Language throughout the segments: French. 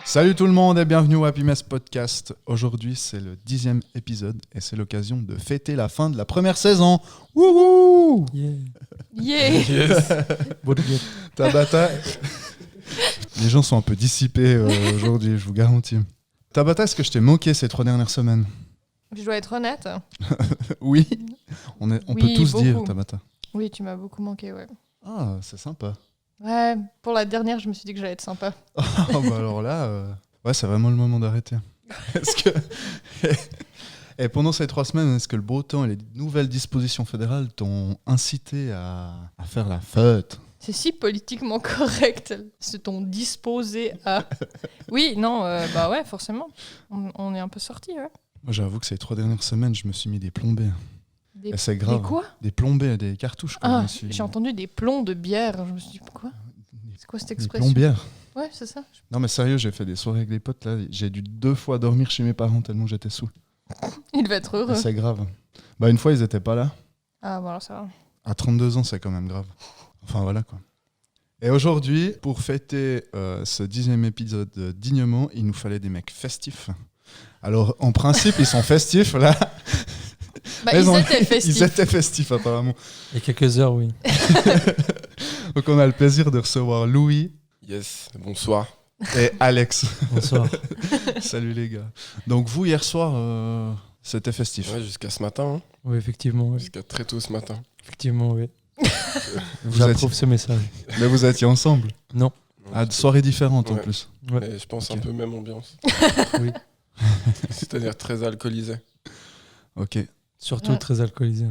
Salut tout le monde et bienvenue au Happy Mess Podcast. Aujourd'hui, c'est le 10e épisode et c'est l'occasion de fêter la fin de la première saison. Wouhou! Yeah. Yes. Tabata. Les gens sont un peu dissipés aujourd'hui, je vous garantis. Tabata, est-ce que je t'ai manqué ces 3 dernières semaines? Je dois être honnête. Oui, on peut tous beaucoup. dire, Tabata. Oui, tu m'as beaucoup manqué, ouais. Ah, c'est sympa. Ouais, pour la dernière, je me suis dit que j'allais être sympa. Oh, bah alors là, ouais, c'est vraiment le moment d'arrêter. Est-ce que... Et pendant ces 3 semaines, est-ce que le beau temps et les nouvelles dispositions fédérales t'ont incité à faire la fête? C'est si politiquement correct. Se t'ont disposé à... Oui, non, bah ouais, forcément. On est un peu sortis, ouais. Moi, j'avoue que ces 3 dernières semaines, je me suis mis des plombés. Et c'est grave. Des quoi? Des plombés, des cartouches. Quoi, Ah, j'ai entendu des plombs de bière. Je me suis dit, quoi? C'est quoi cette Des expression? plombières. Ouais, c'est ça. Non, mais sérieux, j'ai fait des soirées avec des potes. Là. J'ai dû 2 fois dormir chez mes parents tellement j'étais saoul. Il devait être heureux. Et c'est grave. Bah, une fois, ils étaient pas là. Ah, bon, alors ça va. À 32 ans, c'est quand même grave. Enfin, voilà quoi. Et aujourd'hui, pour fêter ce 10e épisode dignement, il nous fallait des mecs festifs. Alors, en principe, ils sont festifs, là. Bah, ils étaient festifs. Ils étaient festifs, apparemment. Il y a quelques heures, oui. Donc, on a le plaisir de recevoir Louis Yes, bonsoir. et Alex. Bonsoir. Salut les gars. Donc, vous, hier soir, c'était festif. Ouais, jusqu'à ce matin, hein. Oui, effectivement, oui. Jusqu'à très tôt ce matin. Effectivement, oui. Vous J'approuve ce message. Mais vous étiez ensemble? Non. À de soirées différentes en Ouais. plus. Ouais. Et je pense un peu même ambiance. Oui. C'est-à-dire très alcoolisé. Ok. Surtout Ouais. très alcoolisé.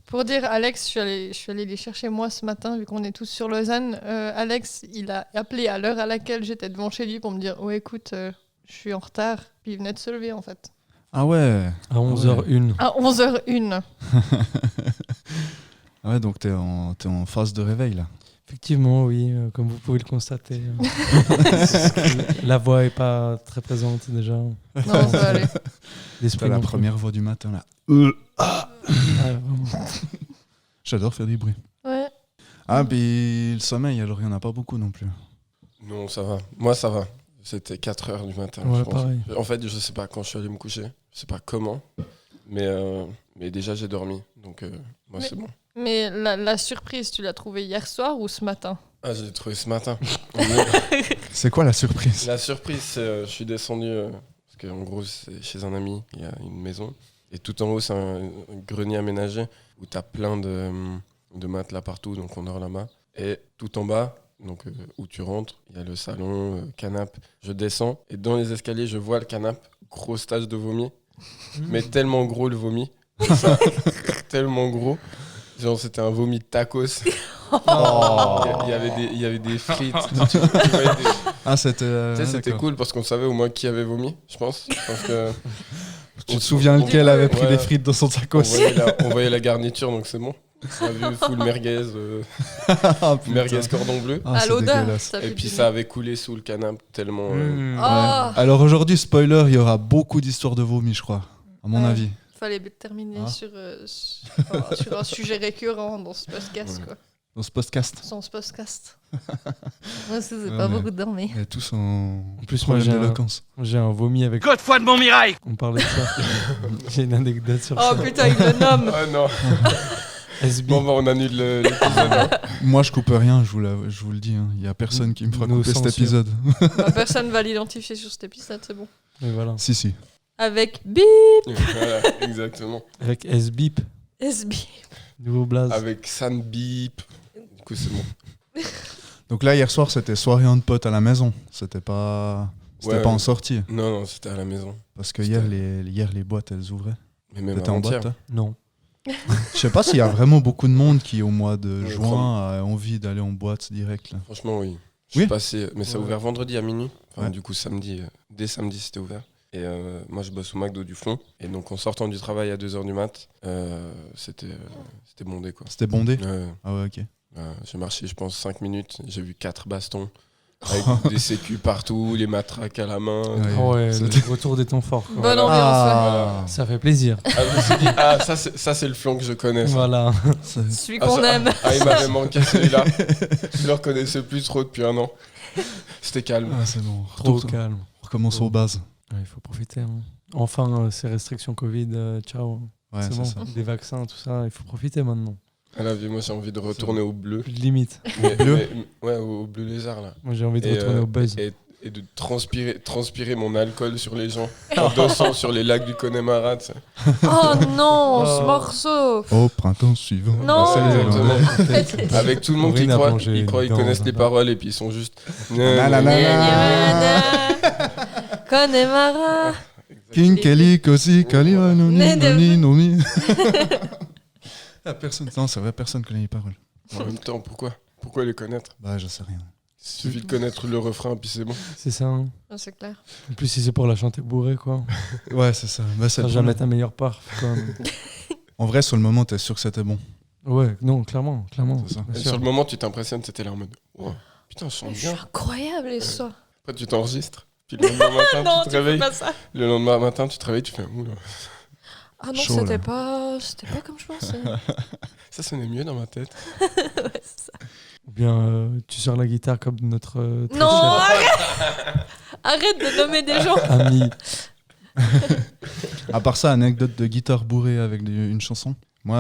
Pour dire, Alex, je suis allée les chercher moi ce matin, vu qu'on est tous sur Lausanne. Alex, il a appelé à l'heure à laquelle j'étais devant chez lui pour me dire « Ouais, écoute, je suis en retard. » Puis il venait de se lever, en fait. Ah ouais. À 11h01. À 11h01. Ah ouais, donc t'es en phase de réveil là. Effectivement, oui, comme vous pouvez le constater. La voix est pas très présente déjà. Non, ça va aller. L'esprit C'est la non plus. première voix du matin là. Ah, vraiment. J'adore faire du bruit. Ouais. Ah, puis le sommeil, alors il n'y en a pas beaucoup non plus. Non, ça va. Moi, ça va. C'était 4 heures du matin. Ouais, je pense. pareil. En fait, je sais pas quand je suis allé me coucher. Je sais pas comment. Mais déjà, j'ai dormi. Donc, moi, Mais- c'est bon. Mais la surprise, tu l'as trouvée hier soir ou ce matin? Ah, je l'ai trouvé ce matin. C'est quoi la surprise? La surprise, c'est je suis descendu. Parce qu'en gros, c'est chez un ami. Il y a une maison. Et tout en haut, c'est un grenier aménagé où tu as plein de matelas partout. Donc, on dort là-bas. Et tout en bas, donc où tu rentres, il y a le salon, canapé. Je descends et dans les escaliers, je vois le canapé. Grosse tache de vomi. Mais tellement gros le vomi. Ça, tellement gros. Genre, c'était un vomi de tacos. Il y avait des frites. Tu voyais des- Ah, c'était. Tu sais, c'était d'accord. cool parce qu'on savait au moins qui avait vomi, je pense. Parce que Tu te souviens lequel avait pris Ouais. des frites dans son on tacos? voyait la garniture, donc c'est bon. On a vu full merguez, Ah, putain. merguez cordon bleu. Ah, À c'est l'odeur. dégueulasse. ça Et fait puis du ça avait coulé sous le canapé tellement. Mmh. Oh. Ouais. Alors aujourd'hui, spoiler, il y aura beaucoup d'histoires de vomi, je crois, à mon Ouais. avis. Fallait terminer Ah. sur un sujet récurrent dans ce podcast, Ouais. quoi. Dans ce podcast. Sans ce podcast. Moi, c'est Ouais, pas mais- beaucoup dormi. Et tous en plus, moi, problème j'ai un- d'éloquence. J'ai un vomi avec. Godefroy de Montmirail. On parlait de ça. J'ai une anecdote sur Oh ça. putain, il le nomme. Ah non, SB. bon, bah, on annule l'épisode. hein. Moi, je coupe rien, je vous le dis. hein. Il y a personne qui me fera Nous couper cet censure. épisode. Bah, personne va l'identifier sur cet épisode, c'est bon. Et voilà. Si. Avec bip Voilà, exactement. Avec SBIP, SB. nouveau blaze. Avec San Beep. Du coup, c'est bon. Donc là, hier soir, c'était soirée en pote à la maison. C'était pas Ouais. en sortie. Non, c'était à la maison. Parce que C'était- hier, les boîtes, elles ouvraient. Mais même T'étais en avant-hier. boîte, toi? Non. Je sais pas s'il y a vraiment beaucoup de monde qui, au mois de Ouais, juin, a envie d'aller en boîte direct. Là. Franchement, oui. Je suis Oui. passé, mais ça a Ouais. ouvert vendredi à minuit. Enfin, Ouais. du coup, samedi, dès samedi, c'était ouvert. Et moi, je bosse au McDo du Fond. Et donc, en sortant du travail à 2h du mat, c'était bondé, quoi. C'était bondé. Ouais. Ah ouais, ok. J'ai marché, je pense, 5 minutes. J'ai vu 4 bastons avec des sécu partout, les matraques à la main. Ouais. Oh ouais, C'était- le retour des temps forts. quoi. Bonne ambiance, Ah, Ça fait plaisir. Ah, je me suis dit, ça, c'est le fion que je connais. Ça. Voilà. ça- ouais. Celui Ah, qu'on ça- aime. Ah, il m'avait manqué celui-là. Je le reconnaissais plus trop depuis un an. C'était calme. ah, c'est bon. Trop calme. On recommence aux bases. Ouais, il faut profiter. Hein. Enfin, ces restrictions Covid, ciao. Ouais, c'est c'est bon. ça. Des vaccins, tout ça, il faut profiter maintenant. À la vie, moi, j'ai envie de retourner au bleu. Plus de limite. bleu Ouais, au bleu lézard, là. Moi, j'ai envie de Et, retourner au buzz. Et de transpirer mon alcool sur les gens en dansant sur les lacs du Connemara. Tu sais. Oh non, ce Oh. morceau. Au printemps suivant. Non. Ah, ça, les Exactement. Avec tout le monde qui Aurine a croit, plongé ils dedans, connaissent les là-bas. paroles et puis ils sont juste. Nanana. Connemara. King Kelly, Kosi, Kaliwa, Noni, Né de- Noni, Nomi. Ah, personne. Non, c'est vrai, personne connaît les paroles. En même temps, pourquoi les connaître? Bah, je sais rien. Il suffit de connaître le refrain puis c'est bon. C'est ça. Hein. Ah, c'est clair. En plus, si c'est pour la chanter bourrée, quoi. Ouais, c'est ça. Bah, c'est Ça le jamais problème. ta meilleure part. Quoi. En vrai, sur le moment, t'es sûr que c'était bon. Ouais, non, clairement. C'est ça. Bien Et sûr. sur le moment, tu t'impressionnes, c'était là en mode. Oh, putain, je chante Je suis bien. incroyable, les soirs. Après, tu t'enregistres. Puis le lendemain matin, Non, tu tu te réveilles. fais pas ça. Le lendemain matin, tu te réveilles, tu fais. Oula, Ah non, Chaud, c'était là. pas comme je pensais. ça sonnait mieux dans ma tête. Ouais, c'est ça. Ou bien tu sors la guitare comme notre très Non, cher arrête de nommer des gens. ami. À part ça, anecdote de guitare bourrée avec une chanson. Moi,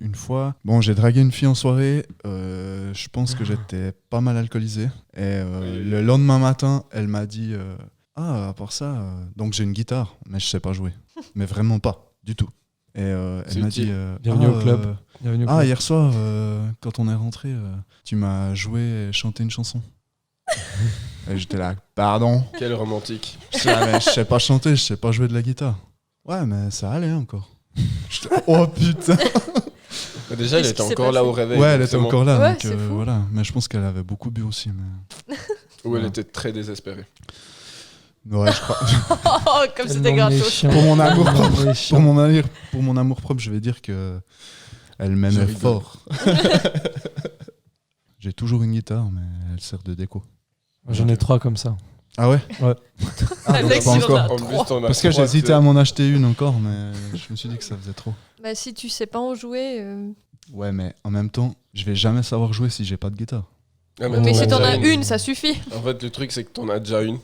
une fois, bon, j'ai dragué une fille en soirée. Je pense que j'étais pas mal alcoolisé. Et le lendemain matin, elle m'a dit ah, à part ça, donc j'ai une guitare, mais je sais pas jouer. Mais vraiment pas, du tout. Et C'est elle m'a utile. dit Bienvenue au club. Bienvenue au Ah, club. hier soir, quand on est rentré, tu m'as joué et chanté une chanson. Et j'étais là, pardon. Quel romantique. J'étais là, mais je sais pas chanter, je sais pas jouer de la guitare. Ouais, mais ça allait encore. J'étais, oh putain. Bah, déjà, elle Qu'est-ce était qui s'est encore là passé au réveil. Ouais, elle était forcément. encore là. Ouais, donc, c'est fou. voilà. Mais je pense qu'elle avait beaucoup bu aussi. Mais... Ou elle Ouais. était très désespérée. Ouais, je crois. Oh, comme c'était Tellement gratos. méchant. Pour mon amour Tellement propre, méchant. pour mon amour propre, je vais dire que elle m'aimait Je rigole. fort. J'ai toujours une guitare, mais elle sert de déco. Moi, j'en ai 3 comme ça. Ah ouais Alex, pas il en encore. a En trois. plus, t'en as Parce que trois, j'hésitais à m'en acheter une encore, mais je me suis dit que ça faisait trop. Bah, si tu sais pas en jouer. Ouais, mais en même temps, je vais jamais savoir jouer si j'ai pas de guitare. Ah, Mais t'en si t'en déjà as une, ça suffit. En fait, le truc, c'est que t'en as déjà une.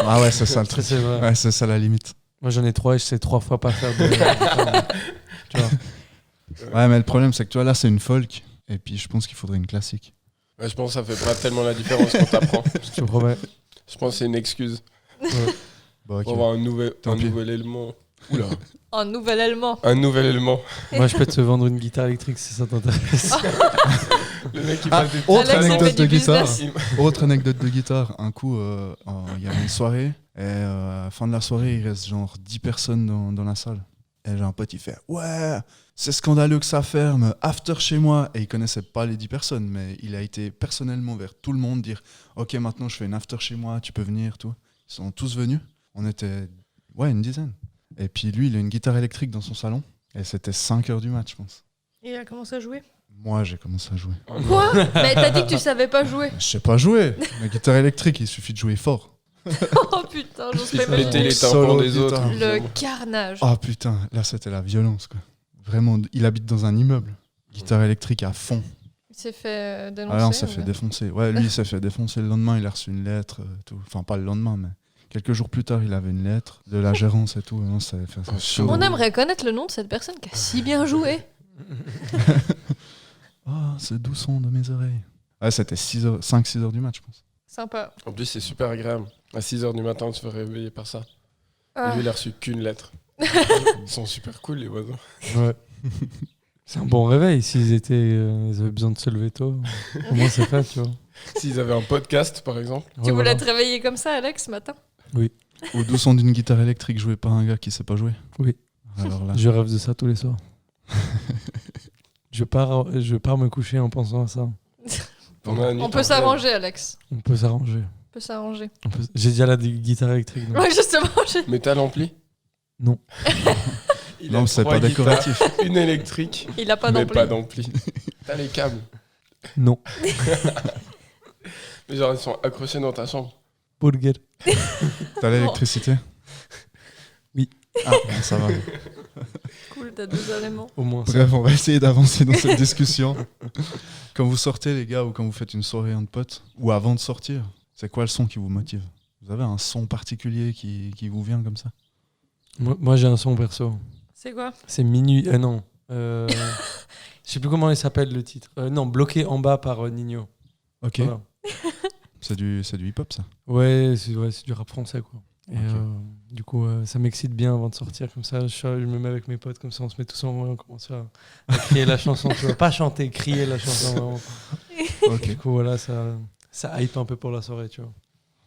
Ah ouais, c'est ça le Ça, truc. c'est vrai. Ouais, c'est ça la limite. Moi, j'en ai 3 et je sais 3 fois pas faire de. Tu vois. Ouais, mais le problème, c'est que tu vois, là, c'est une folk. Et puis, je pense qu'il faudrait une classique. Ouais, je pense que ça fait pas tellement la différence quand t'apprends. Je te promets. Je pense que c'est une excuse Bon, ok. pour avoir un nouvel Tant pis. élément. Oula, Un nouvel allemand. un nouvel élément. Moi, je peux te vendre une guitare électrique si ça t'intéresse. Le mec, il Ah, passe des autre Alex, il anecdote fait de du guitare. business. Autre anecdote de guitare. Un coup, il y avait une soirée. Et à la fin de la soirée, il reste genre 10 personnes dans la salle. Et j'ai un pote, il fait ouais, c'est scandaleux que ça ferme. After chez moi. Et il connaissait pas les 10 personnes, mais il a été personnellement vers tout le monde dire ok, maintenant je fais une after chez moi, tu peux venir, tout. Ils sont tous venus. On était une dizaine. Et puis lui, il a une guitare électrique dans son salon. Et c'était 5h du match, je pense. Il a commencé à jouer. Moi, j'ai commencé à jouer. Oh non. Quoi? Mais t'as dit que tu savais pas jouer. Je sais pas jouer. La guitare électrique, il suffit de jouer fort. Oh putain, j'ose Il pas pétait imaginer. les Solo tympans des guitare. autres. Le évidemment. carnage. Ah putain, là c'était la violence quoi. Vraiment, il habite dans un immeuble. Guitare électrique à fond. Il s'est fait dénoncer. Ah là, on s'est ou- fait défoncer. Ouais, lui il s'est fait défoncer le lendemain, il a reçu une lettre, tout. Enfin pas le lendemain, mais quelques jours plus tard, il avait une lettre de la gérance et tout. Non, ça avait fait ça. Oh, chaud. On aimerait connaître le nom de cette personne qui a si bien joué. Ah, ce doux son de mes oreilles. Ouais, c'était 5-6 heures du match, je pense. Sympa. En plus, c'est super agréable. À 6h du matin, tu te fais réveiller par ça. Ah. Lui, il a reçu qu'une lettre. Ils sont super cool, les voisins. Ouais. C'est un bon réveil. S'ils ils avaient besoin de se lever tôt, au moins c'est fait, tu vois. S'ils avaient un podcast, par exemple. Tu Ouais, voulais voilà. te réveiller comme ça, Alex, ce matin? Au doux son d'une guitare électrique jouée par un gars qui sait pas jouer. Oui. Alors là, Je rêve de ça tous les soirs. je pars me coucher en pensant à ça. Pendant la nuit, On t'en peut s'arranger, Alex. On peut s'arranger. On peut s'arranger. J'ai déjà la guitare électrique. donc. Ouais, justement, Mais t'as l'ampli? Non. Il Non, a c'est 3 pas guitares, décoratif. Une électrique, il a pas mais d'ampli. pas d'ampli. T'as les câbles. Non. Mais genre, ils sont accrochés dans ta chambre. Burger. T'as l'électricité? Oui. Ah, bon, ça va. Cool, t'as 2 éléments. Au moins. ça. Bref, on va essayer d'avancer dans cette discussion. Quand vous sortez, les gars, ou quand vous faites une soirée entre potes, ou avant de sortir, c'est quoi le son qui vous motive? Vous avez un son particulier qui vous vient comme ça? Moi, j'ai un son perso. C'est quoi? C'est minuit. Non. Je sais plus comment il s'appelle le titre. Non, Bloqué en bas par Nino. Ok. Voilà. C'est du hip-hop, ça? Ouais, c'est du rap français, quoi. Et Ok. du coup, ça m'excite bien avant de sortir. Comme ça, je me mets avec mes potes, comme ça, on se met tous en rond, on commence à crier la chanson. Tu vois, pas chanter, crier la chanson. Vraiment. Ok. Du coup, voilà, ça hype un peu pour la soirée, tu vois.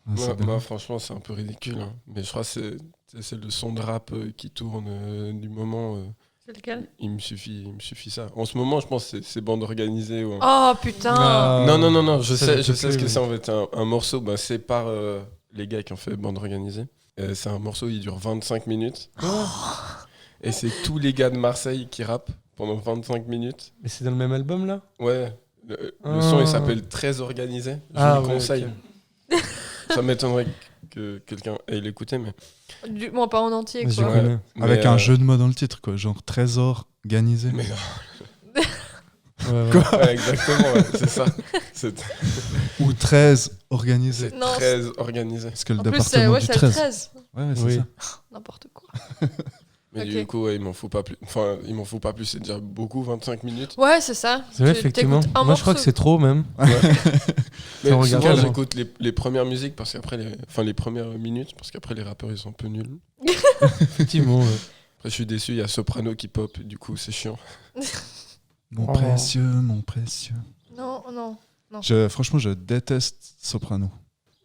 Ah, c'est bien. Moi, franchement, c'est un peu ridicule. Hein. Mais je crois que c'est le son de rap qui tourne du moment. C'est lequel? Il me suffit ça. En ce moment, je pense que c'est bande organisée. Ou Oh putain! Ah, Non, je ça, sais je ce sais que plus, c'est en fait. Un morceau, c'est par les gars qui ont fait bande organisée. C'est un morceau, il dure 25 minutes. Et c'est tous les gars de Marseille qui rappent pendant 25 minutes. Mais c'est dans le même album, là? Ouais. Le Ah. son, il s'appelle Très organisé. Je Ah, le ouais, conseille. ok. Ça m'étonnerait que quelqu'un aille l'écouter, mais. Du moins pas en entier, Mais je quoi. Ouais. connais. Avec Mais, un jeu de mots dans le titre, quoi. Genre trésor organisé. Mais Ouais, ouais. Quoi? ouais, exactement, ouais, c'est ça. C'est Ou 13 organisé. Non, très organisé. Parce que le En plus, département du c'est 13. le 13. Ouais, c'est Oui. ça. N'importe quoi. Mais Ok. du coup, ouais, il m'en faut pas plus. Enfin, il m'en faut pas plus, c'est déjà beaucoup, 25 minutes. Ouais, c'est ça. C'est vrai, Tu- effectivement. t'écoutes un Moi, je crois que morceau. c'est trop, même. Mais Ça, on souvent, regarde. j'écoute les premières musiques parce qu'après, les premières minutes, parce qu'après, les rappeurs, ils sont un peu nuls. Effectivement. ouais. Après, je suis déçu, il y a Soprano qui pop, du coup, c'est chiant. Mon Oh. précieux, mon précieux. Non, non. Franchement, je déteste Soprano.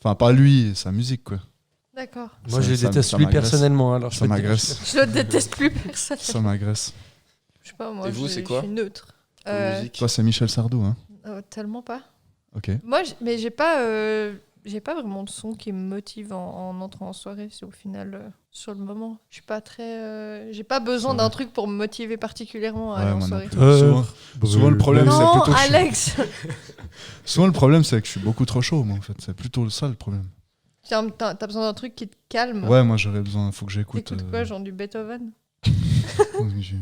Enfin, pas lui et sa musique, quoi. D'accord. Moi, Ça- je les ça- déteste ça lui m'agresse. personnellement. Alors je Ça peux te dire- m'agresse. Je le déteste plus, personne. Ça m'agresse. Je sais pas, moi, Et vous, c'est je quoi suis neutre. Comme musique. Toi, c'est Michel Sardou, hein? Tellement pas. Ok. Moi, mais j'ai pas vraiment de son qui me motive en entrant en soirée. C'est au final, sur le moment, je suis pas très. J'ai pas besoin C'est d'un vrai. truc pour me motiver particulièrement à Ouais, aller en moi non soirée. plus. Souvent, le problème, c'est Non, plutôt. Alex. Souvent, le problème, c'est que je suis beaucoup trop chaud, moi, en fait. C'est plutôt ça, le problème. T'as besoin d'un truc qui te calme. Ouais, moi, j'aurais besoin. Faut que j'écoute. T'écoutes quoi, genre du Beethoven? du,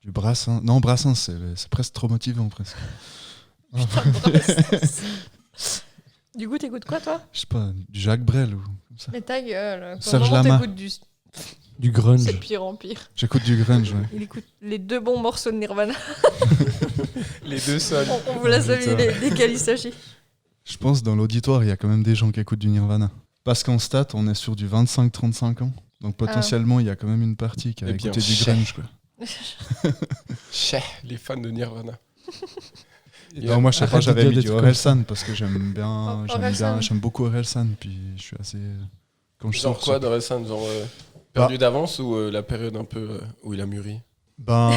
du Brassens. Non, Brassens, c'est presque trop motivant, presque. Du coup, t'écoutes quoi, toi? Je sais pas, du Jacques Brel ou comme ça. Mais ta gueule. Serge Comment Lama. t'écoutes Du grunge. C'est de pire en pire. J'écoute du grunge, ouais. Il écoute les 2 bons morceaux de Nirvana. Les deux seuls. On vous laisse Putain. deviner desquels il s'agit. Je pense dans l'auditoire, il y a quand même des gens qui écoutent du Nirvana. Parce qu'en stat, on est sur du 25-35 ans. Donc potentiellement, il y a quand même une partie qui a Eh bien, écouté du cher. grunge, quoi. Chais, les fans de Nirvana. Non, moi, je sais pas, Arrête de j'avais dire mis des du trucs comme Orelsan parce que Orelsan. j'aime beaucoup Orelsan. Puis je suis assez. Quand je Genre sors, quoi, Dorelsan? Genre perdu d'avance ou la période un peu où il a mûri? Ben,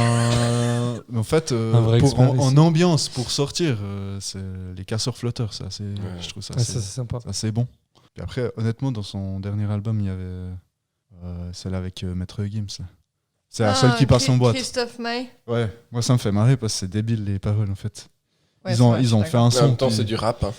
en fait, Un vrai pour, expert en ici. ambiance, pour sortir, c'est les casseurs flotteurs, c'est assez, je trouve ça Ah, ça, c'est sympa. assez bon. Puis après, honnêtement, dans son dernier album, il y avait celle avec Maître Gims. là. C'est la seule qui passe en boîte. Christophe May. Ouais, moi ça me fait marrer parce que c'est débile les paroles en fait. Ouais, ils c'est ont, vrai, ils je ont suis fait un Mais en son. même temps, puis- c'est du rap. Hein.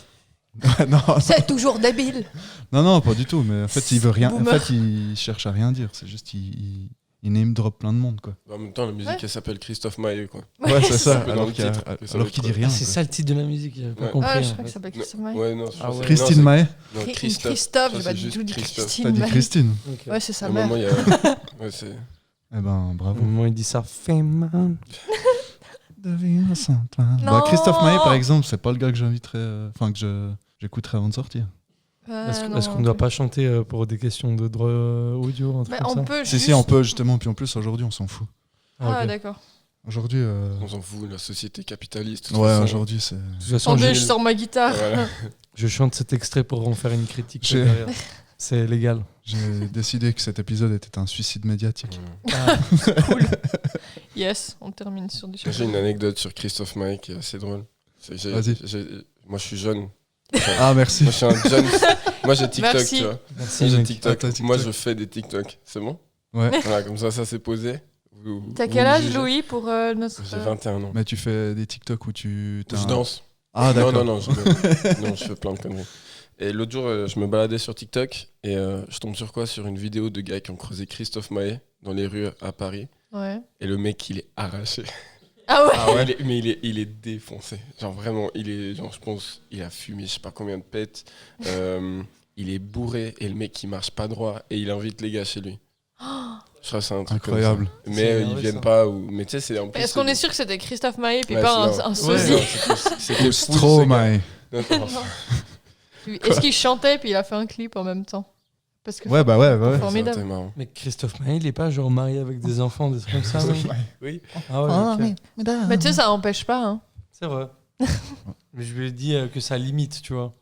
non, C'est toujours débile. non, pas du tout. Mais en fait, il veut rien. En Boomer. fait, il cherche à rien dire. C'est juste il name drop plein de monde quoi. En même temps, la musique, Ouais. elle s'appelle Christophe Maé, quoi. Ouais, c'est ça. peu dans Alors le qu'il y a- titre que ça alors veut qu'il dire. dit rien. Ah, c'est quoi. ça le titre de la musique, j'avais pas Ouais. compris. Ah, en je crois fait. que ça s'appelle Christophe May. Ouais, non, Ah ouais. Christine Maé. Non, Christophe, Christophe. j'ai Ça, pas c'est du juste tout dit Christophe. Christine T'as dit May. Christine. Ok. Ouais, c'est sa Au mère. moment, il y a. Ouais, c'est. Eh ben, Au bravo. moment où il dit ça, fait mal. Non. Christophe Maé, par exemple, c'est pas le gars que j'inviterais. Enfin, que j'écouterais avant de sortir. Est-ce qu'on doit pas chanter pour des questions de droit audio, un truc Mais comme on ça peut Si, juste... si, on peut justement. Puis en plus, aujourd'hui, on s'en fout. Ah, ok. d'accord. Aujourd'hui. On s'en fout, la société capitaliste. de toute Ouais, façon. aujourd'hui, c'est. De toute façon, Attendez, je, je sors ma guitare. Voilà. je chante cet extrait pour en faire une critique J'ai- derrière. C'est légal. J'ai décidé que cet épisode était un suicide médiatique. Ah, Cool. Yes, on termine sur du J'ai une anecdote sur Christophe Maé qui est assez drôle. Vas-y. Moi, je suis jeune. Ah, merci. Moi, je suis un jeune. Moi, j'ai TikTok, Merci. tu vois. Merci, Moi, j'ai mec. TikTok. Ah, t'as TikTok. Moi, je fais des TikTok. C'est bon? Ouais. Voilà, comme ça s'est posé. T'as Vous quel me âge, jugez. Louis, pour notre. J'ai 21 ans. Mais tu fais des TikTok où tu. Je danse. Ah, d'accord. Non, je non, je fais plein de conneries. Et l'autre jour, je me baladais sur TikTok et je tombe sur quoi? Sur une vidéo de gars qui ont creusé Christophe Maé dans les rues à Paris. Ouais. Et le mec, il est arraché. Ah ouais. Ah ouais. Mais il est défoncé. Genre vraiment, je pense, il a fumé je sais pas combien de pets. Il est bourré et le mec, il marche pas droit et il invite les gars chez lui. Je crois que c'est un truc Incroyable. comme ça. C'est Mais énervé, ils viennent ça. pas. Mais tu sais, c'est en plus. Est-ce qu'on est sûr que c'était Christophe Maé puis Ouais, pas c'est un non. sosie? Ouais, Non, c'était full, Stromae. ce gars. Non, Est-ce qu'il chantait puis il a fait un clip en même temps? Parce que Ouais, bah ouais, bah ouais. Formidable. C'était marrant. Mais Christophe Maé, il est pas genre marié avec des enfants, des trucs comme ça, non? Oui. Ah ouais, ok. Mais tu sais, ça n'empêche pas. Hein. C'est vrai. Mais je lui ai dit que ça limite, tu vois.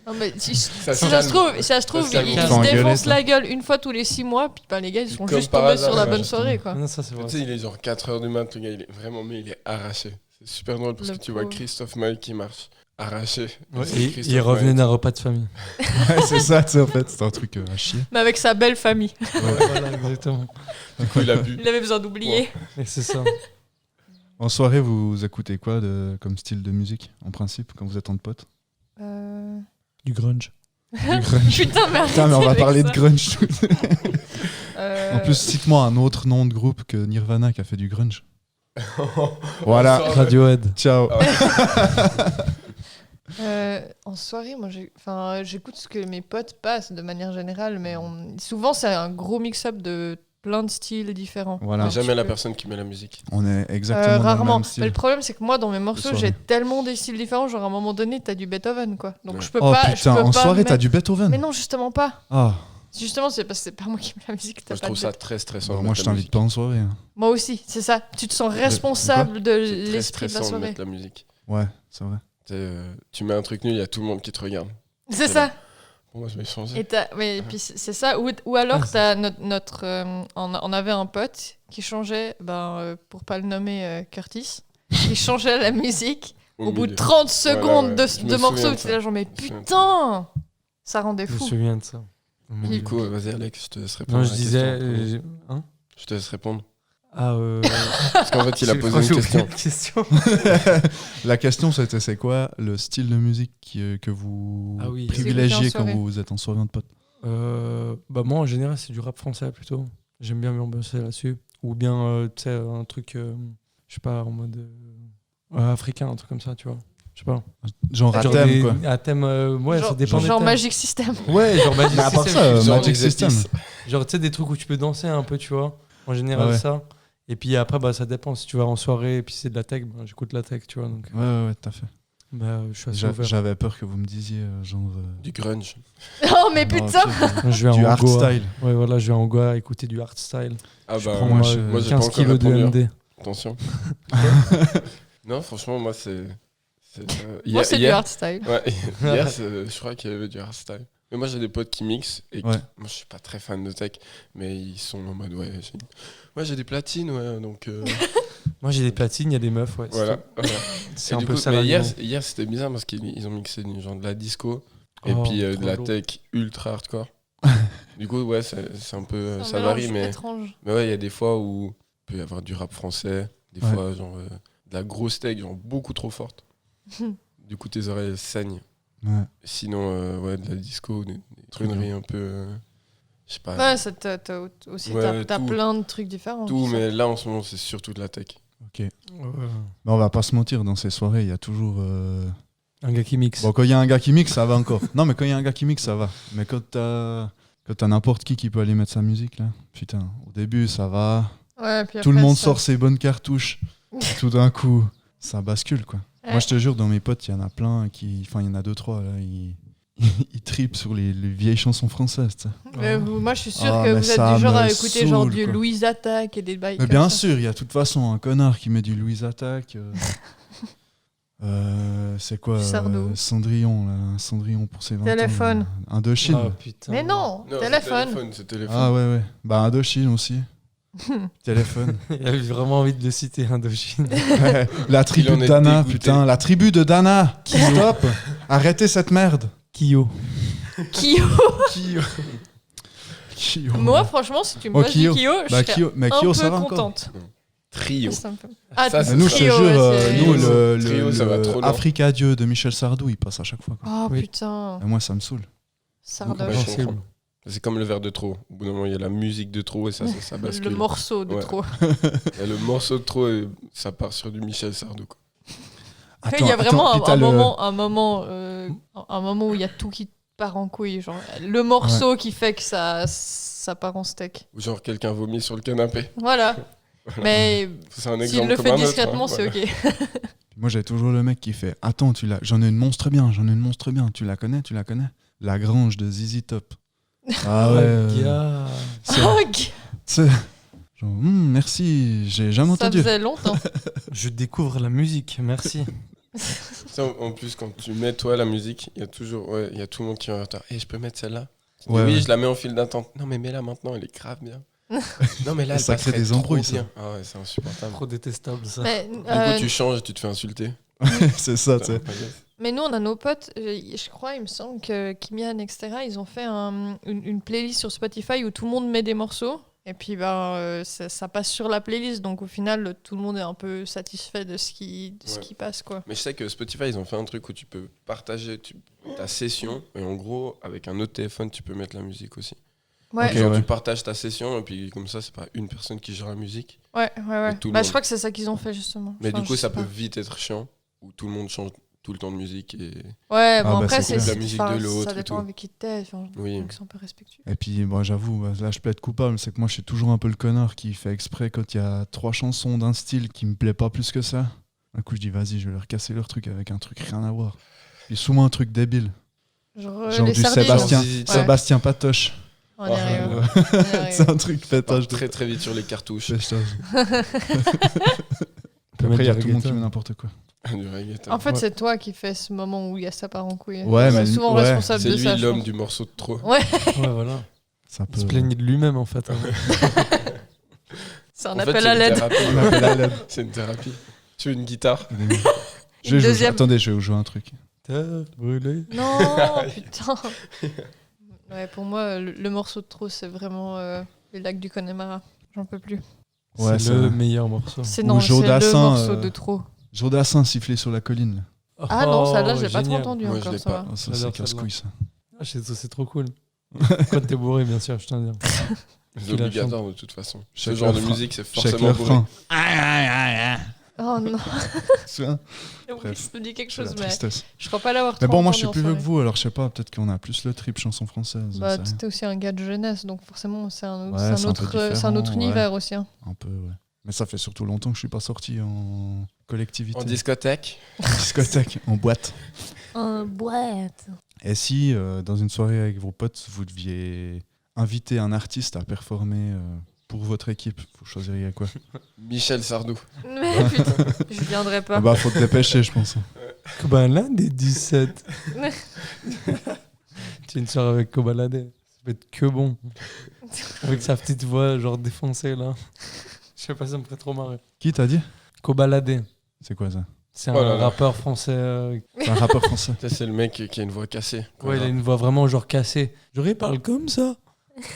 Non, mais si Ça ça calme. se trouve, il se se calme. Engueuler, défonce toi. la gueule une fois tous les 6 mois, puis ben, les gars, ils sont Comme juste par tombés hasard, sur la ouais, bonne justement. soirée. Quoi. Non, ça c'est vrai. Tu sais, il est genre 4h du mat, le gars, il est vraiment, mais il est arraché. C'est super drôle parce Le que tu vois pauvre. Christophe Maé qui marche arraché. Ouais, C'est et Christophe il revenait Maé. d'un repas de famille. Ouais, c'est ça, tu sais, en fait. C'est un truc à chier. Mais avec sa belle famille. Voilà, exactement. Du coup, il a bu. Il avait besoin d'oublier. Et c'est ça. En soirée, vous écoutez quoi comme style de musique, en principe, quand vous êtes entre potes? Du grunge. Putain, mais arrête Putain, mais on va avec parler de ça. grunge. Euh, En plus, cite-moi un autre nom de groupe que Nirvana qui a fait du grunge. Voilà. Radiohead. Ciao. en soirée, moi, j'écoute ce que mes potes passent de manière générale, mais souvent, c'est un gros mix-up de plein de styles différents. Voilà. Mais jamais la peux- personne qui met la musique. On est exactement dans le Rarement. même Mais style. le problème, c'est que moi, dans mes morceaux, soirée. j'ai tellement des styles différents. Genre, à un moment donné, t'as du Beethoven, quoi. Donc, Ouais. je peux Oh pas. je putain, peux en pas soirée, t'as mettre- du Beethoven. Mais non, justement pas. Ah, Justement, c'est parce que c'est pas moi qui mets la musique. T'as Moi, je pas trouve de ça bête. très stressant. bah, de moi mettre je la t'invite musique. pas en soirée. Hein. Moi aussi, c'est ça. Tu te sens responsable de C'est très l'esprit de la stressant de soirée. mettre la musique. Ouais, c'est vrai. Tu mets un truc nul, il y a tout le monde qui te regarde. C'est ça. Bon, moi, je vais changer. Et mais puis c'est ça. Ou alors, t'as on avait un pote qui changeait, pour pas le nommer Curtis, qui changeait la musique au bout de milieu. 30 secondes ouais. Je me de morceaux. souviens de Tu ça. là, genre, mais Je me souviens de putain, ça rendait Je me fou. souviens de ça. Oh mon Puis- Dieu. Du coup, vas-y, Alex, je te laisse répondre. Non, à je la disais. question. Hein Je te laisse répondre. Ah, Parce qu'en fait, il a posé une question. question. La question c'était c'est quoi le style de musique que vous Ah oui. privilégiez Écoutez en quand soirée. vous êtes en soirée entre potes? Bah moi en général c'est du rap français plutôt. J'aime bien m'ambiancer là-dessus. Ou bien tu sais un truc, je sais pas en mode africain, un truc comme ça, tu vois. Je sais pas. Genre à Genre thème quoi. à thème, ouais, ça dépend des Genre thèmes. Magic System. Ouais, genre Magic Mais à part System. ça, Genre Magic des System. épices. Genre tu sais des trucs où tu peux danser un peu, tu vois. En général Ouais. ça. Et puis après bah ça dépend si tu vas en soirée et puis c'est de la tech, bah, j'écoute la tech, tu vois. Donc Ouais, t'as fait. bah je suis assez ouvert. J'avais peur que vous me disiez genre. Du grunge. Oh, mais non, putain. pire, Je vais du en Goa. hardstyle. Ouais voilà, je vais en Goa écouter du hardstyle. Ah Je bah, prends moi, moi, je- moi, j'ai pas 15 encore kilos de répondu, hein. MD. Attention. Non, franchement, moi, c'est. Moi, c'est du hardstyle. Ouais, hier, je crois qu'il y avait du hardstyle. Mais moi, j'ai des potes qui mixent et Ouais. moi, je suis pas très fan de tech, mais ils sont en mode ouais, j'ai des platines, ouais, donc Moi j'ai des platines, il y a des meufs, ouais. voilà. C'est Et un du peu coup, ça. mais la hier, nuance. hier c'était bizarre parce qu'ils ont mixé genre de la disco et Oh, puis de trop la lourd. tech ultra hardcore. Du coup, ouais, c'est un peu. C'est un Ça mélange varie, mais étrange. ouais, il y a des fois où il peut y avoir du rap français, des Ouais. fois, genre de la grosse tech, genre beaucoup trop forte. Du coup, tes oreilles saignent. Ouais. Sinon, ouais, de la disco, des conneries un peu. Je sais pas. Ouais, t'as aussi Ouais, t'as tout. plein de trucs différents. Tout, qui mais là, en ce moment, c'est surtout de la tech. Ok. Ouais. Mais on va pas se mentir, dans ces soirées, il y a toujours. Un gars qui mixe. Bon, quand il y a un gars qui mixe, ça va encore. Non, mais quand il y a un gars qui mixe, ça va. Mais quand t'as n'importe qui peut aller mettre sa musique, là, putain, au début, ça va. Ouais, puis Tout le après, monde ça- sort ses bonnes cartouches. Tout d'un coup, ça bascule, quoi. Ouais. Moi, je te jure, dans mes potes, il y en a plein qui. Enfin, il y en a 2-3, là, ils tripent sur les vieilles chansons françaises, tu sais. Mais moi, je suis sûre Ah, que mais vous êtes ça du genre à me écouter genre saoule, du quoi. Louise Attaque et des bails. Mais comme bien ça. sûr, il y a de toute façon un connard qui met du Louise Attaque. C'est quoi Du Sardou. Cendrillon, là. Cendrillon pour ses 20 Téléphone. ans. là. Indochine. Ah, putain. Mais non, téléphone. C'est téléphone. Ah ouais, ouais. Bah Indochine aussi. Téléphone. Il avait vraiment envie de le citer, Indochine. La tribu en de est Dana, dégoûté. putain. La tribu de Dana. Stop. Arrêtez cette merde. Kyo. Kyo. Kyo. Moi, franchement, si tu me Oh, passes du Kyo. Kyo, je Bah, serais Kyo, mais un Kyo, peu ça va encore. contente. Trio. C'est un peu- Ah, Ça, c'est Nous, je te Trio, jure, ouais, c'est- nous, Trio, le ça va trop loin. Africa Dieu de Michel Sardou, il passe à chaque fois. Quoi. Oh Oui. putain, Et moi, ça me saoule. Sardoche. Ouais, je Sensible. comprends. C'est comme le verre de trop. Au bout d'un moment, il y a la musique de trop et ça bascule. Le morceau de Ouais. trop. Et le morceau de trop, ça part sur du Michel Sardou. Quoi. Il y a vraiment puis t'as un moment où il y a tout qui part en couille. Genre, le morceau qui fait que ça part en steak. Ou genre quelqu'un vomit sur le canapé. Voilà. Mais C'est un s'il exemple le comme fait un autre, discrètement, hein, c'est voilà. ok. Moi, j'avais toujours le mec qui fait attends, j'en ai une monstre bien. Tu la connais La Grange de ZZ Top. Ah ouais. Gars. c'est- Oh, c'est- genre, merci, j'ai jamais ça entendu. faisait longtemps. Je découvre la musique, merci. Ça, en plus, quand tu mets toi la musique, il y a toujours, il y a tout le monde qui est en retard. Et je peux mettre celle-là. Ouais, Oui, ouais. je la mets en file d'attente. Non, mais mets-la maintenant, elle est grave bien. Non, mais là, elle Ça crée passerait des trop embrouilles, ça. bien. Ah ouais, c'est insupportable. Trop détestable ça. Mais, Du coup, tu changes et tu te fais insulter. C'est ça, tu sais. mais nous, on a nos potes, je crois, il me semble que Kimian, etc., ils ont fait une playlist sur Spotify où tout le monde met des morceaux. Et puis, ça passe sur la playlist. Donc, au final, tout le monde est un peu satisfait de ce qui passe, quoi. Mais je sais que Spotify, ils ont fait un truc où tu peux partager ta session. Et en gros, avec un autre téléphone, tu peux mettre la musique aussi. Ouais, Ok, Genre, ouais. tu partages ta session et puis comme ça, c'est pas une personne qui gère la musique. ouais. Et tout le Bah, monde. je crois que c'est ça qu'ils ont fait, justement. Mais Enfin, du coup, je ça sais peut pas. vite être chiant où tout le monde change tout le temps de musique. Et... Ouais, bon, bah, après, c'est c'est clair. La musique enfin, de l'autre ça et dépend tout. avec qui t'es. Enfin, Oui. donc c'est un peu respectueux. Et puis, bon, j'avoue, là, je plaide coupable, c'est que moi, je suis toujours un peu le connard qui fait exprès quand il y a 3 chansons d'un style qui me plaît pas plus que ça. Un coup, je dis, vas-y, je vais leur casser leur truc avec un truc rien à voir. Puis souvent un truc débile. Genre, Genre les du sardines. Sébastien, Ouais. Sébastien Patoche. On y arrive. Euh, On y arrive. c'est un truc pétage de Très très vite sur les cartouches. pétage. peut Après, il y a mettre tout du le monde qui reggaeton. met n'importe quoi. Du reggaeton. En fait, Ouais. c'est toi qui fais ce moment où il y a ça part en couille. Ouais, C'est mais souvent ouais. responsable C'est de lui ça. je l'homme pense. du morceau de trop. Ouais, Ouais, voilà. Ça Il peut... se plaignait de lui-même en fait. hein. c'est un En fait, appel c'est à une l'aide. thérapie. On appelle à l'aide. C'est une thérapie. Tu veux une guitare? Je vais jouer- deuxième. Attendez, je vais vous jouer un truc. T'as brûlé. Non, putain. Ouais, pour moi, le morceau de trop, c'est vraiment les lacs du Connemara. J'en peux plus. Ouais, c'est ça le va. meilleur morceau. C'est Ou non, c'est Joe le Dassin, morceau de trop. Jourdassin sifflé sur la colline. Ah non, ça là, Oh, j'ai pas trop génial. entendu Moi, je encore. l'ai Ça pas. va. Ah, ça, J'adore c'est casse-couille, ça. Ah, c'est trop cool. Quand t'es bourré, bien sûr, je t'en dis. C'est Qui la obligatoire de toute façon. Ce Chaque genre de refrain. musique, c'est Chaque forcément bourré. refrain. Oh non, Tu vois, je me dis quelque c'est la chose, mais tristesse. je crois pas l'avoir Mais trop bon, moi, je entendu suis plus en vieux que soirée. vous, alors je sais pas, peut-être qu'on a plus le trip chanson française. Bah, c'est rien. t'es aussi un gars de jeunesse, donc forcément, c'est un, Ouais, c'est un c'est un peu autre, c'est un différent, autre ouais. univers aussi. Hein. Un peu, ouais. Mais ça fait surtout longtemps que je suis pas sorti en collectivité. En discothèque. En discothèque, en boîte. Un boîte. Et si, dans une soirée avec vos potes, vous deviez inviter un artiste à performer pour votre équipe, vous choisiriez quoi? Michel Sardou. Mais putain, je viendrai pas. Ah bah, faut te dépêcher, je pense. Kobalade 17. Tu une soirée avec Kobalade. Ça peut être que bon. Avec sa petite voix, genre défoncée là. Je sais pas, ça me ferait trop marrer. Qui t'a dit? Kobalade. C'est quoi ça? C'est Oh là un là. rappeur français. C'est un rappeur français. Ça, c'est le mec qui a une voix cassée. Ouais, il a une voix vraiment genre cassée. Genre, il parle comme ça.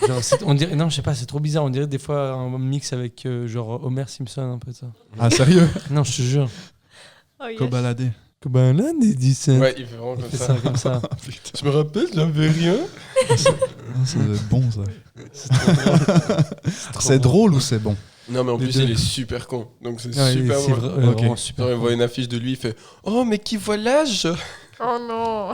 Genre, on dirait, non, je sais pas, c'est trop bizarre. On dirait des fois un mix avec genre Homer Simpson, un peu ça. Ah, sérieux? Non, je te jure. Oh, yes. Cobaladé. Kobalade 17. Ouais, il fait vraiment Il comme fait ça. ça comme ça. Je me rappelle, j'avais rien. Ça doit être bon, ça. C'est trop drôle. C'est drôle ou c'est bon? Non, mais en Les plus, deux. il est super con. Donc, c'est Ouais, super c'est drôle. vrai- Ok. vraiment super. Genre, il voit une affiche de lui, il fait Oh, mais qui voit l'âge? Oh non.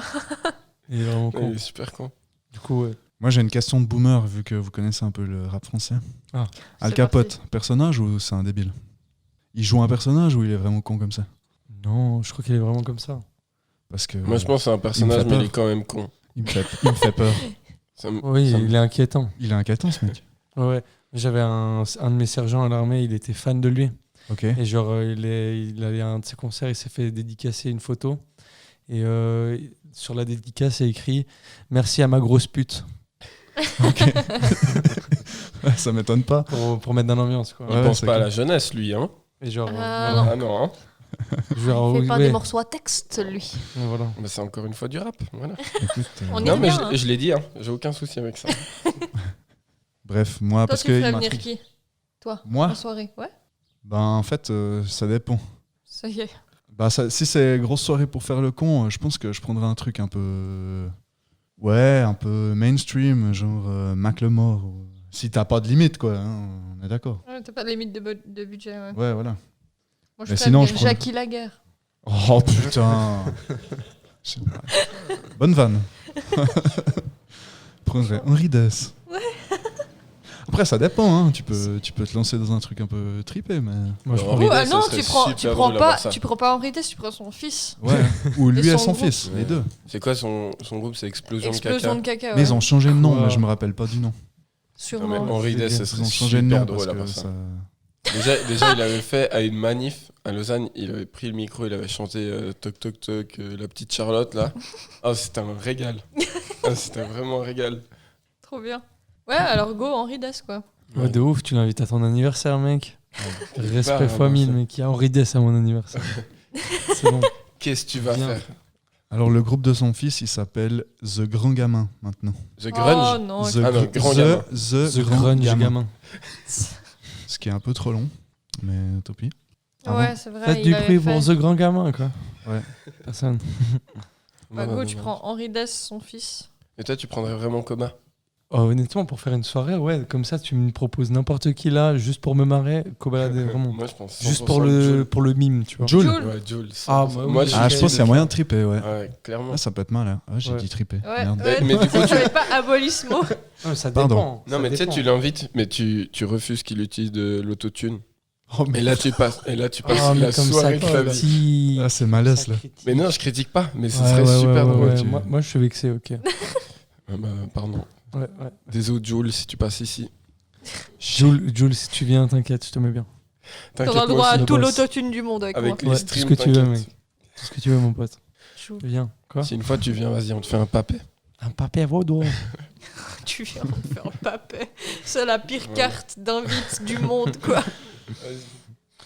Il est vraiment Ouais, con. Il est super con. Du coup, ouais. Moi, j'ai une question de boomer, vu que vous connaissez un peu le rap français. Ah. Al C'est Capote, parti. personnage ou c'est un débile? Il joue un personnage ou il est vraiment con comme ça? Non, je crois qu'il est vraiment comme ça. Parce que Moi, je pense que c'est un personnage, fait mais il peur. est quand même con. il me fait peur. Oui, ça me- il est inquiétant. Il est inquiétant, ce mec. Ouais. J'avais un de mes sergents à l'armée, il était fan de lui. Ok. Et genre, il allait à un de ses concerts, il s'est fait dédicacer une photo. Et sur la dédicace, il y a écrit « Merci à ma grosse pute Ok. Ouais, ça m'étonne pas. » pour mettre dans l'ambiance. Quoi. Il Ouais, pense c'est pas à clair. la jeunesse, lui. Hein. Et genre, Ah. voilà. Ah non. Hein. Genre, Il fait pas ouais. des morceaux à texte, lui. Ouais, voilà. Bah, c'est encore une fois du rap. Voilà. Écoute, On y Non, mais revient, hein. je l'ai dit, hein. J'ai aucun souci avec ça. bref, moi, Toi, parce tu que ferais il venir m'intrigue. qui Toi, Moi en soirée. Ouais, Ben, en fait, ça dépend. ça y est. Bah, si c'est grosse soirée pour faire le con, je pense que je prendrais un truc un peu. Ouais, un peu mainstream, genre Macklemore. Si t'as pas de limite, quoi, hein, on est d'accord. Ouais, t'as pas de limite de budget. Ouais. Ouais, voilà. Moi, je Mais ferais sinon, venir je prends- Jackie Laguerre. Oh putain Je sais pas. Bonne vanne. Prendrais Henri Dess. Après, ça dépend, hein. Tu peux te lancer dans un truc un peu tripé, mais. Moi, je Oh, prends Henri Oh, ah Dess, non, ça tu serait prends super drôle à voir ça. Henri Dess, tu prends son fils. Ouais. Ou lui Et et son son fils, groupe. les deux. C'est quoi son groupe? C'est Explosion, Explosion de de caca. caca. Mais ils ouais. ont changé de nom, Quoi mais je me rappelle pas du nom. Non, mais Sûrement. Henri Dess, ça Ils serait ont changé de super nom drôle parce à que voir ça. ça. Déjà, il avait fait à une manif à Lausanne, il avait pris le micro, il avait chanté Toc Toc Toc, la petite Charlotte là. Ah, c'était un régal. Ah, c'était vraiment un régal. Trop bien. Ouais, alors go Henri Dess, quoi. Ouais, de ouf, tu l'invites à ton anniversaire, mec. Respect Pas fois avant 1000, ça. mec. Il y a Henri Dess à mon anniversaire. C'est bon. Qu'est-ce que tu vas Bien. faire? Alors, le groupe de son fils, il s'appelle The Grand Gamin maintenant. The Oh Grunge? non. The, Ah non, Gr- Grand Gamin. The The Grand Grunge Gamin. gamin. Ce qui est un peu trop long, mais tant pis. Ouais, c'est vrai. Faites il du avait bruit fait. pour The Grand Gamin, quoi. Ouais. Personne. Bah, Non, go, non, tu non. prends Henri Dess, son fils. Et toi, tu prendrais vraiment Coma? Oh, honnêtement, pour faire une soirée, ouais, comme ça, tu me proposes n'importe qui là, juste pour me marrer, Kobalade, vraiment. Moi, je pense. Juste 100% pour le mime, tu vois. Jules. Jules. Ouais, Jules. Ah, 100%. bah oui. Moi, Ah, je pense qu'il y a moyen de triper, ouais. Ouais, clairement. Ah, ça peut être mal, hein. Ah, j'ai Ouais. dit triper. Ouais, Merde. ouais, Mais du coup, je savais pas abolir ce mot. Non, ça Pardon. dépend. Non, mais tu sais, tu l'invites, mais tu refuses qu'il utilise de l'autotune. Oh, Et là, tu passes Ah, la mais comme ça, soirée de ta vie. critique. Ah, c'est malaise, là. Mais non, je critique pas, mais ce Ouais, serait ouais, super ouais, drôle. ouais. tu- Moi, je suis vexé, ok. Ah bah, pardon. Ouais, ouais. Désolé, Jules, si tu passes ici. Jules, si tu viens, t'inquiète, je te mets bien. T'inquiète, T'auras le moi droit à aussi, tout boss. l'autotune du monde avec moi. avec les Ouais, tout streams, ce que tu veux, t'inquiète. mec. Tout ce que tu veux, mon pote. Chou. Viens. Quoi? Si une fois tu viens, vas-y, on te fait un papé. Un papier à vos doigts. Tu viens me faire papet. C'est la pire Ouais. carte d'invite du monde, quoi.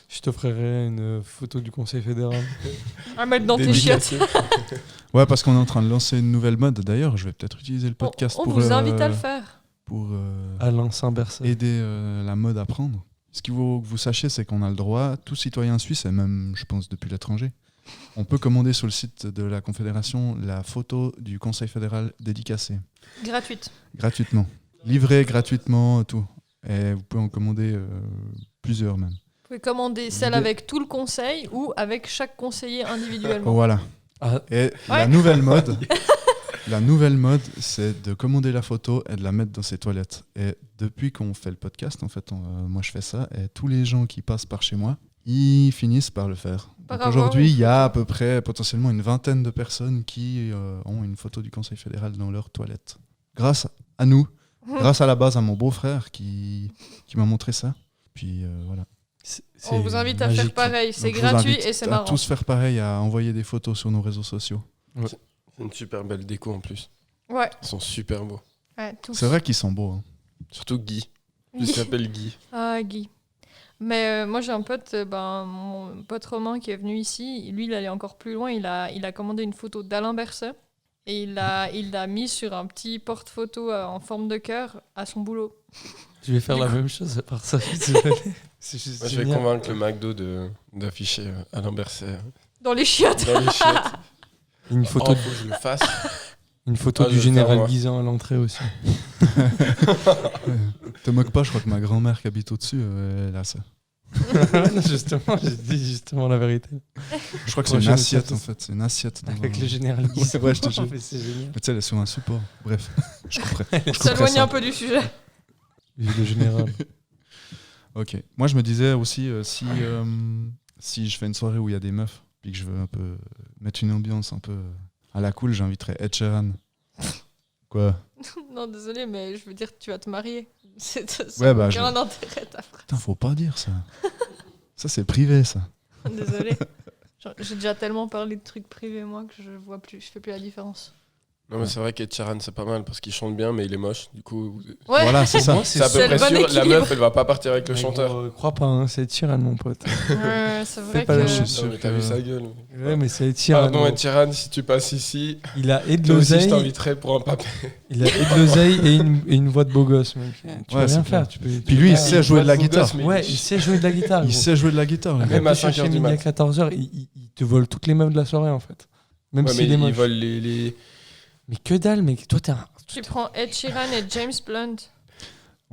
Je t'offrirai une photo du Conseil fédéral. À mettre dans tes chiottes. Dédicacé. Ouais, parce qu'on est en train de lancer une nouvelle mode. D'ailleurs, je vais peut-être utiliser le podcast On pour, vous invite à le faire. pour Alain Saint-Berset. aider la mode à prendre. Ce qu'il faut que vous sachiez, c'est qu'on a le droit, tout citoyen suisse, et même, je pense, depuis l'étranger, on peut commander sur le site de la Confédération la photo du Conseil fédéral dédicacée, Gratuite. gratuitement. Livrée gratuitement, tout. Et vous pouvez en commander plusieurs même. Vous pouvez commander celle L'idée- avec tout le conseil ou avec chaque conseiller individuellement. Voilà. Ah, Et la Ouais. nouvelle mode, la nouvelle mode, c'est de commander la photo et de la mettre dans ses toilettes. Et depuis qu'on fait le podcast, en fait, moi je fais ça, et tous les gens qui passent par chez moi, ils finissent par le faire. Par Donc avoir aujourd'hui, une il y a à photo. peu près potentiellement une vingtaine de personnes qui ont une photo du Conseil fédéral dans leurs toilettes. Grâce à nous, grâce à la base à mon beau-frère qui m'a montré ça. Puis voilà. On vous invite à magique. faire pareil. C'est Donc, je vous gratuit invite et c'est à marrant. tous faire pareil, à envoyer des photos sur nos réseaux sociaux. C'est une super belle déco en plus. Ouais. Ils sont super beaux. Ouais, tous. C'est vrai qu'ils sont beaux. Hein. Surtout Guy. Il Guy. s'appelle Guy. Ah, Guy. Mais moi, j'ai un pote, mon pote Romain qui est venu ici. Lui, il allait encore plus loin. Il a commandé une photo d'Alain Berset et il l'a mis sur un petit porte-photo en forme de cœur à son boulot. Je vais faire la même chose à part ça. Je suis désolé. C'est juste Moi, je vais génial. convaincre le McDo d'afficher Alain Berset Dans les chiottes. dans les chiottes. Une photo, Oh, faut que je le fasse. une photo Ah, je du vais le faire, général moi. Guisan à l'entrée aussi. Te moque pas, je crois que ma grand-mère qui habite au-dessus, elle a ça. Non, justement, j'ai dit justement la vérité. Je crois que c'est une Prochaine assiette étape. en fait. C'est une assiette. Dans Avec un- le général Guisan. Ouais, je te jure. Mais c'est génial. Mais tu sais, elle est sur un support. Bref, je couperai. Je couperai S'éloigne ça. un peu du sujet. Le général. Ok. Moi, je me disais aussi, si je fais une soirée où il y a des meufs, puis que je veux un peu mettre une ambiance un peu à la cool, j'inviterais Ed Sheeran. Quoi? Non, désolé, mais je veux dire, tu vas te marier. Ça Ouais, n'a bah, aucun intérêt, ta phrase. Putain, faut pas dire ça. Ça, c'est privé, ça. Désolé. J'ai déjà tellement parlé de trucs privés, moi, que je fais plus la différence. Non, mais c'est vrai qu'Ed Sheeran, c'est pas mal parce qu'il chante bien, mais il est moche. Du coup, Ouais. Voilà, c'est ça. Moi, c'est à peu c'est près le bon sûr. La équilibre. meuf, elle va pas partir avec le chanteur. Crois pas, hein, c'est Ed Sheeran, mon pote. C'est vrai pas que. le- Je suis Non, mais sûr t'as que- vu sa gueule. Ouais, mais c'est Ed Sheeran. Pardon, Ed Sheeran, si tu passes ici, Il a et de toi aussi, je l'oseille, t'inviterai pour un papier. il a et de l'oseille et une voix de beau gosse, mec. Tu Ouais, peux rien c'est faire. clair. Puis lui, il sait jouer de la guitare. Ouais, il sait jouer de la guitare. Il gros. sait jouer de la guitare. le Même gars. à Tu 5 cherches heures du midi à mat. 14h, il te vole toutes les meufs de la soirée, en fait. Même Ouais, mais s'il est moche. ils volent les. Mais que dalle, mec. Toi, t'es un. Tu prends Ed Sheeran et James Blunt.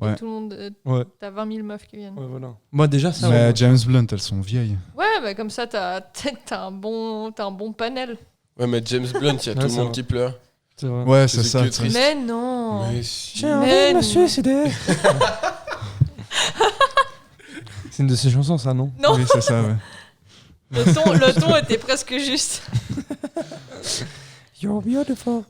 Et Ouais. tout le monde. Ouais. T'as 20 000 meufs qui viennent. Ouais, voilà. Moi, déjà, ça. Mais ouais. James Blunt, elles sont vieilles. Ouais, bah comme ça, t'as un bon panel. Ouais, mais James Blunt, il y a Ouais, tout le c'est monde vrai. qui pleure. C'est vrai. Ouais, C'est c'est ça. que tu sais. triste. Mais non. Mais si. J'ai envie Mais de me non. suicider. C'est une de ses chansons, ça, non? Non, Oui, c'est ça, ouais. le ton était presque juste. You're beautiful.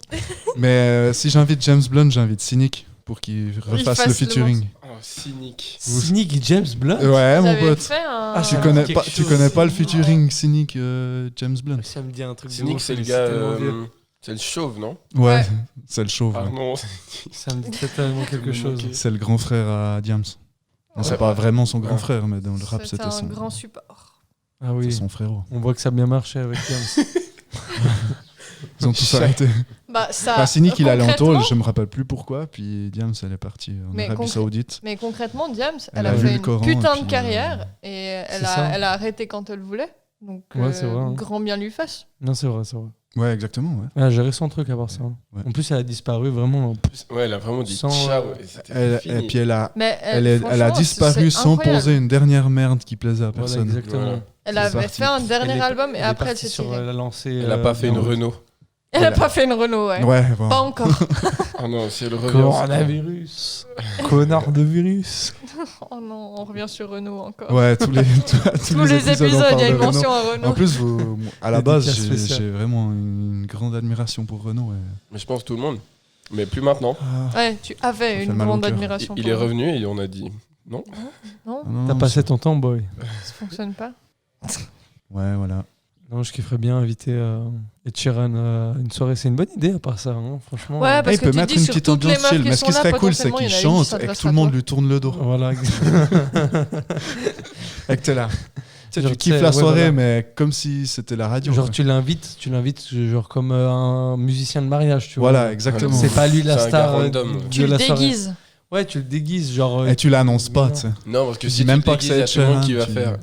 Mais si j'invite James Blunt, j'invite Cynic pour qu'il refasse fasse le le featuring. Oh, cynique. Cynic James Blunt. Ouais, mon J'avais pote. fait un. Ah, Tu ça me connais dit pas, quelque tu chose. connais pas le featuring Cynic James Blunt? Ça me dit un truc de Cynique, ouf, c'est le mais gars. tellement vieux. C'est le chauve, non Ouais, Ouais. c'est le chauve. Ah ouais. non. Ça me dit totalement quelque chose. C'est le grand frère à Diams. Non, c'est Ouais. pas vraiment son grand Ouais. frère, mais dans le rap, C'était c'était un son, grand support. Ah c'est oui. son frérot. On voit que ça a bien marché avec James. Ils ont tous arrêté. Bah, ça. Enfin, Cynic, il allait en tôle, concrètement- je me rappelle plus pourquoi. Puis Diams, elle est partie en Mais Arabie Saoudite. Mais concrètement, Diams, Elle elle a a lu fait le une Coran, putain et puis, de carrière et C'est ça. elle a arrêté quand elle voulait. Donc, Ouais, c'est vrai, hein. grand bien lui fasse. Non, c'est vrai, c'est vrai. Ouais, exactement. Ouais. Elle a géré son truc à part ça. Ouais. En plus, elle a disparu vraiment. Ouais, elle a vraiment dit Sans, ciao. Et c'était Et fini. puis elle a Mais Elle a franchement, disparu c'est sans incroyable. poser une dernière merde qui plaisait à Voilà, personne. exactement. Voilà. Elle C'est avait parti. fait un dernier album et Elle est après elle partie s'est sur tirée. la lancée. Elle a pas fait une Renault. Elle a Elle a- pas fait une Renault, ouais. Ouais, bon. Pas encore. Ah non, si elle revient. Coronavirus. Connard de virus. Oh non, on revient sur Renault encore. Ouais, tous Tous les épisodes, on il y a parle une de Renault. mention à En Renault. plus, à la base, Dédicace spéciale. j'ai vraiment une grande admiration pour Renault. Mais je pense tout le monde. Mais plus maintenant. Ouais, tu avais fait une mal au grande cœur. admiration. Il pour est Renault. revenu et on a dit non. Non, T'as passé ton temps, boy. ça fonctionne pas. Ouais, voilà. Non, je kifferais bien inviter Ed Sheeran à une soirée. C'est une bonne idée à part ça, hein, franchement. Ouais, parce il que peut tu mettre dis une sur petite toutes les ambiance meufs chill. qui Mais ce sont qui là, serait cool, c'est potentiellement, il qu'il y en a une qui chante et que s'adresse tout le à monde toi. lui tourne le dos. Voilà. Et que t'es là. Tu sais, Genre, tu tu sais, kiffes la ouais, soirée, voilà. mais comme si c'était la radio. Genre quoi. tu l'invites genre comme un musicien de mariage, tu vois. Voilà, exactement. C'est pas lui la C'est un star gars random. de Tu la le soirée. déguises. Ouais, tu le déguises genre. Et tu l'annonces pas, tu sais. Non, parce que Tu si dis même tu pas te que déguises, c'est il y a tout le monde Ed qui va Sheeran, faire.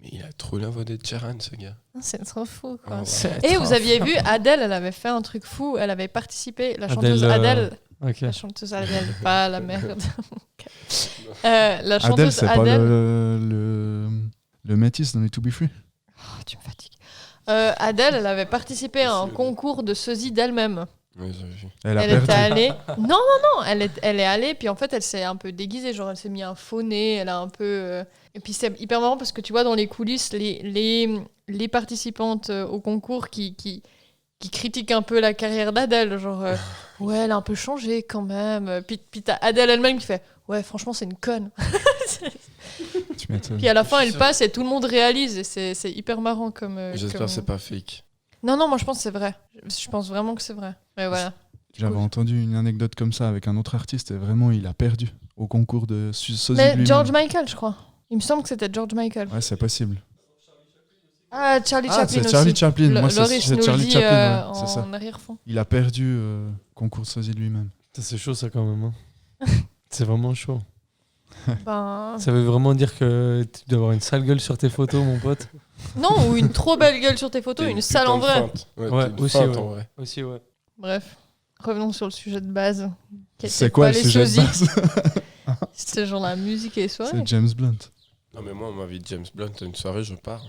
Mais il a trop la voix d'Ed Sheeran, ce gars. C'est trop fou, quoi. Ah ouais. C'est Et trop vous aviez fort. vu, Adèle, elle avait fait un truc fou. Elle avait participé, la Adèle, chanteuse Adèle. Ok. La chanteuse Adèle, pas la merde. La Adèle, chanteuse c'est pas Adèle. le métis dans les To Be Free. Oh, tu me fatigues. Adèle, elle avait participé à un concours de sosie d'elle-même. Ouais, j'ai vu. Elle a Elle perdu. était allée. Non, elle est allée, puis en fait, elle s'est un peu déguisée. Genre, elle s'est mis un faux nez, elle a un peu. Et puis, c'est hyper marrant parce que tu vois, dans les coulisses, les participantes au concours qui critiquent un peu la carrière d'Adèle. Genre, ouais, elle a un peu changé quand même. Puis t'as Adèle elle-même qui fait, ouais, franchement, c'est une conne. Tu m'étonnes. Puis à la fin, elle sûr. passe et tout le monde réalise. Et c'est hyper marrant comme. J'espère comme- que c'est pas fake. Non, moi, je pense que c'est vrai. Je pense vraiment que c'est vrai. Mais voilà. J'avais entendu une anecdote comme ça avec un autre artiste et vraiment il a perdu au concours de sosie de Mais lui-même. George Michael, je crois. Il me semble que c'était George Michael. Ouais, c'est possible. Ah, Charlie Ah, Chaplin c'est aussi. Charlie Chaplin. Moi, Loris c'est nous Charlie le dit Chaplin. Ouais, c'est ça. en arrière-fond. Il a perdu concours de sosie de lui-même. Putain, c'est chaud ça quand même. Hein. C'est vraiment chaud. Ben, Ça veut vraiment dire que tu dois avoir une sale gueule sur tes photos, mon pote. non, ou une trop belle gueule sur tes photos, T'es une salle en putain de vrai. feinte. Ouais, Ouais, t'es une aussi, feinte, ouais. en vrai. Aussi, ouais. Bref, revenons sur le sujet de base. qui C'est était quoi pas le les sujet de sosies. base? C'était genre la musique et les soirées. C'est James Blunt. Non, mais moi, on m'invite James Blunt à une soirée, je pars.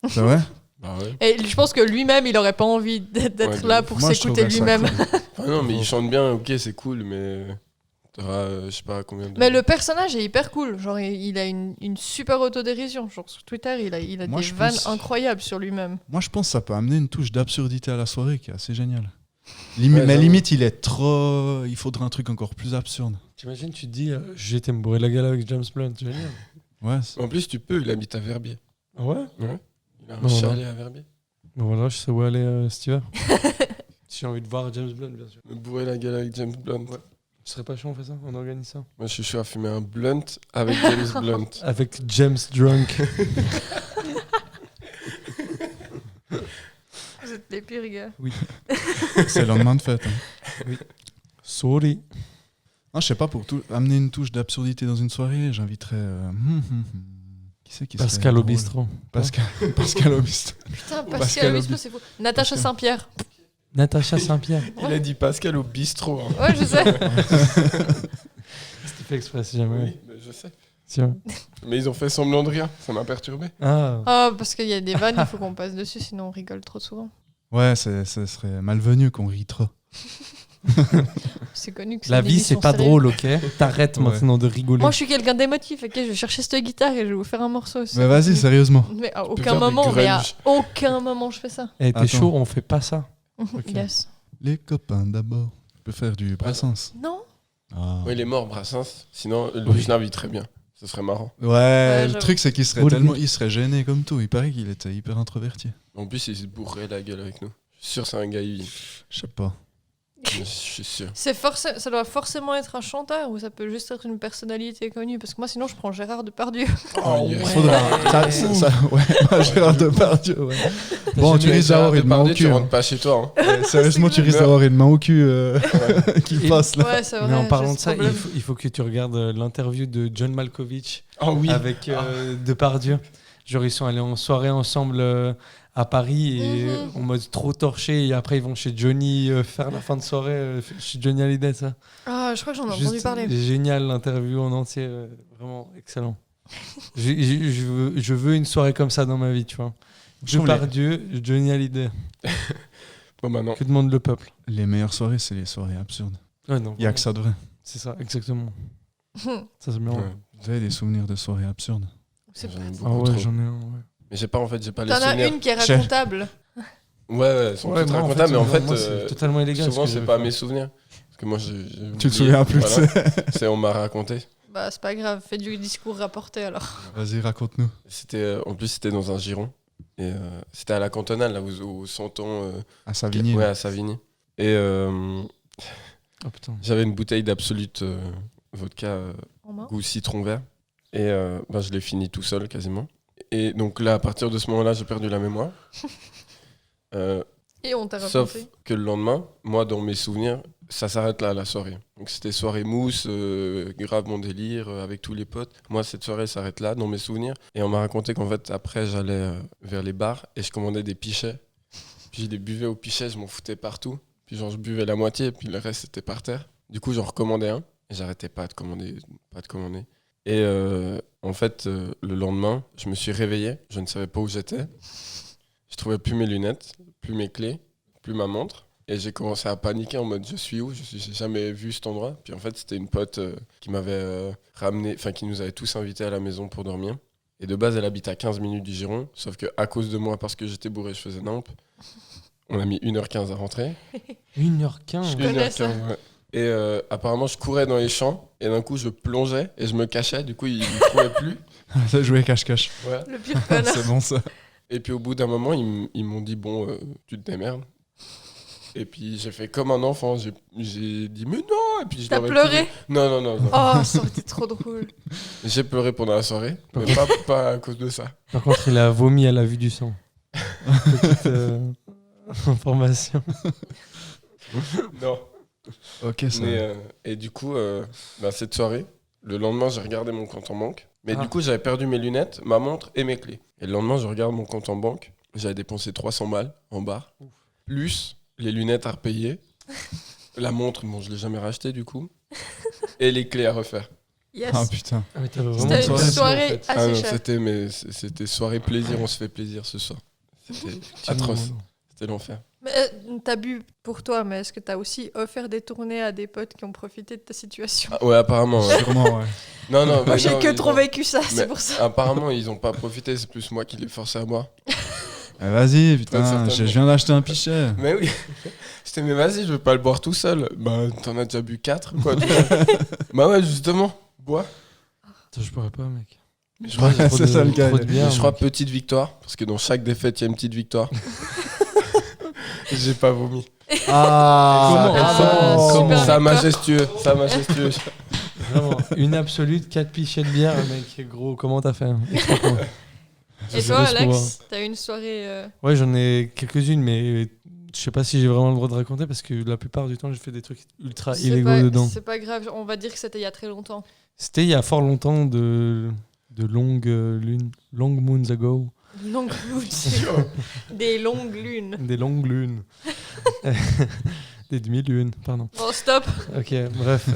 C'est vrai? Bah ouais. Et je pense que lui-même, il aurait pas envie d'être Ouais, de là ouf. pour Moi, je s'écouter trouverais ça lui-même. cool. Ah non, mais il chante bien, ok, c'est cool, mais t'auras, je sais pas combien de. Mais le personnage est hyper cool. Genre, il a une super autodérision. Genre, sur Twitter, il a Moi, des je vannes pense- incroyables sur lui-même. Moi, je pense que ça peut amener une touche d'absurdité à la soirée qui est assez géniale. Ouais, Mais j'avoue. limite, il est trop. Il faudrait un truc encore plus absurde. T'imagines, tu te dis, j'étais me bourrer la gueule avec James Blunt, génial. Ouais. En plus, tu peux, il habite à Verbier. Ah ouais? Il a un Non, chalet à Verbier. Bon voilà, je sais où aller cet hiver. Si j'ai envie de voir James Blunt, bien sûr. Me bourrer la gueule avec James Blunt. Ce serait pas chiant, on fait ça? On organise ça? Moi, je suis chaud à fumer un blunt avec James Blunt. Avec James Drunk. Vous êtes les pires gars. C'est le lendemain de fête. Hein. Sorry. Non, je sais pas, pour amener une touche d'absurdité dans une soirée, j'inviterais. Qui c'est qui serait Pascal au drôle bistrot. Pascal au bistrot. Putain, Pascal Pascal Obispo, Obispo. c'est fou. Natacha Saint-Pierre. Natacha Saint-Pierre. Il a dit Pascal au bistrot. Hein. Ouais, je sais. C'était fait exprès, si jamais. Oui, mais je sais. Tiens. Mais ils ont fait semblant de rien. Ça m'a perturbé. Ah. Ah, parce qu'il y a des vannes, il faut qu'on passe dessus, sinon on rigole trop souvent. Ouais, ce serait malvenu qu'on rit trop. C'est connu que La une vie, c'est émission pas sérieuse. drôle, ok? T'arrêtes Ouais. maintenant de rigoler. Moi, je suis quelqu'un d'émotif, ok? Je vais chercher cette guitare et je vais vous faire un morceau aussi. Mais vas-y, sérieusement. Mais à peux aucun faire du moment, mais à grunge. aucun moment je fais ça. Eh, t'es Attends. chaud, on fait pas ça. Yes. Les copains d'abord. Tu peux faire du Brassens. Non? Ah. Oui, il est mort, Brassens. Sinon, lui, je l'inviterais bien. Ce serait marrant. Ouais, le j'avoue. truc c'est qu'il serait Oui. il serait gêné comme tout. Il paraît qu'il était hyper introverti. En plus, il se bourrait la gueule avec nous. Je suis sûr, c'est un gars, Je sais pas. je suis sûr. Ça doit forcément être un chanteur ou ça peut juste être une personnalité connue? Parce que moi, sinon, je prends Gérard Depardieu. Oh, yes. Faudra. Ouais, Gérard Depardieu. Ouais. Bon, tu risques d'avoir une main au Depardieu, tu cul. rentres pas chez toi. Hein. Ouais, sérieusement, tu risques d'avoir une main au cul qui Et- passe là. Ouais, c'est vrai. Mais en j'ai parlant ce de ça, problème. il faut que tu regardes l'interview de John Malkovich Oh oui. avec Depardieu. Genre, ils sont allés en soirée ensemble à Paris et en mode trop torché. Et après, ils vont chez Johnny faire la fin de soirée chez Johnny Hallyday, ça. Ah, je crois que j'en ai entendu Juste parler. génial, l'interview en entier. Vraiment excellent. Je veux une soirée comme ça dans ma vie, tu vois. Je trouve les- Depardieu, Johnny Hallyday. Bon, maintenant. Que demande le peuple? Les meilleures soirées, c'est les soirées absurdes. Ouais, non, Il y a que ça de vrai. c'est ça, exactement. Ça, c'est bien. Ouais. Vous avez des souvenirs de soirées absurdes? C'est J'en ai pas- Ah beaucoup ouais, trop. j'en ai un. Ouais. Mais j'ai pas, en fait, j'ai pas les T'en as souvenirs. une qui est Chef. racontable. Ouais, elles sont toutes moi, racontables, mais en fait, moi, c'est totalement illégal. souvent, ce que c'est j'ai pas fait. mes souvenirs. Parce que moi, Tu te souviens plus. Voilà. C'est on m'a raconté. Bah, c'est pas grave, fais du discours rapporté alors. Vas-y, raconte-nous. C'était, en plus, c'était dans un giron. Et c'était à la cantonale, là, où s'entend. À Savigny. Ouais, à Savigny. Et Oh putain. j'avais une bouteille d'Absolute vodka En main. goût citron vert. Et ben, je l'ai fini tout seul, quasiment. Et donc là, à partir de ce moment-là, j'ai perdu la mémoire. Et on t'a Sauf raconté. que le lendemain, moi, dans mes souvenirs, ça s'arrête là, la soirée. Donc c'était soirée mousse, grave mon délire, avec tous les potes. Moi, cette soirée s'arrête là, dans mes souvenirs. Et on m'a raconté qu'en fait, après, j'allais vers les bars et je commandais des pichets. Puis je les buvais au pichet, je m'en foutais partout. Puis genre, je buvais la moitié, puis le reste, c'était par terre. Du coup, j'en recommandais un. Et j'arrêtais pas de commander, pas de commander. Et en fait, le lendemain, je me suis réveillé. Je ne savais pas où j'étais. Je trouvais plus mes lunettes, plus mes clés, plus ma montre. Et j'ai commencé à paniquer en mode je suis où? J'ai jamais vu cet endroit. Puis en fait, c'était une pote qui m'avait ramené, enfin qui nous avait tous invités à la maison pour dormir. Et de base, elle habite à 15 minutes du Giron. Sauf que à cause de moi, parce que j'étais bourré, je faisais nimp. On a mis 1h15 à rentrer. 1h15. connais ça. Ouais. Et apparemment, je courais dans les champs. Et d'un coup, je plongeais et je me cachais. Du coup, il ne me trouvait plus. Ça jouait cache-cache. Ouais. Le pire connard. C'est bon ça. Et puis au bout d'un moment, ils m'ont dit bon, tu te démerdes. Et puis j'ai fait comme un enfant, j'ai dit mais non. Et puis je T'as leur ai pleuré? pleuré. Non. Oh, ça aurait été trop drôle. J'ai pleuré pendant la soirée, mais pas à cause de ça. Par contre, il a vomi à la vue du sang. Petite information. Non. Ok, ça. Mais, et du coup, bah, cette soirée, le lendemain, j'ai regardé mon compte en banque. Mais Ah. du coup, j'avais perdu mes lunettes, ma montre et mes clés. Et le lendemain, je regarde mon compte en banque. J'avais dépensé 300 balles en bar, plus les lunettes à repayer, la montre, bon, je l'ai jamais rachetée du coup, et les clés à refaire. Yes. Ah putain. Ah, mais t'avais vraiment C'était une soirée, soirée en fait. Ah assez non, chère. c'était soirée plaisir, on se fait plaisir ce soir. C'était atroce, c'était l'enfer. Mais t'as bu pour toi, mais est-ce que t'as aussi offert des tournées à des potes qui ont profité de ta situation? Ah, ouais, apparemment. Ouais. Sûrement, ouais. Non, non, Moi, mais j'ai non, que ils trop ont- vécu ça, c'est mais pour ça. Apparemment, ils ont pas profité, c'est plus moi qui les forçais à boire. Vas-y, putain, certainement. je viens d'acheter un pichet. Mais oui. J'étais, mais vas-y, je veux pas le boire tout seul. Bah, t'en as déjà bu 4, quoi. Bah ouais, justement, bois. Attends, je pourrais pas, mec. Mais je Ouais, crois, c'est ça le gars. Trop de bière, je crois mec. petite victoire, parce que dans chaque défaite, il y a une petite victoire. J'ai pas vomi. Comment Ça majestueux, ça majestueux. Vraiment, une absolute, 4 pichets de bière, mec, gros, comment t'as fait explique-moi. Et Je toi, reste pour Alex, t'as eu une soirée. Ouais, j'en ai quelques-unes, mais je sais pas si j'ai vraiment le droit de raconter parce que la plupart du temps, j'ai fait des trucs ultra illégaux dedans. C'est pas grave, on va dire que c'était il y a très longtemps. C'était il y a fort longtemps de longues lunes, long moons ago. Longue Des longues lunes. Des longues lunes. Des demi-lunes, pardon. Bon, stop. Ok, bref,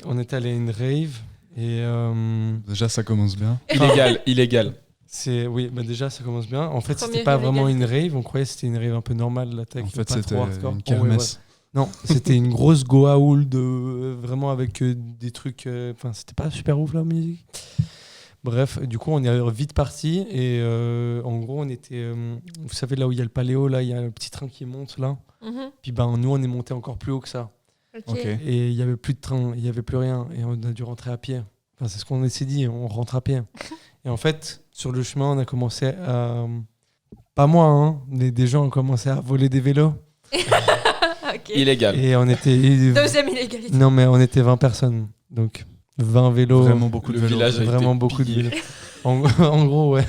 on était allé à une rave et Déjà, ça commence bien. Illégal. oui, bah déjà ça commence bien. En fait, Première c'était pas vraiment une illégalité. rave, on croyait que c'était une rave un peu normale, la tech. En fait, pas c'était trop hardcore. une Oh, ouais, kermesse. non, c'était une grosse goa'uld vraiment avec des trucs. Enfin, c'était pas super ouf la musique. Bref, du coup, on est vite parti et en gros, on était. Vous savez, là où il y a le paléo, là, il y a le petit train qui monte là. Mhm. Puis ben, nous, on est monté encore plus haut que ça. Ok. Et il y avait plus de train, il y avait plus rien. Et on a dû rentrer à pied. Enfin, c'est ce qu'on s'est dit, on rentre à pied. Et en fait, sur le chemin, on a commencé à. Pas moi, hein, mais des gens ont commencé à voler des vélos. Ok. Illégal. Et on était. Deuxième illégalité. Non, mais on était 20 personnes. Donc, 20 vélos. Vraiment beaucoup de Le vélos. village a été Vraiment beaucoup de pillé. vélos. En gros, ouais.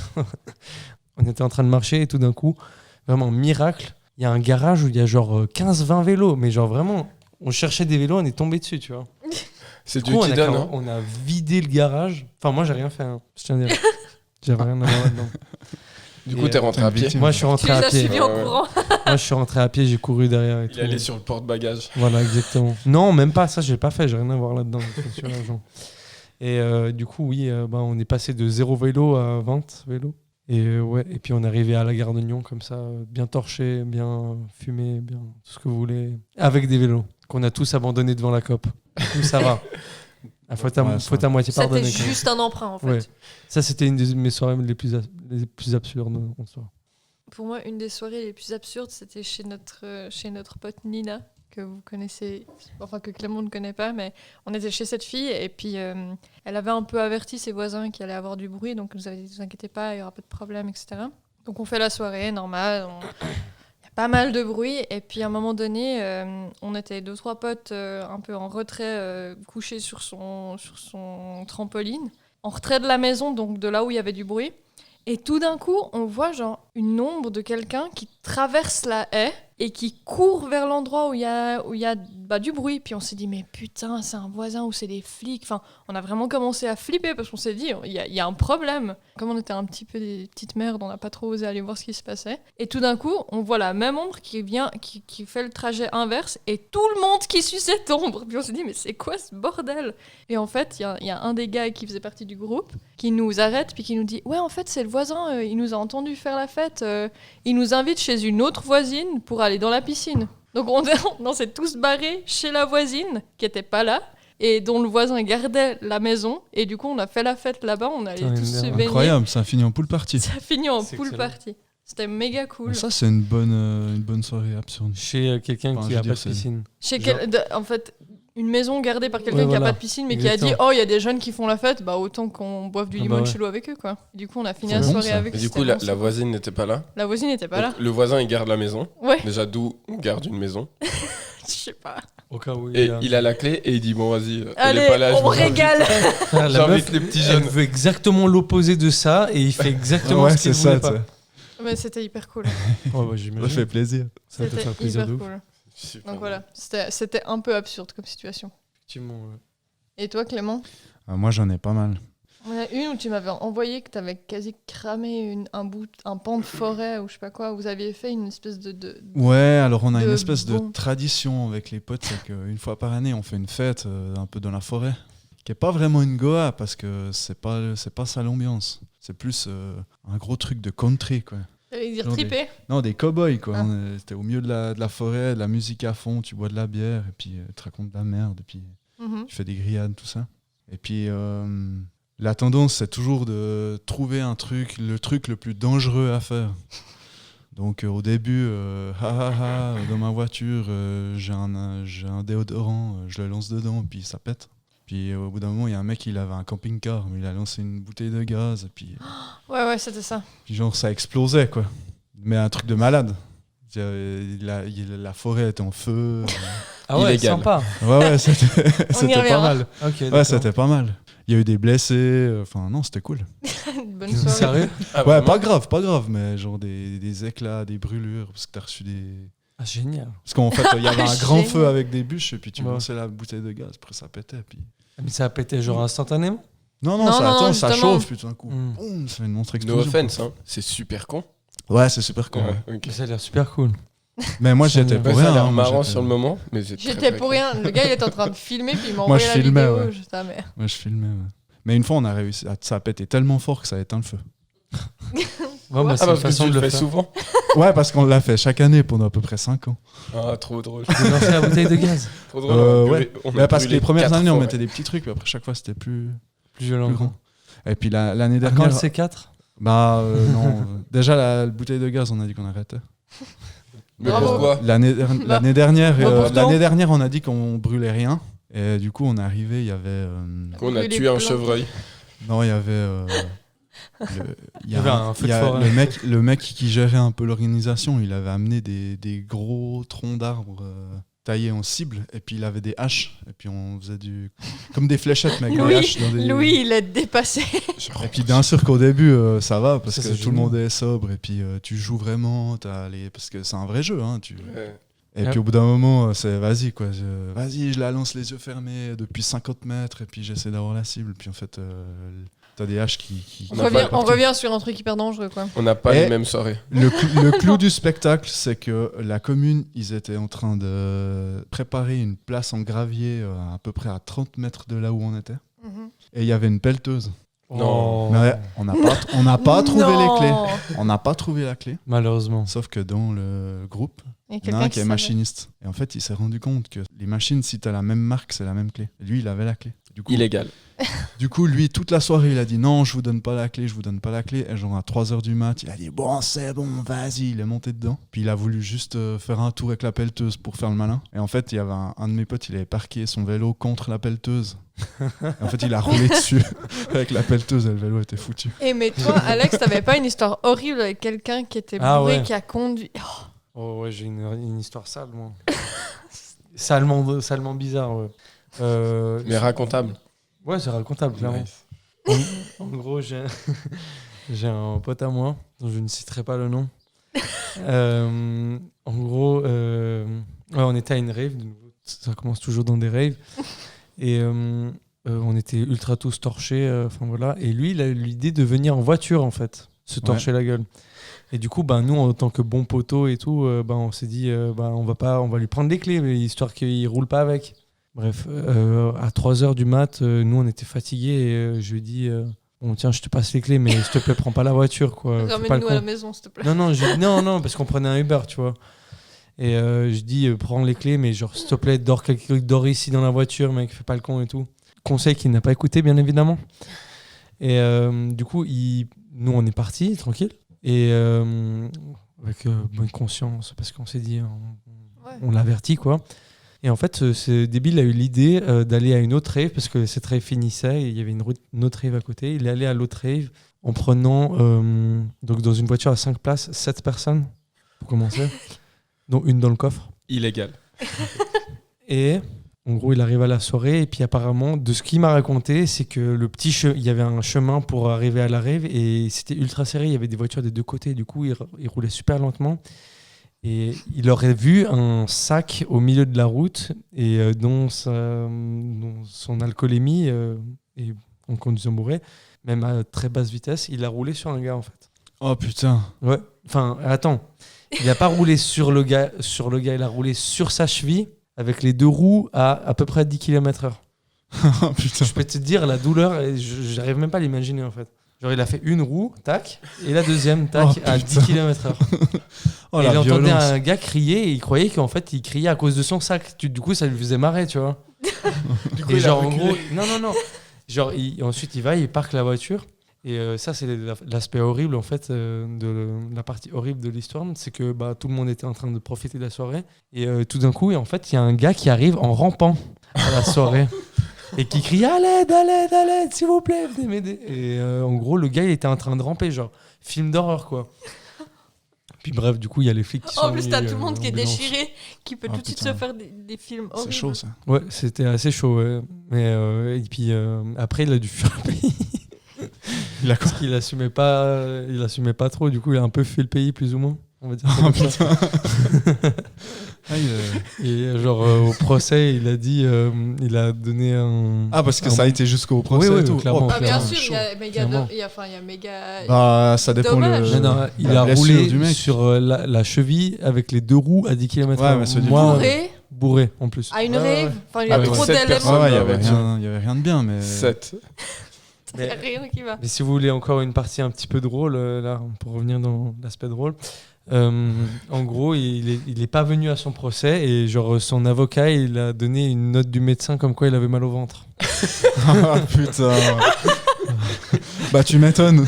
On était en train de marcher et tout d'un coup, vraiment miracle, il y a un garage où il y a genre 15-20 vélos. Mais genre vraiment, on cherchait des vélos, on est tombé dessus, tu vois. C'est Du Dieu coup, qui donne. Hein. on a vidé le garage. Enfin, moi, j'ai rien fait. Hein. Je tiens à dire. J'avais rien à voir là-dedans. Du Et, coup, t'es rentré à pied. victime. Moi, je suis Tu rentré les à as pied. suivis en Ouais. courant. Moi, je suis rentré à pied, j'ai couru derrière et Il tout. est allé sur le porte-bagages. Voilà, exactement. Non, même pas ça, j'ai pas fait, j'ai rien à voir là-dedans. Sur l'argent. Et du coup, oui, on est passé de 0 vélo à 20 vélos. Et ouais, et puis on est arrivé à la gare de Lyon comme ça, bien torché, bien fumé, bien tout ce que vous voulez, avec des vélos qu'on a tous abandonnés devant la COP. Du coup, ça va. Ah, faut à moitié C'était pardonner. quand même. juste un emprunt en fait. Ouais. Ça, c'était une de mes soirées les plus absurdes en soi. Pour moi, une des soirées les plus absurdes, c'était chez notre pote Nina, que vous connaissez, enfin que Clément ne connaît pas, mais on était chez cette fille et puis elle avait un peu averti ses voisins qu'il allait avoir du bruit, donc elle nous avait dit, ne vous inquiétez pas, il n'y aura pas de problème, etc. Donc on fait la soirée, normal, il y a pas mal de bruit, et puis à un moment donné, on était 2-3 potes un peu en retrait, couchés sur son trampoline, en retrait de la maison, donc de là où il y avait du bruit. Et tout d'un coup, on voit genre une ombre de quelqu'un qui traverse la haie et qui court vers l'endroit où il y a du bruit. Puis on s'est dit, mais putain, c'est un voisin ou c'est des flics. Enfin, on a vraiment commencé à flipper parce qu'on s'est dit, il y a un problème. Comme on était un petit peu des petites merdes, on n'a pas trop osé aller voir ce qui se passait. Et tout d'un coup, on voit la même ombre qui vient, qui fait le trajet inverse et tout le monde qui suit cette ombre. Puis on s'est dit, mais c'est quoi ce bordel? Et en fait, il y a un des gars qui faisait partie du groupe qui nous arrête puis qui nous dit, ouais, en fait, c'est le voisin, il nous a entendu faire la fête, il nous invite chez une autre voisine pour aller dans la piscine. Donc on s'est tous barrés chez la voisine qui était pas là et dont le voisin gardait la maison, et du coup on a fait la fête là-bas, on allait Putain, tous se merde. baigner. Incroyable, ça a fini en pool party. Ça a fini en C'est pool excellent. party. C'était méga cool. Ça, c'est une bonne soirée absurde. Chez quelqu'un Enfin, qui je a veux pas dire, de c'est- piscine. En fait, une maison gardée par quelqu'un Ouais, qui a voilà. pas de piscine, mais qui a dit Exactement. « Oh, il y a des jeunes qui font la fête, bah autant qu'on boive du Ah bah limon ouais. chelou avec eux, quoi. » Du coup, on a fini C'est la bon, soirée ça. avec Et eux. du coup, C'était bon, la voisine n'était pas là. la voisine n'était pas là. Donc, le voisin, il garde la maison. Ouais, Déjà, d'où on garde une maison. je sais pas. Au cas où Et il a la clé et il dit, bon, vas-y, elle Allez, est pas là. je on vous invite. régale. La J'invite meuf, les petits elle jeunes. veut exactement l'opposé de ça et il fait exactement Ouais, ce qu'il c'est ça, voulait pas. Mais c'était hyper cool. Oh, bah, ça j'imagine. fait plaisir. Ça va te C'était faire plaisir hyper de ouf. cool. Super. Donc voilà, c'était un peu absurde comme situation. Effectivement, ouais. Et toi, Clément? Moi, j'en ai pas mal. On a une où tu m'avais envoyé que tu avais quasi cramé un pan de forêt ou je sais pas quoi. Vous aviez fait une espèce de... Ouais, alors on a une De espèce de bon. tradition avec les potes, c'est qu'une fois par année, on fait une fête un peu dans la forêt, qui est pas vraiment une Goa parce que c'est pas ça l'ambiance. C'est plus un gros truc de country, quoi. J'allais dire Genre triper. Non, des cow-boys, quoi. Ah. T'es au milieu de la forêt, de la musique à fond, tu bois de la bière, et puis tu racontes de la merde, et puis Mhm. tu fais des grillades, tout ça. Et puis, la tendance, c'est toujours de trouver le truc le plus dangereux à faire. Donc, au début, dans ma voiture, j'ai un déodorant, je le lance dedans, puis ça pète. Puis, au bout d'un moment, il y a un mec, il avait un camping-car, mais il a lancé une bouteille de gaz, et puis Ouais, c'était ça. genre, ça explosait, quoi. Mais un truc de malade. La forêt était en feu. Ah ouais, Illégal. sympa. Ouais, c'était On y pas reviendra. mal. Ok, Ouais, d'accord. c'était pas mal. Il y a eu des blessés. Enfin, non, c'était cool. Bonne soirée. Sérieux? Ah, Ouais, vraiment pas grave, mais genre des éclats, des brûlures, parce que t'as reçu des. Ah, génial. Parce qu'en fait, il y avait un grand Génial. feu avec des bûches, et puis tu Ouais. lançais la bouteille de gaz, après ça pétait. Puis... Mais ça a pété genre instantanément? Non, Non, ça non, attend, ça justement. chauffe, puis tout d'un coup, Hmm. boum, ça fait une monstre No explosion. offense, hein. C'est super con. Ouais, c'est super con. ouais. Ouais, ok. Mais ça a l'air super cool. Mais moi, j'étais Ouais, pour Ouais, ça rien. a l'air hein, moi, marrant j'étais- sur le moment, mais c'est très, J'étais très pour con. rien. Le gars, il était en train de filmer, puis il m'a Moi, envoyé je la filmais, vidéo. ouais. J'étais, ah, merde. Ouais, je filmais. Ouais. Mais une fois, on a réussi. Ça a pété tellement fort que ça a éteint le feu. Ouais, bah, Ah, c'est une parce que façon tu de le le fais faire. souvent. Ouais, parce qu'on l'a fait chaque année pendant à peu près 5 ans. Ah, trop drôle. De lancer la bouteille de gaz. Trop drôle. on a Ouais. brûlé- on a Ouais, parce que brûlé les premières 4 années, on fois, mettait des petits trucs, puis après, chaque fois, c'était plus Plus violent. grand. Quoi. Et puis l'année À quand dernière. le C4? Bah, non. Déjà, la bouteille de gaz, on a dit qu'on arrêtait. Mais Bravo. pourquoi L'année dernière, pourtant. l'année dernière, on a dit qu'on brûlait rien. Et du coup, on est arrivé, il y avait. Qu'on a Brûler tué un plein. chevreuil. Non, il y avait. Il y avait un feu de forêt. le mec qui gérait un peu l'organisation, il avait amené des gros troncs d'arbres taillés en cible, et puis il avait des haches, et puis on faisait comme des fléchettes, mais avec des Louis, haches dans des. Louis, il est dépassé. Et puis bien sûr qu'au début, ça va, parce Ça, que c'est tout le génial. monde est sobre, et puis tu joues vraiment, parce que c'est un vrai jeu, hein, Ouais. Et Ouais. puis au bout d'un moment, c'est vas-y quoi. Vas-y, je la lance les yeux fermés depuis 50 mètres et puis j'essaie d'avoir la cible. Puis en fait, t'as des haches qui On n'a revient, pas on revient sur un truc hyper dangereux, quoi. On n'a pas Et- les mêmes soirées. Le clou du spectacle, c'est que la commune, ils étaient en train de préparer une place en gravier à peu près à 30 mètres de là où on était. Mhm. Et il y avait une pelleteuse. Non. Mais on n'a pas trouvé les clés. Non. On n'a pas trouvé la clé. Malheureusement. Sauf que dans le groupe, Il y a il y en a quelqu'un un qui qui est savait. machiniste. Et en fait, il s'est rendu compte que les machines, si t'as la même marque, c'est la même clé. Et lui, il avait la clé. Illégal. Du coup, lui, toute la soirée, il a dit non, je vous donne pas la clé, je vous donne pas la clé. Et genre à 3h du mat, il a dit bon, c'est bon, vas-y, il est monté dedans. Puis il a voulu juste faire un tour avec la pelleteuse pour faire le malin. Et en fait, il y avait un de mes potes, il avait parqué son vélo contre la pelleteuse. Et en fait, il a roulé dessus avec la pelleteuse et le vélo était foutu. Et mais toi, Alex, t'avais pas une histoire horrible avec quelqu'un qui était Ah bourré, ouais. qui a conduit. Oh ouais, j'ai une histoire sale, moi. salement bizarre, ouais. Mais racontable. Ouais, c'est racontable, clairement. Nice. En gros, j'ai un pote à moi, dont je ne citerai pas le nom. En gros, ouais, on était à une rave, de nouveau, ça commence toujours dans des raves. Et on était ultra tous torchés, enfin voilà. Et lui, il a eu l'idée de venir en voiture, en fait, se torcher la gueule. Et du coup, nous, en tant que bons poteaux et tout, on s'est dit, on va lui prendre les clés, mais histoire qu'il roule pas avec. Bref, à 3h du mat, nous, on était fatigués et je lui ai dit, bon, tiens, je te passe les clés, mais s'il te plaît, prends pas la voiture, quoi. Fais pas le Ramène-nous à la con. maison, s'il te plaît. Non, j'ai dit non, parce qu'on prenait un Uber, tu vois. Et je dis, prends les clés, mais genre, s'il te plaît, dors ici dans la voiture, mec, fais pas le con et tout. Conseil qu'il n'a pas écouté, bien évidemment. Et du coup, nous, on est partis, tranquille. Et avec bonne conscience, parce qu'on s'est dit, on l'avertit, quoi. Et en fait, ce débile a eu l'idée d'aller à une autre rave, parce que cette rave finissait, et il y avait une autre rave à côté. Il est allé à l'autre rave en prenant, donc dans une voiture à 5 places, 7 personnes, pour commencer, dont une dans le coffre. Illégal. Et en gros, il arrive à la soirée, et puis apparemment, de ce qu'il m'a raconté, c'est que il y avait un chemin pour arriver à la rave, et c'était ultra serré, il y avait des voitures des deux côtés, du coup, il roulait super lentement. Et il aurait vu un sac au milieu de la route et dont son alcoolémie, et en conduisant bourré, même à très basse vitesse, il a roulé sur un gars en fait. Oh putain. Ouais. Enfin, attends. Il n'a pas roulé sur le gars, il a roulé sur sa cheville avec les deux roues à peu près 10 km/h. Oh putain. Je peux te dire la douleur, et j'arrive même pas à l'imaginer en fait. Genre il a fait une roue, tac, et la deuxième, tac, Oh, à 10 km/h. Oh Et la il entendait violence. un gars crier et il croyait qu'en fait il criait à cause de son sac. Du coup ça lui faisait marrer, tu vois. Du coup, Et il a genre en reculé. gros, non. Genre ensuite il parque la voiture. Et ça c'est l'aspect horrible en fait, la partie horrible de l'histoire, c'est que tout le monde était en train de profiter de la soirée. Et tout d'un coup, en fait, il y a un gars qui arrive en rampant à la soirée. Et qui crie à l'aide, s'il vous plaît, venez m'aider. Et en gros, le gars, il était en train de ramper, genre film d'horreur, quoi. Puis bref, du coup, il y a les flics qui sont En plus, t'as venus, tout le monde qui est ambulance. déchiré, qui peut Ah, tout de suite putain. se faire des films horribles. C'est chaud ça. Ouais, c'était assez chaud. Ouais. Mais et puis après, il a dû fuir le pays. Il a quoi? Parce qu'il assumait pas trop. Du coup, il a un peu fui le pays, plus ou moins. On va dire ça Oh, comme ça. Ah, Et genre au procès, il a dit, il a donné un. Ah, parce que un ça a bon- été jusqu'au procès oui, et tout. clairement. Ah, bien clairement, sûr, il y a méga, Clairement. il y a méga. Bah, ça dépend Dommage. le. Non, il la a blessure roulé du mec. sur la cheville avec les 2 roues à 10 km/h. Ouais, mais c'est du Moi, Bourré bourré en plus. à une Ouais, rave. Enfin, il y a Avec trop 7 Ouais, d'éléments. ouais, personnes. il y avait rien de bien, mais. 7. Il y a rien qui va. Mais si vous voulez encore une partie un petit peu drôle, là, pour revenir dans l'aspect drôle, en gros, il est pas venu à son procès et genre son avocat, il a donné une note du médecin comme quoi il avait mal au ventre. Ah putain. Bah, tu m'étonnes.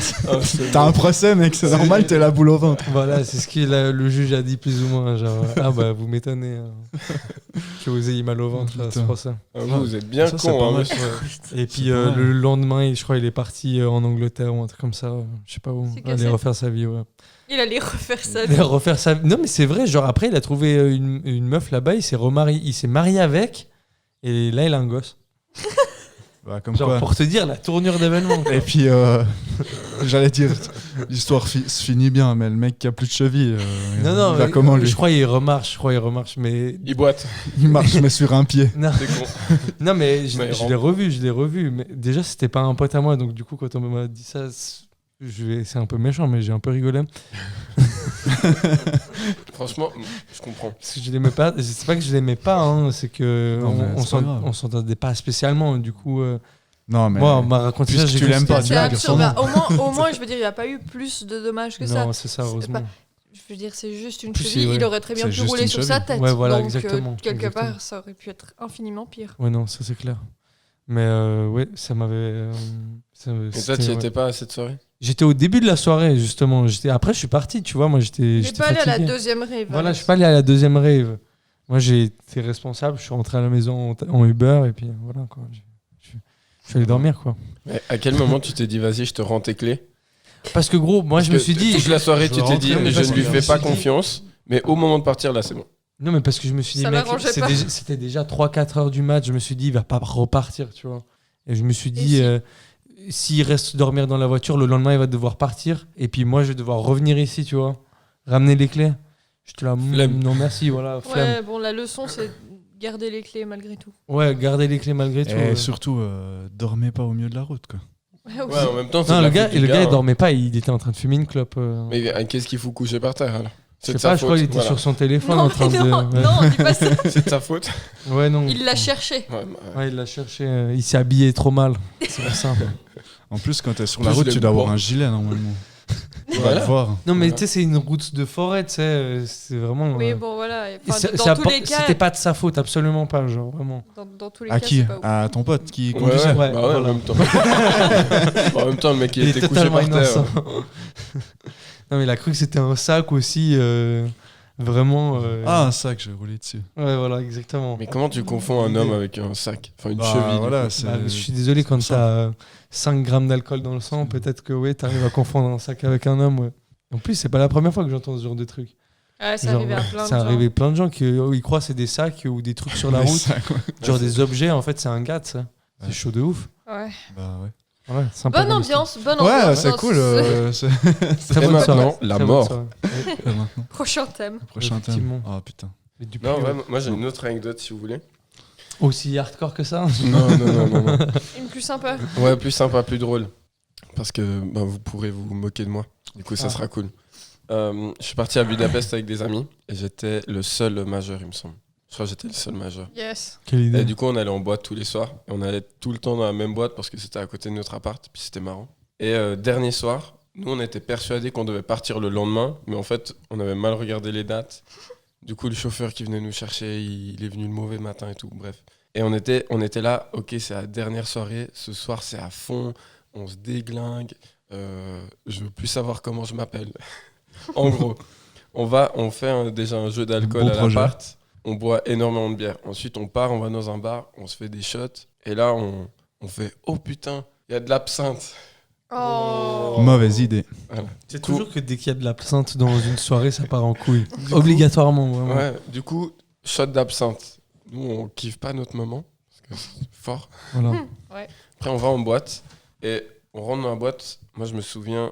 T'as un procès, mec, c'est normal, t'es la boule au ventre. Voilà, c'est ce que le juge a dit plus ou moins. Genre, ah bah vous m'étonnez que vous ayez mal au ventre à ce Putain. procès. Vous êtes bien Ça, c'est con. pas Hein, mal. monsieur. Et puis pas mal. le lendemain, je crois il est parti en Angleterre ou un truc comme ça. Je sais pas où. C'est quel Aller c'est refaire sa vie, ouais. Il allait refaire ça. Aller refaire sa vie. Non mais c'est vrai, genre après il a trouvé une meuf là-bas, il s'est marié avec et là il a un gosse. Bah, comme Genre quoi. pour te dire la tournure d'événements. Et puis, j'allais dire, l'histoire se finit bien, mais le mec qui a plus de cheville, Non, il va mais, comment lui? je crois il remarche, mais Il boite. Il marche, mais sur un pied. non, C'est con. non mais je Mais il l'ai revu, mais déjà c'était pas un pote à moi, donc du coup quand on m'a dit ça, c'est un peu méchant, mais j'ai un peu rigolé Franchement, je comprends. parce que je l'aimais pas. C'est pas que je l'aimais pas, hein, c'est que Non, mais c'est pas grave. on s'entendait pas spécialement. Du coup, Non, mais. moi on m'a raconté ça. puisque j'ai tu cru que l'aimes pas, c'était- C'est blague, absurde. son nom. Bah, au moins, je veux dire, il n'y a pas eu plus de dommages que ça. Non, c'est ça, C'est heureusement. pas- Je veux dire, c'est juste une Plus, cheville. ouais. Il aurait très bien C'est pu juste rouler une sur sa cheville. tête. Ouais, voilà, Donc, exactement, quelque exactement. part, ça aurait pu être infiniment pire. Ouais, non, ça c'est clair. Mais ouais, ça m'avait. Et toi, c'était- tu ouais. étais pas à cette soirée? J'étais au début de la soirée, justement. Après, je suis parti, tu vois. Moi, j'étais Il n'est pas allé à la fatigué. deuxième rave. Voilà, je Alex. suis pas allé à la deuxième rave. Moi, j'ai été responsable. Je suis rentré à la maison en Uber et puis voilà, quoi. Je suis allé dormir, quoi. Mais à quel moment tu t'es dit, vas-y, je te rends tes clés? Parce que gros, moi, Parce je me que suis dit. toute la soirée, je tu veux t'es dit, rentrer, mais je parce ne que lui fais me pas suis dit- confiance. Mais au moment de partir, là, c'est bon. Non, mais parce que je me suis dit, Ça mec, l'arrangeait pas. c'était déjà 3-4 heures du match. Je me suis dit, il va pas repartir, tu vois. Et je me suis dit, si- s'il reste dormir dans la voiture, le lendemain, il va devoir partir. Et puis moi, je vais devoir revenir ici, tu vois. Ramener les clés. J'étais là, Flemme. non, merci, voilà, flemme. Ouais, bon, la leçon, c'est garder les clés malgré tout. Ouais, garder les clés malgré tout. Et surtout, dormez pas au milieu de la route, quoi. Ouais, Ouais, aussi. en même temps, c'est Non, de le la gars, faute du il hein. dormait pas, il était en train de fumer une clope. Mais qu'est-ce qu'il fout coucher par terre, alors? je C'est sais de sa pas, je crois faute. qu'il était Voilà. sur son téléphone Non, en train mais de. non, Ouais. non, dis pas ça. C'est de sa faute. Ouais, non. Il l'a cherché. Ouais, Ouais, il l'a cherché. Il s'est habillé trop mal. C'est pour ça. En plus, quand t'es sur En la plus, route, je tu l'aime dois avoir pas. un gilet, normalement. Tu vas Voilà. le voir. Non, mais Voilà. tu sais, c'est une route de forêt, tu sais. C'est vraiment. Oui, bon, voilà. Et, Et enfin, ça- dans ça tous apporte- les cas, C'était pas de sa faute, absolument pas, genre, vraiment. dans tous les À cas, qui? c'est pas ouf. À ton pote qui Ouais, conduisait. Ouais, bah ouais, voilà. en même temps. En même temps, le mec, il Il est était couché totalement par terre. innocent. Non, mais il a cru que c'était un sac aussi. Vraiment. Ah, un sac, j'ai roulé dessus. Ouais, voilà, exactement. Mais comment tu confonds un homme avec un sac? Enfin, une Bah, cheville. du voilà, coup. c'est. Bah, je suis désolé, quand c'est pour t'as 5 grammes d'alcool dans le sang, peut-être que ouais, t'arrives à confondre un sac avec un homme. Ouais. En plus, c'est pas la première fois que j'entends ce genre de truc. Ah, c'est Genre, arrivé à plein de c'est gens. arrivé plein de gens qui ils croient que c'est des sacs ou des trucs sur la Les route, sacs, ouais. genre des objets. En fait, c'est un gars, ça. C'est Ouais. chaud de ouf. Ouais. Bah ouais. Ouais, sympa. Bonne comme ambiance, bonne Ouais, ambiance. c'est Non, cool. histoire. Très Et bonne soirée. maintenant, la Très bonne mort. soirée. Maintenant, Prochain thème. prochain thème. Effectivement. Ah putain. Mais du Non, plus, ouais, moi j'ai une autre anecdote si vous voulez. aussi hardcore que ça. Non. Une plus sympa. Ouais, plus sympa, plus drôle. Parce que bah, vous pourrez vous moquer de moi. Du coup, ça Ah. sera cool. Je suis parti à Budapest avec des amis et j'étais le seul majeur, il me semble. Je crois que j'étais le seul majeur. Yes. Quelle Et idée. du coup, on allait en boîte tous les soirs. Et on allait tout le temps dans la même boîte parce que c'était à côté de notre appart. Puis c'était marrant. Et dernier soir, nous, on était persuadés qu'on devait partir le lendemain. Mais en fait, on avait mal regardé les dates. Du coup, le chauffeur qui venait nous chercher, il est venu le mauvais matin et tout. Bref. Et on était là, ok, c'est la dernière soirée. Ce soir, c'est à fond. On se déglingue. Je veux plus savoir comment je m'appelle. En gros, on fait déjà un jeu d'alcool Beau à projet. l'appart. On boit énormément de bière. Ensuite, on part, on va dans un bar, on se fait des shots. Et là, on fait « Oh putain, il y a de l'absinthe !» Oh. Mauvaise idée. C'est toujours que dès qu'il y a de l'absinthe dans une soirée, ça part en couille. Obligatoirement, vraiment. Ouais, du coup, shot d'absinthe. Nous, on kiffe pas notre moment, parce que c'est fort. Voilà. Ouais. Après, on va en boîte, et on rentre dans la boîte. Moi, je me souviens,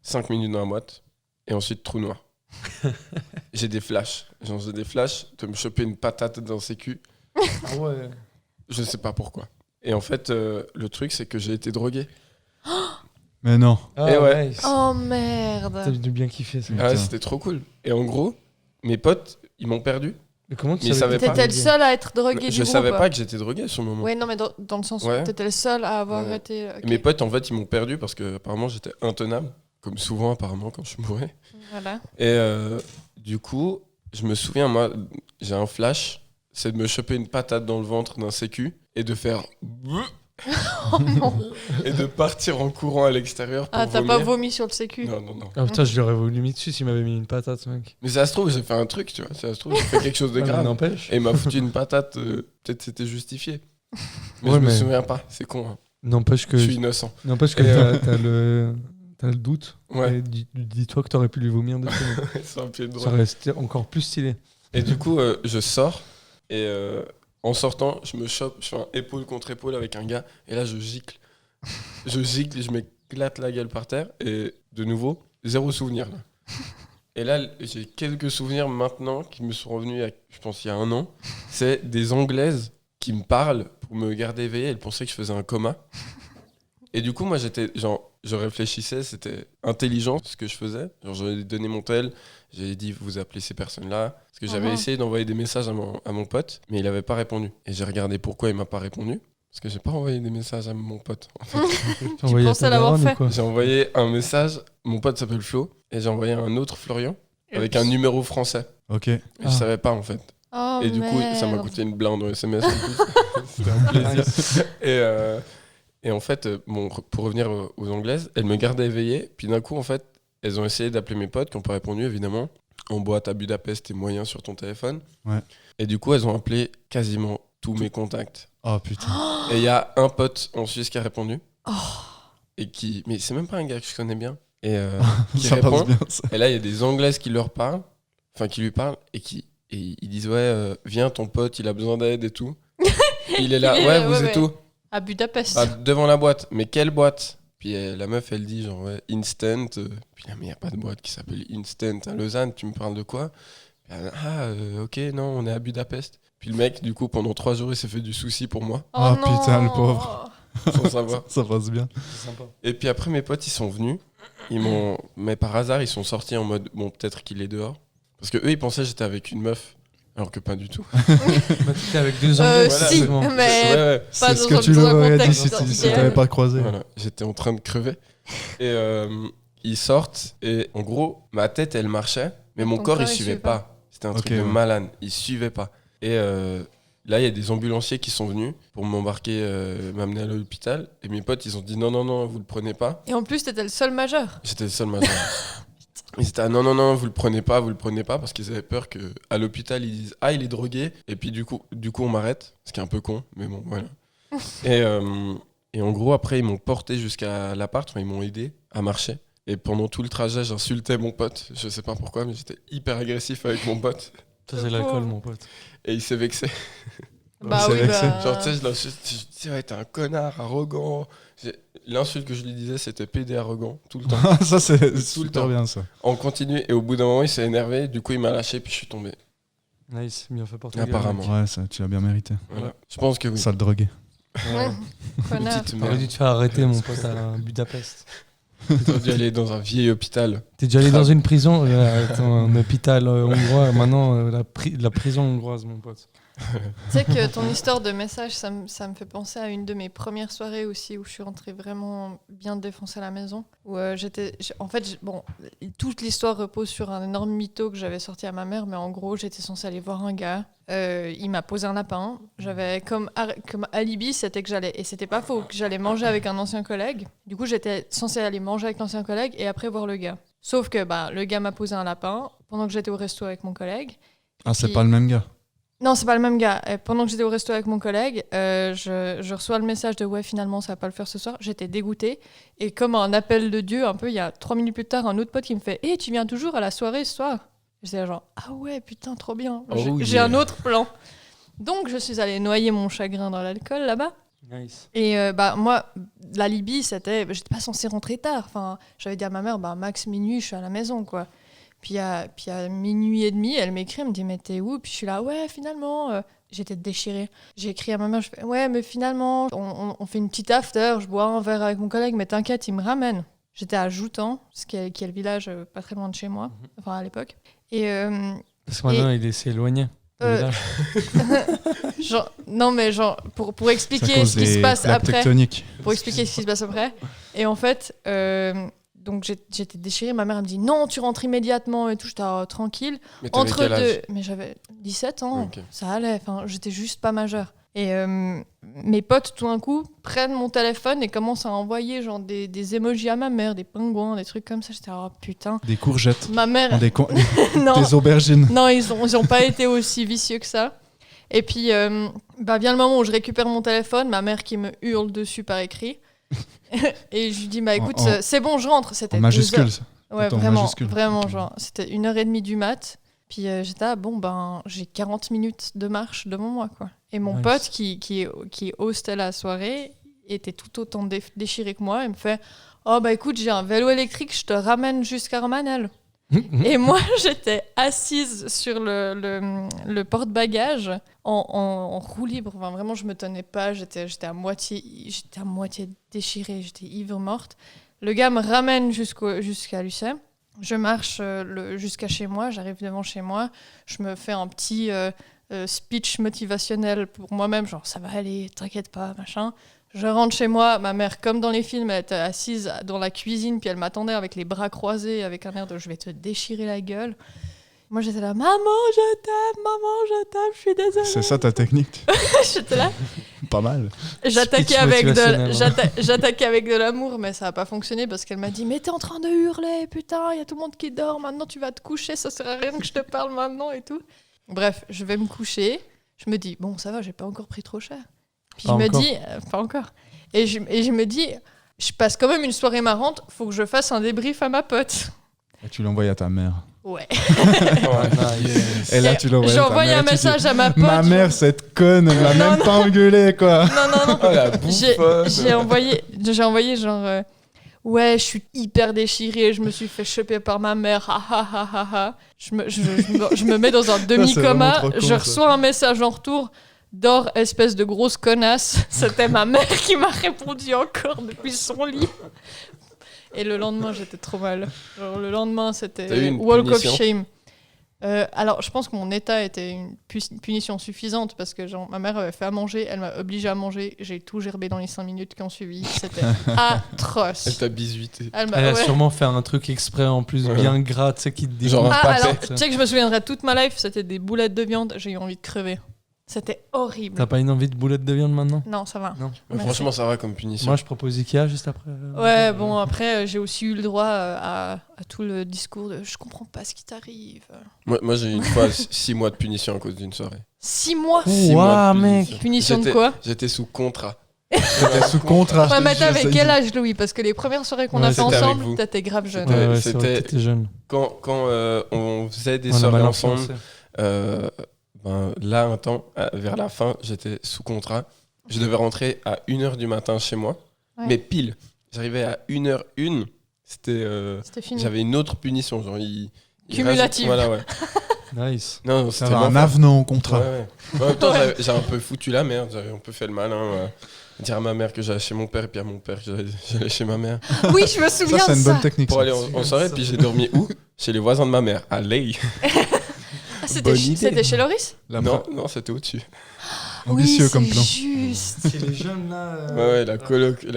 5 minutes dans la boîte, et ensuite, trou noir. J'ai des flashs. Genre, j'ai des flashs de me choper une patate dans le sécu. Ah ouais. Je sais pas pourquoi. Et en fait, le truc, c'est que j'ai été drogué. Mais non. Ah, Et ouais. nice. Oh T'as merde. dû bien kiffer ça. Putain. Ah ouais, c'était trop cool. Et en gros, mes potes, ils m'ont perdu. Mais comment tu Mais ils savaient pas. T'étais le seul à être drogué du Je groupe. savais pas que j'étais drogué sur le moment. Ouais, non, mais dans le sens Ouais. où t'étais le seul à avoir Ouais. été. Ok. Et mes potes, en fait, ils m'ont perdu parce que apparemment j'étais intenable, comme souvent apparemment quand je suis bourré. Voilà. Et du coup, je me souviens, moi, j'ai un flash, c'est de me choper une patate dans le ventre d'un sécu et de faire Oh non. et de partir en courant à l'extérieur pour Ah, t'as vomir. pas vomi sur le sécu. Non, non, non. Ah putain, je l'aurais voulu mis dessus s'il m'avait mis une patate, mec. Mais ça se trouve, j'ai fait un truc, tu vois. Ça se trouve, j'ai fait quelque chose de Ouais, mais grave. n'empêche. Et il m'a foutu une patate, peut-être c'était justifié. Mais Ouais, je me mais- souviens pas, c'est con. Hein. N'empêche que, Je suis innocent. n'empêche que Et, t'as le doute. Ouais, Et dis-toi que t'aurais pu lui vomir dessus. c'est un pied de Ça droit. aurait été encore plus stylé. Et du coup, je sors et en sortant, je me chope, je fais un épaule contre épaule avec un gars et là, je gicle. Je gicle et je m'éclate la gueule par terre et de nouveau, zéro souvenir. Là. Et là, j'ai quelques souvenirs maintenant qui me sont revenus, je pense, il y a 1 an. C'est des Anglaises qui me parlent pour me garder éveillé. Elles pensaient que je faisais un coma. Et du coup, moi, j'étais genre, je réfléchissais, c'était intelligent ce que je faisais. Genre, j'avais donné mon tel, j'avais dit, vous appelez ces personnes-là. Parce que j'avais Mhm. essayé d'envoyer des messages à mon pote, mais il n'avait pas répondu. Et j'ai regardé pourquoi il m'a pas répondu. Parce que j'ai pas envoyé des messages à mon pote. En fait. T'as envoyé à pensais ta l'avoir daronne ou fait quoi J'ai envoyé un message, mon pote s'appelle Flo, et j'ai envoyé un autre Florian avec un numéro français. Ok. Et Ah. je savais pas en fait. Oh, Et du coup, ça m'a merde. coûté une blinde au SMS. en plus. C'était un plaisir. Et en fait, bon, pour revenir aux Anglaises, elles me gardaient éveillé. Puis d'un coup, en fait, elles ont essayé d'appeler mes potes qui n'ont pas répondu, évidemment. En boîte à Budapest, t'es moyen sur ton téléphone. Ouais. Et du coup, elles ont appelé quasiment tous mes contacts. Oh putain. Et il y a un pote en Suisse qui a répondu. Oh. Et qui... Mais c'est même pas un gars que je connais bien. Et qui Ça répond. passe bien ça. Et là, il y a des Anglaises qui leur parlent, enfin qui lui parlent, et ils disent ouais, viens ton pote, il a besoin d'aide et tout. Il est là, Il est ouais, là, vous ouais, êtes ouais. où Budapest. Ah, devant la boîte. Mais quelle boîte? Puis la meuf, elle dit genre ouais, Instant. Puis là, mais il n'y a pas de boîte qui s'appelle Instant à Lausanne, tu me parles de quoi? Puis elle, ok, non, on est à Budapest. Puis le mec, du coup, pendant 3 jours, il s'est fait du souci pour moi, Ah, non. putain, le pauvre. sans savoir. Ça passe bien. C'est sympa. Et puis après, mes potes, ils sont venus. Mais par hasard, ils sont sortis en mode, bon, peut-être qu'il est dehors. Parce que eux, ils pensaient que j'étais avec une meuf, alors que pas du tout. Bah, t'étais avec 2 anglais. Voilà, si, c'est bon. mais Ouais, ouais. pas C'est ce dans que tu dans un leur aurais dit contexte si identitaire. t'avais pas croisé. Voilà, j'étais en train de crever. Et ils sortent, et en gros, ma tête, elle marchait, mais mon Ton corps, il corps, il suivait suivait pas. C'était un truc Ok, de ouais. malade. Il suivait pas. Et là, il y a des ambulanciers qui sont venus pour m'embarquer, m'amener à l'hôpital. Et mes potes, ils ont dit non, non, non, vous le prenez pas. Et en plus, t'étais le seul majeur. J'étais le seul majeur. Ils étaient non, non, non, vous le prenez pas, parce qu'ils avaient peur qu'à l'hôpital, ils disent ah, il est drogué. Et puis du coup on m'arrête, ce qui est un peu con, mais bon, voilà. Et en gros, après, ils m'ont porté jusqu'à l'appart, enfin, ils m'ont aidé à marcher. Et pendant tout le trajet, j'insultais mon pote. Je sais pas pourquoi, mais j'étais hyper agressif avec mon pote. Ça, c'est l'alcool, mon pote. Et il s'est vexé. Bah c'est oui, vexé. bah. Genre, tu sais, je disais, ouais, t'es un connard, arrogant. L'insulte que je lui disais, c'était pédé arrogant, tout le temps. Ça, c'est le super temps. bien ça. On continue, et au bout d'un moment, il s'est énervé. Du coup, il m'a lâché, puis je suis tombé. Nice, bien fait pour toi. Apparemment. Ouais, ça, tu l'as bien mérité. Voilà. Je pense que oui. Sale drogué. Ouais. Connard. Petite T'aurais merde. dû te faire arrêter, mon pote, à Budapest. J'aurais dû aller dans un vieil hôpital. T'es déjà allé dans une prison, un hôpital hongrois, maintenant la prison hongroise, mon pote. Tu sais que ton histoire de message, ça me fait penser à une de mes premières soirées aussi où je suis rentrée vraiment bien défoncée à la maison. Où bon, toute l'histoire repose sur un énorme mytho que j'avais sorti à ma mère, mais en gros, j'étais censée aller voir un gars. Il m'a posé un lapin. J'avais comme alibi, c'était que j'allais, et c'était pas faux, que j'allais manger avec un ancien collègue. Du coup, j'étais censée aller manger avec l'ancien collègue et après voir le gars. Sauf que le gars m'a posé un lapin pendant que j'étais au resto avec mon collègue. Ah, c'est Puis- pas le même gars. Non, c'est pas le même gars. Pendant que j'étais au resto avec mon collègue, je reçois le message de ouais, finalement, ça va pas le faire ce soir. J'étais dégoûtée. Et comme un appel de Dieu, un peu, il y a 3 minutes plus tard, un autre pote qui me fait tu viens toujours à la soirée ce soir? J'étais genre ah ouais, putain, trop bien. J'ai un autre plan. Donc, je suis allée noyer mon chagrin dans l'alcool là-bas. Nice. Et moi, l'alibi, j'étais pas censée rentrer tard. Enfin, j'avais dit à ma mère, max minuit, je suis à la maison, quoi. Puis à minuit et demi, elle m'écrit, elle me dit mais t'es où? Puis je suis là, ouais, finalement, j'étais déchirée. J'ai écrit à ma mère, je fais ouais, mais finalement, on fait une petite after, je bois un verre avec mon collègue, mais t'inquiète, il me ramène. J'étais à Joutan, qui est le village pas très loin de chez moi, enfin à l'époque. Et parce que maintenant, il s'est éloigné. Non mais pour expliquer ce qui se passe après. Pour expliquer ce qui se passe après. Et en fait, donc j'étais déchirée. Ma mère elle me dit non, tu rentres immédiatement et tout. J'étais tranquille. Mais t'avais quel âge? Mais j'avais 17 ans. Okay. Ça allait. Enfin, j'étais juste pas majeure. Et mes potes tout d'un coup prennent mon téléphone et commencent à envoyer genre des emojis à ma mère, des pingouins, des trucs comme ça. J'étais oh putain. Des courgettes. Ma mère. Des aubergines. Non, ils ont pas été aussi vicieux que ça. Et puis vient le moment où je récupère mon téléphone, ma mère qui me hurle dessus par écrit. Et je lui dis écoute, c'est bon, je rentre. C'était en majuscule. Ouais, vraiment genre c'était 1h30 du mat. Puis j'étais j'ai 40 minutes de marche devant moi, quoi. Et mon pote qui hostait la soirée était tout autant déchiré que moi. Il me fait écoute, j'ai un vélo électrique, je te ramène jusqu'à Romanel. Et moi, j'étais assise sur le porte-bagages en roue libre. Enfin, vraiment, je me tenais pas. J'étais à moitié déchirée. J'étais ivre morte. Le gars me ramène jusqu'à Lucem. Je marche jusqu'à chez moi. J'arrive devant chez moi. Je me fais un petit speech motivationnel pour moi-même. Genre, ça va aller, t'inquiète pas, machin. Je rentre chez moi, ma mère, comme dans les films, elle était assise dans la cuisine, puis elle m'attendait avec les bras croisés, avec un air de « je vais te déchirer la gueule ». Moi, j'étais là « maman, je t'aime, je suis désolée ». C'est ça ta technique? J'étais là. Pas mal. J'attaquais avec de l'amour, mais ça n'a pas fonctionné parce qu'elle m'a dit « mais t'es en train de hurler, putain, il y a tout le monde qui dort, maintenant tu vas te coucher, ça sert à rien que je te parle maintenant et tout ». Bref, je vais me coucher, je me dis « bon, ça va, j'ai pas encore pris trop cher ». Puis je me dis, pas encore. Et je me dis, je passe quand même une soirée marrante, faut que je fasse un débrief à ma pote. Et tu l'envoies à ta mère. Ouais. Et là, tu l'envoies à ta mère. J'envoie un message à ma pote. Ma mère, cette conne, elle m'a même pas engueulé, quoi. Non. Oh, la bouffonne. J'ai envoyé genre, ouais, je suis hyper déchirée, je me suis fait choper par ma mère, Je me mets dans un demi-coma, je reçois un message en retour. Dors, espèce de grosse connasse. C'était ma mère qui m'a répondu encore depuis son lit. Et le lendemain, j'étais trop mal. Genre, le lendemain, c'était walk of shame. Alors, je pense que mon état était une punition suffisante parce que genre, ma mère avait fait à manger, elle m'a obligée à manger. J'ai tout gerbé dans les 5 minutes qui ont suivi. C'était atroce. Elle t'a bisuité. Elle a sûrement fait un truc exprès en plus, bien gras, tu sais, qui te dégoûte. Genre alors, tu sais que je me souviendrai toute ma life, c'était des boulettes de viande. J'ai eu envie de crever. C'était horrible. T'as pas une envie de boulettes de viande maintenant? Non, ça va. Non. Franchement, ça va comme punition. Moi, je propose Ikea juste après. Ouais, bon, après, j'ai aussi eu le droit à tout le discours de « je comprends pas ce qui t'arrive ». Moi, j'ai eu une fois 6 mois de punition à cause d'une soirée. 6 mois? 6 mois de punition. Mec. Punition de quoi? J'étais sous contrat. J'étais sous contrat. Ouais, mais t'avais quel âge, Louis? Parce que les premières soirées qu'on a fait ensemble, t'étais grave jeune. C'était jeune. Quand on faisait des soirées ensemble... là, un temps, vers la fin, j'étais sous contrat. Je devais rentrer à 1h du matin chez moi. Ouais. Mais pile, j'arrivais à 1h01. C'était fini. J'avais une autre punition. Genre, cumulative. Voilà, ouais. Nice. Non, c'était un avenant au contrat. Ouais. En même temps, j'ai un peu foutu la merde. J'avais un peu fait le malin. Dire à ma mère que j'allais chez mon père et puis à mon père que j'allais chez ma mère. Oui, je me souviens de ça. Ça, c'est une bonne technique. Pour aller en soirée, puis j'ai dormi où? Chez les voisins de ma mère, à Ley. C'était chez Loris? Non, c'était au-dessus. Ambitieux comme plan. Juste. C'est les jeunes là. Ouais, la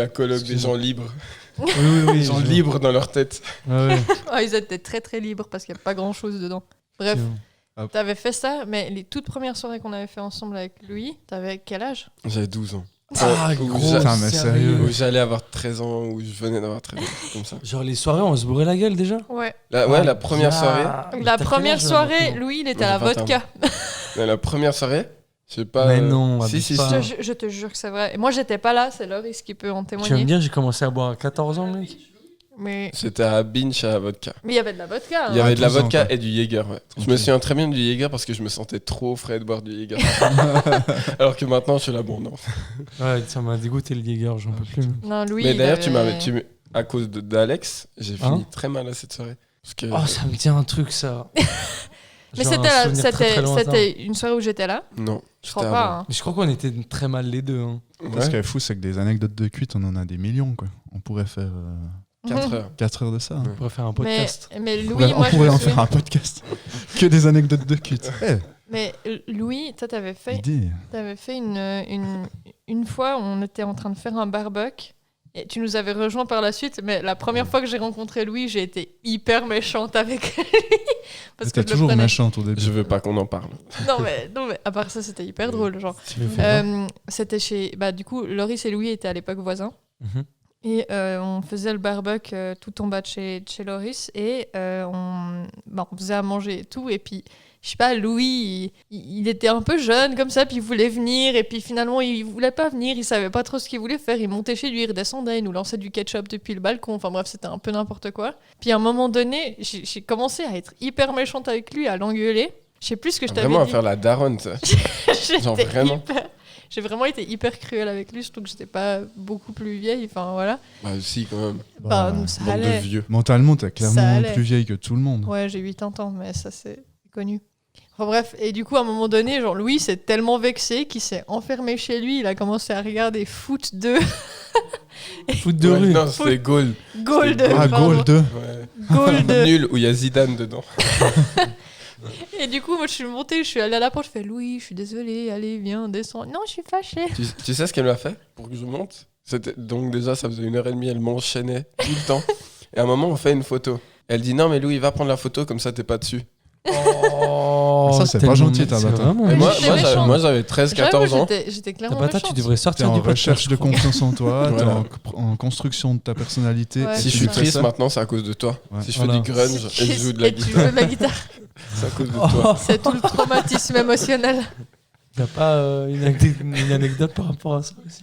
coloc des gens libres. Oui. Les gens libres dans leur tête. Ils étaient très très libres parce qu'il n'y a pas grand chose dedans. Bref, t'avais fait ça, mais les toutes premières soirées qu'on avait fait ensemble avec Louis, t'avais quel âge? J'avais 12 ans. Gros, mais sérieux. Où j'allais avoir 13 ans, où je venais d'avoir 13 ans, comme ça. Genre les soirées, on se bourrait la gueule déjà? Ouais. La première soirée. La première soirée, Louis, il était à la vodka. Mais la première soirée, je sais pas. Mais non, si, abuse si, pas. si. Je te jure que c'est vrai. Et moi, j'étais pas là, c'est Loris qui peut en Tu vas me témoigner. dire, j'ai commencé à boire à 14 ans, mec. Mais C'était à Binge à la vodka. il y avait de la vodka. Il y hein. avait de la 12 ans, vodka quoi. et du Jäger, ouais. Je me Tranquille. souviens très bien du Jäger parce que je me sentais trop frais de boire du Jäger. Alors que maintenant, je suis là, bon, non. Ouais, ça m'a dégoûté le Jäger, j'en peux plus. Non, Louis. Mais il d'ailleurs, avait- à cause d'Alex, j'ai Hein fini très mal à cette soirée. Parce que, Oh, ça me dit un truc, ça. Mais Genre un souvenir très lointain. c'était une soirée où j'étais là. non. Je crois c'était pas. avant. hein. Mais je crois qu'on était très mal les deux. Hein. Ce qui Ouais, est fou, c'est que des anecdotes de cuite, on en a des millions, quoi. On pourrait faire 4 heures. 4 heures de ça. hein. On pourrait faire un Mais, podcast. mais On Louis, pourrait, moi, on je pourrait me en souviens- faire un podcast. Que des anecdotes de cuite. Mais Louis, toi, t'avais fait Idée. une fois, on était en train de faire un barbecue. Et tu nous avais rejoint par la suite, mais la première fois que j'ai rencontré Louis, j'ai été hyper méchante avec lui. Parce C'était je le toujours prenais- méchante au début. Je veux pas qu'on en parle. Non mais à part ça, c'était hyper drôle. Genre, Tu veux faire quoi c'était chez. Bah, du coup, Loris et Louis étaient à l'époque voisins. Mhm. Et on faisait le barbecue tout en bas de chez Loris. Et on faisait à manger et tout. Et puis, je sais pas, Louis, il était un peu jeune comme ça. Puis il voulait venir. Et puis finalement, il voulait pas venir. Il savait pas trop ce qu'il voulait faire. Il montait chez lui, il redescendait. Il nous lançait du ketchup depuis le balcon. Enfin bref, c'était un peu n'importe quoi. Puis à un moment donné, j'ai commencé à être hyper méchante avec lui, à l'engueuler. Je sais plus ce que je t'avais Vraiment à dit. faire la daronne, ça. Genre J'étais vraiment. J'ai vraiment été hyper cruelle avec lui. Je trouve que j'étais pas beaucoup plus vieille. Enfin voilà. Bah, si, quand même. Enfin, Bah, ça Bande de allait. vieux. Mentalement, t'es Ça clairement allait. plus vieille que tout le monde. Ouais, j'ai 80 ans, mais ça c'est connu. Enfin bref, et du coup, à un moment donné, genre Louis s'est tellement vexé qu'il s'est enfermé chez lui. Il a commencé à regarder Foot 2. Foot de Ouais, rue. non, c'était Goal. Gold. Ah, pardon. Goal 2. Ouais. Gold. Nul, où il y a Zidane dedans. Et du coup, moi je suis montée, je suis allée à la porte, je fais Louis, je suis désolée, allez, viens, descends. Non, je suis fâchée. Tu sais ce qu'elle m'a fait pour que je monte? Donc déjà, ça faisait 1h30, elle m'enchaînait tout le temps. Et à un moment, on fait une photo. Elle dit non, mais Louis, va prendre la photo, comme ça, t'es pas dessus. Oh, Ça, c'est tellement pas gentil, mec, c'est Tabata. vraiment Oui, Et moi, j'étais moi, méchante. moi, j'avais 13-14 J'avoue, ans. j'étais clairement Tabata, méchante. tu devrais T'es sortir en du podcast. recherche de je crois. confiance en toi, t'es Voilà. en construction de ta personnalité. Ouais, Si c'est je suis ça. triste maintenant, c'est à cause de toi. Ouais. Si je Voilà. fais du grunge et je joue de la Et tu guitare, joues de la guitare. c'est à cause de toi. C'est tout le traumatisme émotionnel. T'as pas une anecdote par rapport à ça aussi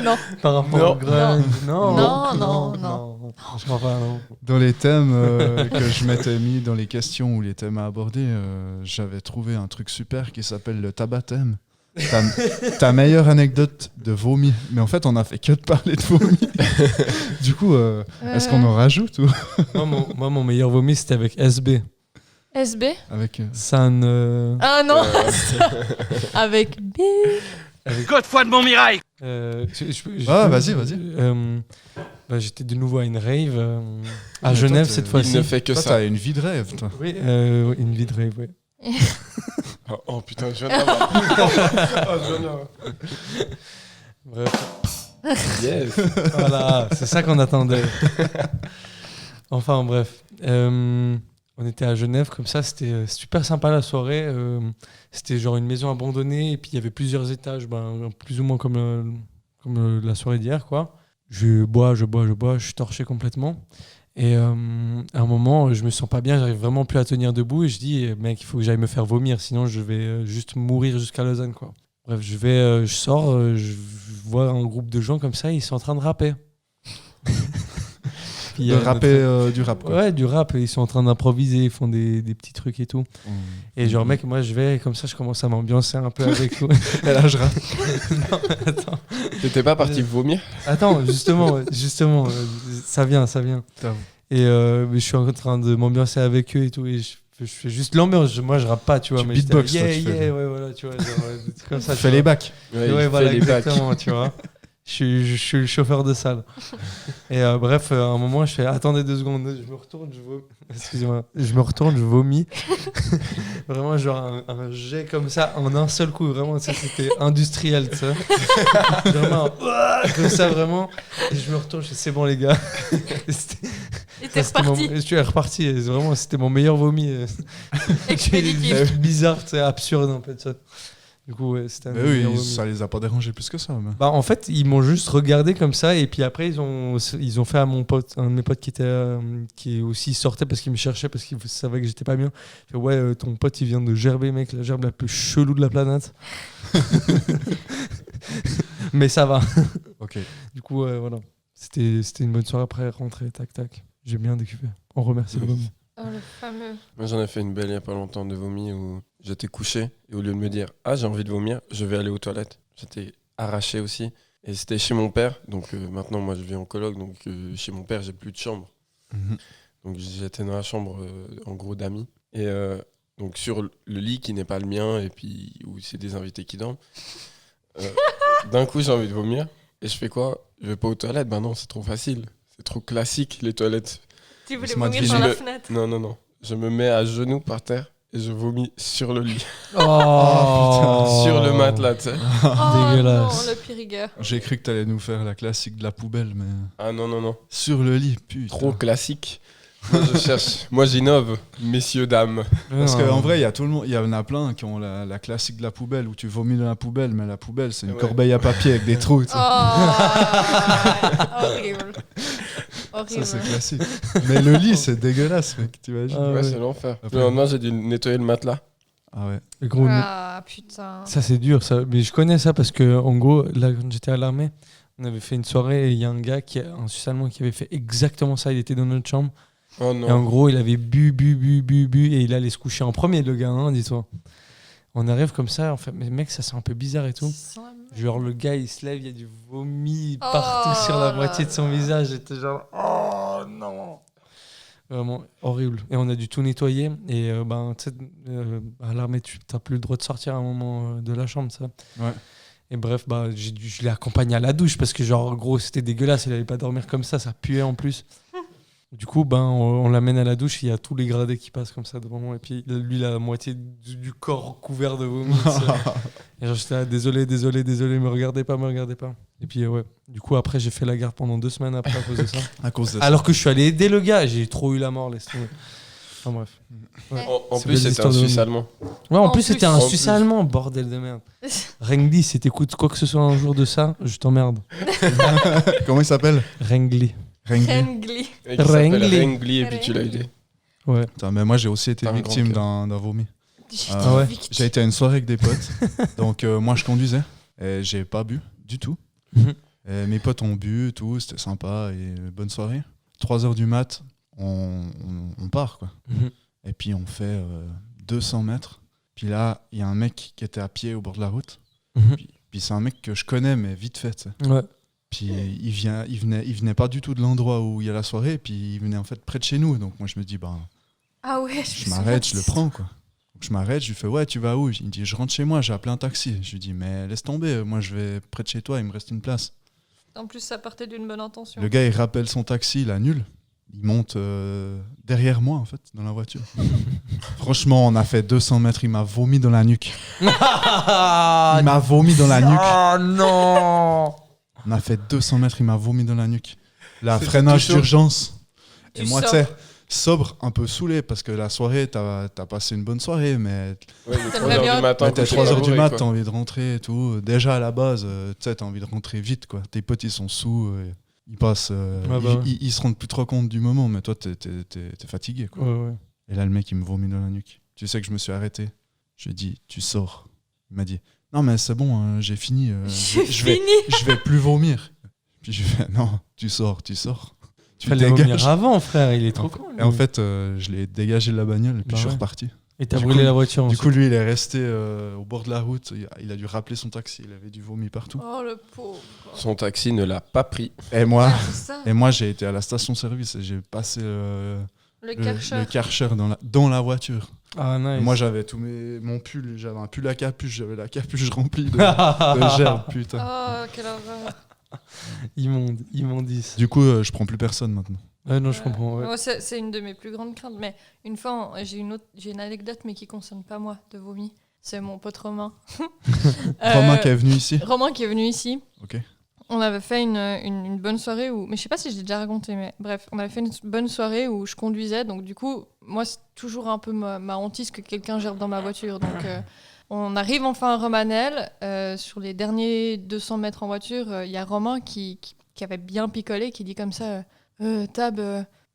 Non. Par rapport Non. au grunge Non, Non. Je crois pas, non. Dans les thèmes que je m'étais mis dans les questions ou les thèmes à aborder, j'avais trouvé un truc super qui s'appelle le tabathème. Ta meilleure anecdote de vomi. Mais en fait, on a fait que de parler de vomi. Du coup, est-ce qu'on en rajoute ou Moi, mon meilleur vomi, c'était avec SB. SB avec San. Ah non Avec B. Godefroy de Montmirail. Ah, vas-y. J'étais de nouveau à une rave à Genève cette Il fois-ci. ne fait que toi, ça. t'as une vie de rêve, toi. Oui, une vie de rave, oui. Oh putain, je viens d'avoir. Oh, je viens d'avoir. Bref, Yes. voilà, c'est ça qu'on attendait. Enfin, bref. On était à Genève, comme ça, c'était super sympa la soirée. C'était genre une maison abandonnée, et puis il y avait plusieurs étages, plus ou moins comme la soirée d'hier, quoi. Je bois, je suis torché complètement. Et à un moment, je me sens pas bien, j'arrive vraiment plus à tenir debout, et je dis, mec, il faut que j'aille me faire vomir, sinon je vais juste mourir jusqu'à Lausanne, quoi. Bref, je sors, je vois un groupe de gens comme ça, ils sont en train de rapper. Puis, De rapper du rap, quoi. Ouais, du rap, ils sont en train d'improviser, ils font des petits trucs et tout. Et genre, mec, moi je vais comme ça, je commence à m'ambiancer un peu avec eux. Et là, je rappe. Non, attends. T'étais pas parti vomir? Attends, justement, ça vient. T'as- Et je suis en train de m'ambiancer avec eux et tout. Et je fais juste l'ambiance. Moi, je rappe pas, tu vois. Tu mais j'étais beatbox, là, toi, yeah, tu fais. ouais, voilà, tu vois. Genre, c'est comme ça. Tu fais les bacs. Ouais, Ouais, il voilà, fait les bacs. exactement, tu vois. Je suis le chauffeur de salle. Et bref, à un moment, je fais attendez 2 secondes, je me retourne, je vomis. Excusez-moi, je me retourne, je vomis. Vraiment, genre un jet comme ça en un seul coup. Vraiment, ça c'était industriel, tu sais. Vraiment, comme ça, vraiment. Et je me retourne, je fais c'est bon, les gars. Et c'était- Et t'es c'était mon- reparti. Je suis reparti. Et vraiment, c'était mon meilleur vomi. Expéditif. Bizarre, c'est absurde un peu de ça. Du coup, ouais, c'était un Mais des meilleurs oui, vomis. ça les a pas dérangés plus que ça. Mais... Bah, en fait, ils m'ont juste regardé comme ça et puis après ils ont fait à mon pote, un de mes potes qui aussi sortait parce qu'il me cherchait parce qu'il savait que j'étais pas bien. Il fait ouais, ton pote il vient de gerber, mec, la gerbe la plus chelou de la planète. Mais ça va. Ok. Du coup, voilà. C'était une bonne soirée après rentrer, tac tac. J'ai bien décuvé. On remercie le vomi. Oh, le fameux. Moi, j'en ai fait une belle il y a pas longtemps de vomi où j'étais couché et au lieu de me dire « Ah, j'ai envie de vomir, je vais aller aux toilettes », j'étais arraché aussi. Et c'était chez mon père, donc maintenant, moi, je vis en coloc, donc chez mon père, j'ai plus de chambre. Mhm. Donc j'étais dans la chambre, en gros, d'amis. Et donc sur le lit qui n'est pas le mien et puis où c'est des invités qui dorment, d'un coup, j'ai envie de vomir. Et je fais quoi ? Je vais pas aux toilettes ? Ben non, c'est trop facile. C'est trop classique, les toilettes. Tu voulais Laisse-moi vomir deviner. par la fenêtre. Non. Je me mets à genoux par terre et je vomis sur le lit. Oh, Sur le matelas, tu sais. Oh Dégueulasse. non, le pire gars. J'ai cru que t'allais nous faire la classique de la poubelle, mais Ah non. sur le lit, putain. Trop classique. Moi, je cherche. Moi, j'innove, messieurs, dames. Parce qu'en vrai, il y a tout le monde, il y en a plein qui ont la classique de la poubelle où tu vomis dans la poubelle, mais la poubelle c'est une Ouais. corbeille à papier avec des trous. tu sais. Horrible. Ça Horrible. c'est classique. Mais le lit c'est dégueulasse, mec. Tu imagines Ah Ouais, ouais. c'est l'enfer. Après- Le lendemain, j'ai dû nettoyer le matelas. Ah ouais. Le gros, Ah putain. ça c'est dur, ça. Mais je connais ça parce que en gros, là quand j'étais à l'armée, on avait fait une soirée et il y a un gars un Suisse allemand qui avait fait exactement ça. Il était dans notre chambre Oh et en non. gros il avait bu et il allait se coucher en premier, le gars, hein, dis-toi. On arrive comme ça, en fait, mais mec, ça sent un peu bizarre et tout. Genre le gars il se lève, il y a du vomi partout sur la là moitié de son là. visage. J'étais genre oh non. Vraiment horrible. Et on a dû tout nettoyer. Et ben, tu sais, à l'armée, tu n'as plus le droit de sortir à un moment de la chambre, ça. Ouais. Et bref, bah, je l'ai accompagné à la douche parce que, genre, gros, c'était dégueulasse. Il n'allait pas dormir comme ça peut en plus. Du coup, ben, on l'amène à la douche. Il y a tous les gradés qui passent comme ça devant moi. Et puis, lui, il a la moitié du corps couvert de vomi. tu sais. Et genre, j'étais là, désolé, me regardez pas. Et puis, ouais. Du coup, après, j'ai fait la garde pendant 2 semaines après à cause de ça. À cause de ça. Alors que je suis allé aider le gars, j'ai trop eu la mort, laisse tomber. Enfin bref. En C'est plus, belle c'était histoire un de Suisse vomi. allemand. Ouais, en En plus, plus. c'était un En Suisse plus. allemand, bordel de merde. Rengli, si t'écoutes quoi que ce soit un jour de ça, je t'emmerde. Comment il s'appelle Rengli. Rengli. Rengli. Et qui s'appelle Rengli. Rengli et puis tu l'as aidé. Ouais. Putain, mais moi j'ai aussi été T'as un victime grand d'un vomi. Ah ouais. J'ai été à une soirée avec des potes. Donc moi je conduisais et j'ai pas bu du tout. Mhm. Et mes potes ont bu, tout, c'était sympa et bonne soirée. 3h du mat, on part quoi. Mhm. Et puis on fait 200 mètres. Puis là, il y a un mec qui était à pied au bord de la route. Mhm. Puis c'est un mec que je connais, mais vite fait. tu sais. Ouais. Puis il venait pas du tout de l'endroit où il y a la soirée. Puis il venait en fait près de chez nous. Donc moi je me dis, bah, Ah ouais, je m'arrête, je le prends quoi. Donc je m'arrête, je lui fais, ouais, tu vas où? Il me dit, je rentre chez moi, j'ai appelé un taxi. Je lui dis, mais laisse tomber, moi je vais près de chez toi, il me reste une place. En plus, ça partait d'une bonne intention. Le gars il rappelle son taxi, il annule. Il monte derrière moi en fait, dans la voiture. Franchement, on a fait 200 mètres, il m'a vomi dans la nuque. Il m'a vomi dans la nuque. Oh non. On a fait 200 mètres, il m'a vomi dans la nuque. La C'était freinage tout chaud. d'urgence. Et Tu moi, tu sors. sais, sobre, un peu saoulé, parce que la soirée, t'as passé une bonne soirée, mais Ouais, il est T'aimerais 3h bien- du matin. t'es couché 3h dans du la mat, bourrée, t'as envie de rentrer et tout. Déjà, à la base, tu sais, t'as envie de rentrer vite, quoi. Tes potes, ils sont sous, ils passent, Ah bah ouais. ils se rendent plus trop compte du moment, mais toi, t'es fatigué, quoi. Ouais, ouais. Et là, le mec, il me vomit dans la nuque. Tu sais que je me suis arrêté. Je lui ai dit, tu sors. Il m'a dit, non, mais c'est bon, j'ai fini. je vais plus vomir. Puis je lui ai fait, non, tu sors. Tu Fallait dégages. vomir avant, frère, il est trop con. Et en fait, je l'ai dégagé de la bagnole et puis Bah je suis ouais. reparti. Et t'as du brûlé coup- la voiture. Du ensuite. coup, lui, il est resté au bord de la route. Il a dû rappeler son taxi. Il avait du vomi partout. Oh le pauvre. Son taxi ne l'a pas pris. Et moi, Ouais, c'est ça. j'ai été à la station-service et j'ai passé Le Karcher. le Karcher dans la voiture. Ah, Et nice. moi, j'avais mon pull. J'avais un pull à capuche. J'avais la capuche remplie de gerbe, putain. Oh, quelle horreur. Immondice. Du coup, je prends plus personne maintenant. Ouais, non, je comprends. Ouais. Ouais, c'est une de mes plus grandes craintes. Mais une fois, j'ai une anecdote, mais qui concerne pas moi, de vomi. C'est mon pote Romain. Romain qui est venu ici. Romain qui est venu ici. Ok. On avait fait une bonne soirée où... Mais je sais pas si je l'ai déjà raconté, mais bref. On avait fait une bonne soirée où je conduisais. Donc du coup, moi, c'est toujours un peu ma hantise que quelqu'un gerbe dans ma voiture. Donc On arrive enfin à Romanel. Sur les derniers 200 mètres en voiture, il y a Romain qui avait bien picolé, qui dit comme ça Tab,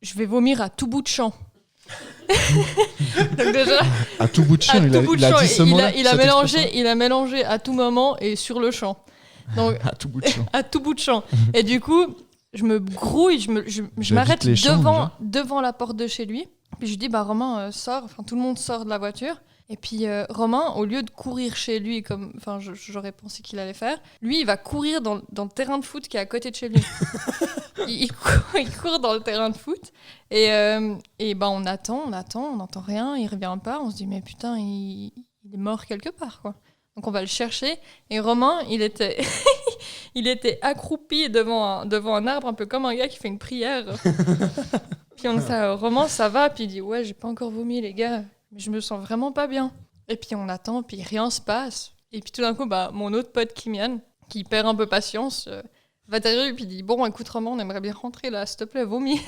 je vais vomir à tout bout de champ. Donc déjà, À tout bout de champ, il a dit ce mot-là. il a mélangé à tout moment et sur le champ. Donc, À tout bout de champ. à tout bout de champ. Et du coup, je me grouille, je J'habite m'arrête les champs, devant la porte de chez lui. Puis je dis, Romain, sors. Enfin, tout le monde sort de la voiture. Et puis Romain, au lieu de courir chez lui, comme j'aurais pensé qu'il allait faire, lui, il va courir dans le terrain de foot qui est à côté de chez lui. il court dans le terrain de foot. Et on attend, on n'entend rien, il revient pas. On se dit, mais putain, il est mort quelque part, quoi. Donc on va le chercher. Et Romain, il était accroupi devant un arbre, un peu comme un gars qui fait une prière. Puis on dit, Romain, ça va? Puis il dit, ouais, j'ai pas encore vomi, les gars. Mais je me sens vraiment pas bien. Et puis on attend, puis rien se passe. Et puis tout d'un coup, mon autre pote Kimian, qui perd un peu patience, va derrière lui, puis dit, bon, écoute Romain, on aimerait bien rentrer là, s'il te plaît, vomis.